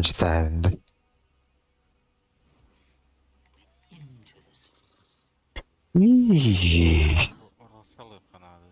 Читаю, да. И Orası kanadı.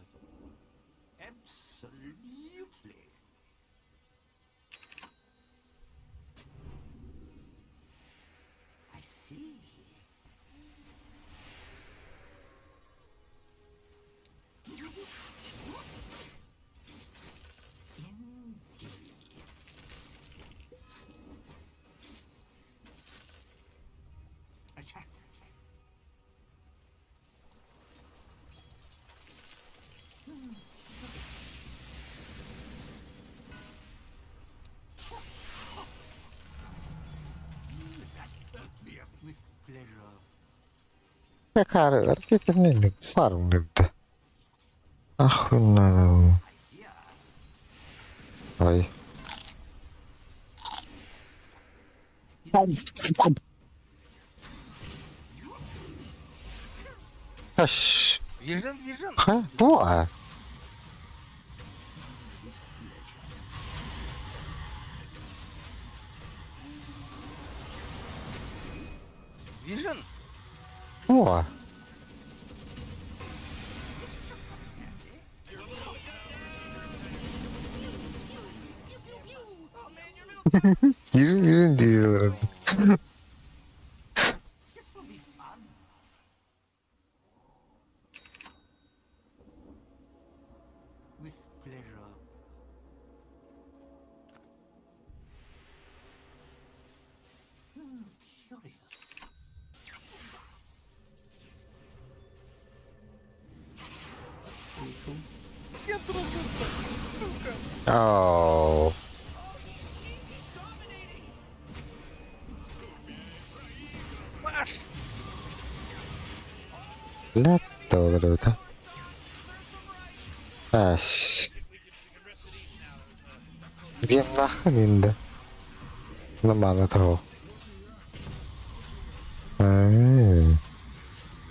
какая не фарм да. Охуенно. Ой. Аш. Vision, vision. Ха, во. Vision. Во. Yürü diyor. Оу. Ля todo, да? Аш. Гем нахрен инде. Нормально того.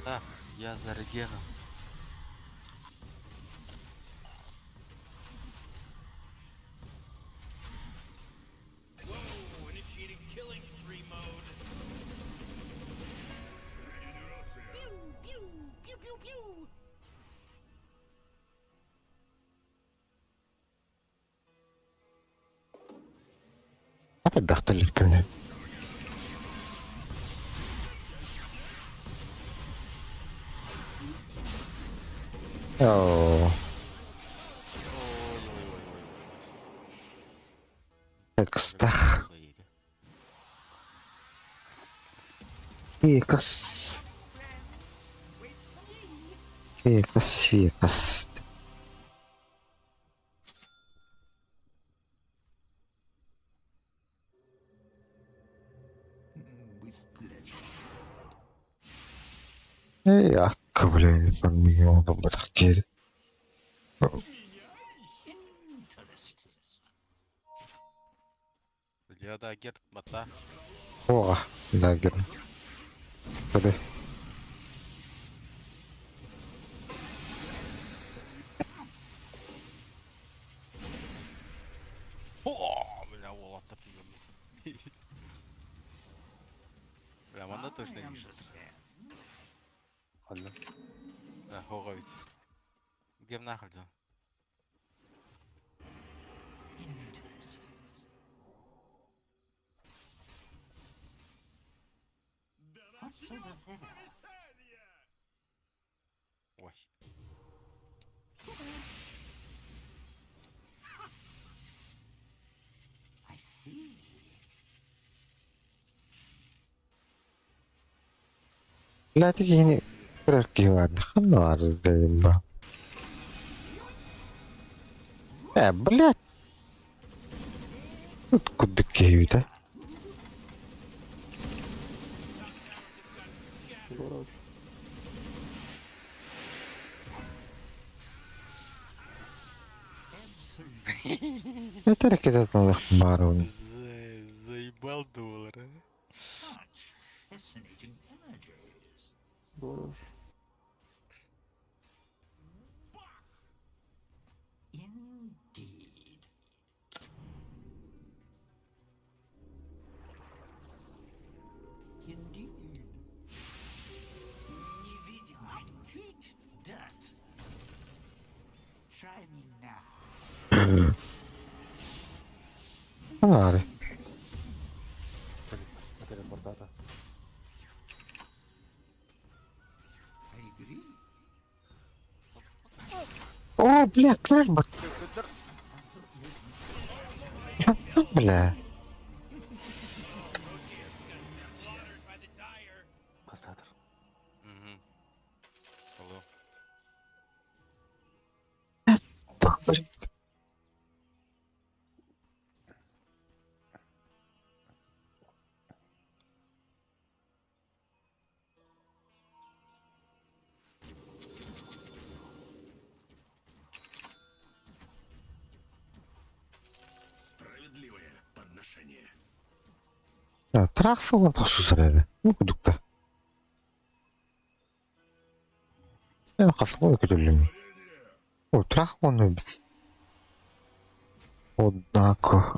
Да, я за регеном. Whoa, initiating killing spree mode. Pew, pew, pew, pew, pew. هذا بيختلف كله. اوه اكستخ فيكس فيكس ايه اكا بلين فرميون ضم تحكي Я да герт мата. اوه داقر كده О, бля, вот так. Бля, она точно не шесть. Ладно. Да, хоровить. Где нахуй? Ой. لا تجيني ركيوان خنوار زي ما يا بلاد كنت كيوتا Здорово. это كده طلع مارون Заебал доллар, а? Здорово. Фонари. Телепортата. О, бля, Клэрбот. Бля. Кассатор. Угу. Алло. Трахсал он посусырады. Ну, кудукта. Я хасмой көтөлүм. О, трах он убить. Однако,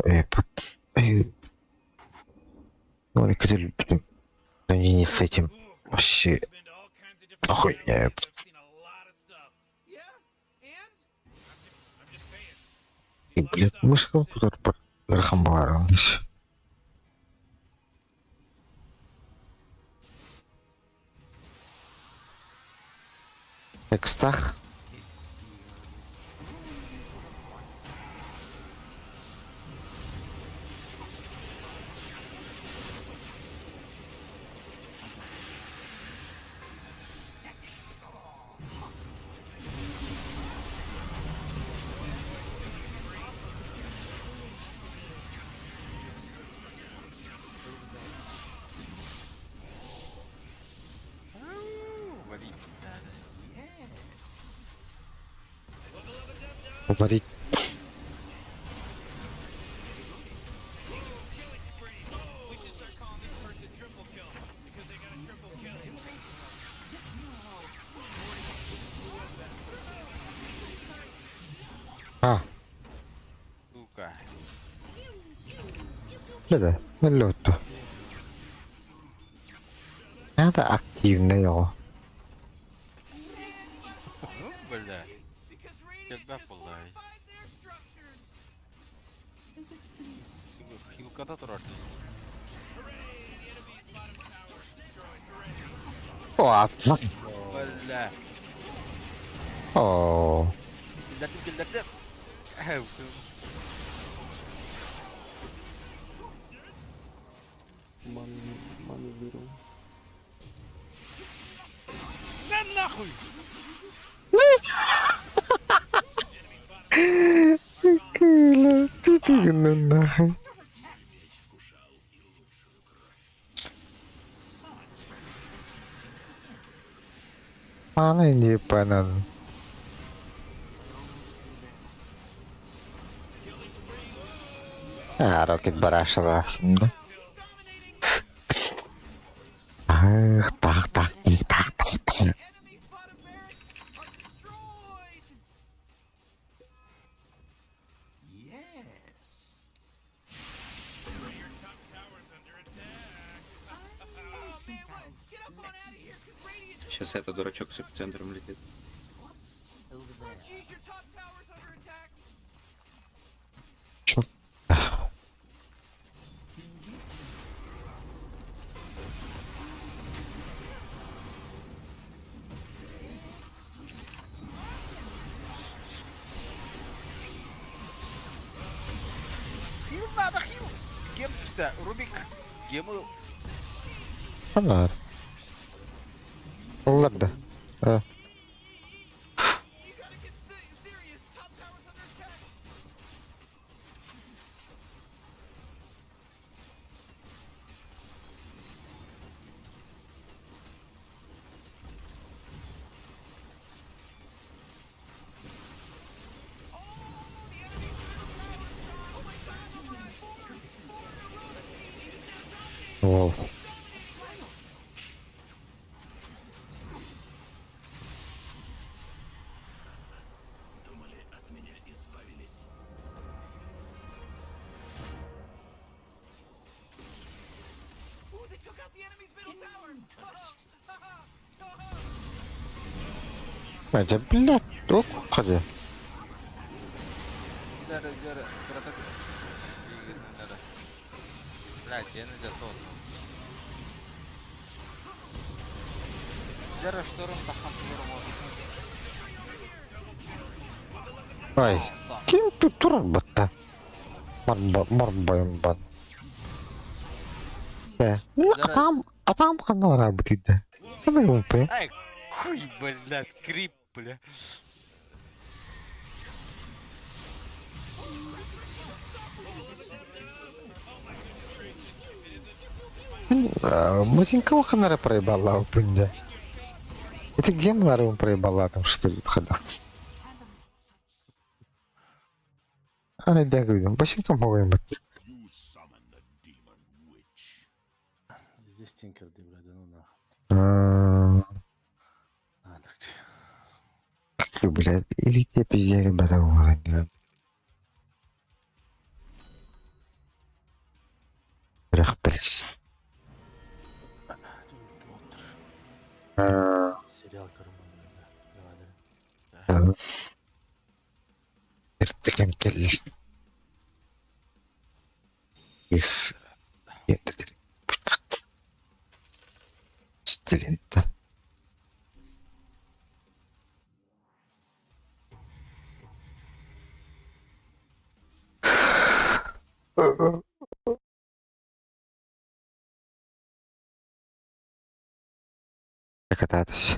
ну, не көтөлүм. Да не с этим. Вообще. Охуй, я... И, блядь, мышка тут под рахамбаром. Экстах. Варить. Варить. А, Сука. да, лёту. Надо активно его. Бля. Тебя полай. Хилкада турар. О, Бля. о, Гилдерdim. Ману беру. На нахуй! ты нахуй. Mana ini panan? Ah, roket barrage lah sini. Tak tak tak tak tak. Сейчас этот дурачок с эпицентром летит. Чё? Хил надо, хил! Гем, да, Рубик. Гемы. Anar. Ollar da. Ha. Wow. Aja, блядь, ок, hadi. Блядь, я не готов. Гера шторм тахан Ай, kim тут турбата? Марбайым бан. Атам хана работает, да. Она ему понимает. Ай, хуй, блядь, крип, бля. Мутин кого ханара проебала пунда? Это гемлар он проебала там что ли хода. Ана дягаю, башинка могаем. Здесь тинкер, блядь, да ну нахуй. А, так. Как вы, блядь, или те пиздец, ребята, угодно. Брях, блядь. Сериал карманный, да. Давай, да. ارتكن كل يس يدري سترينتا Кататись.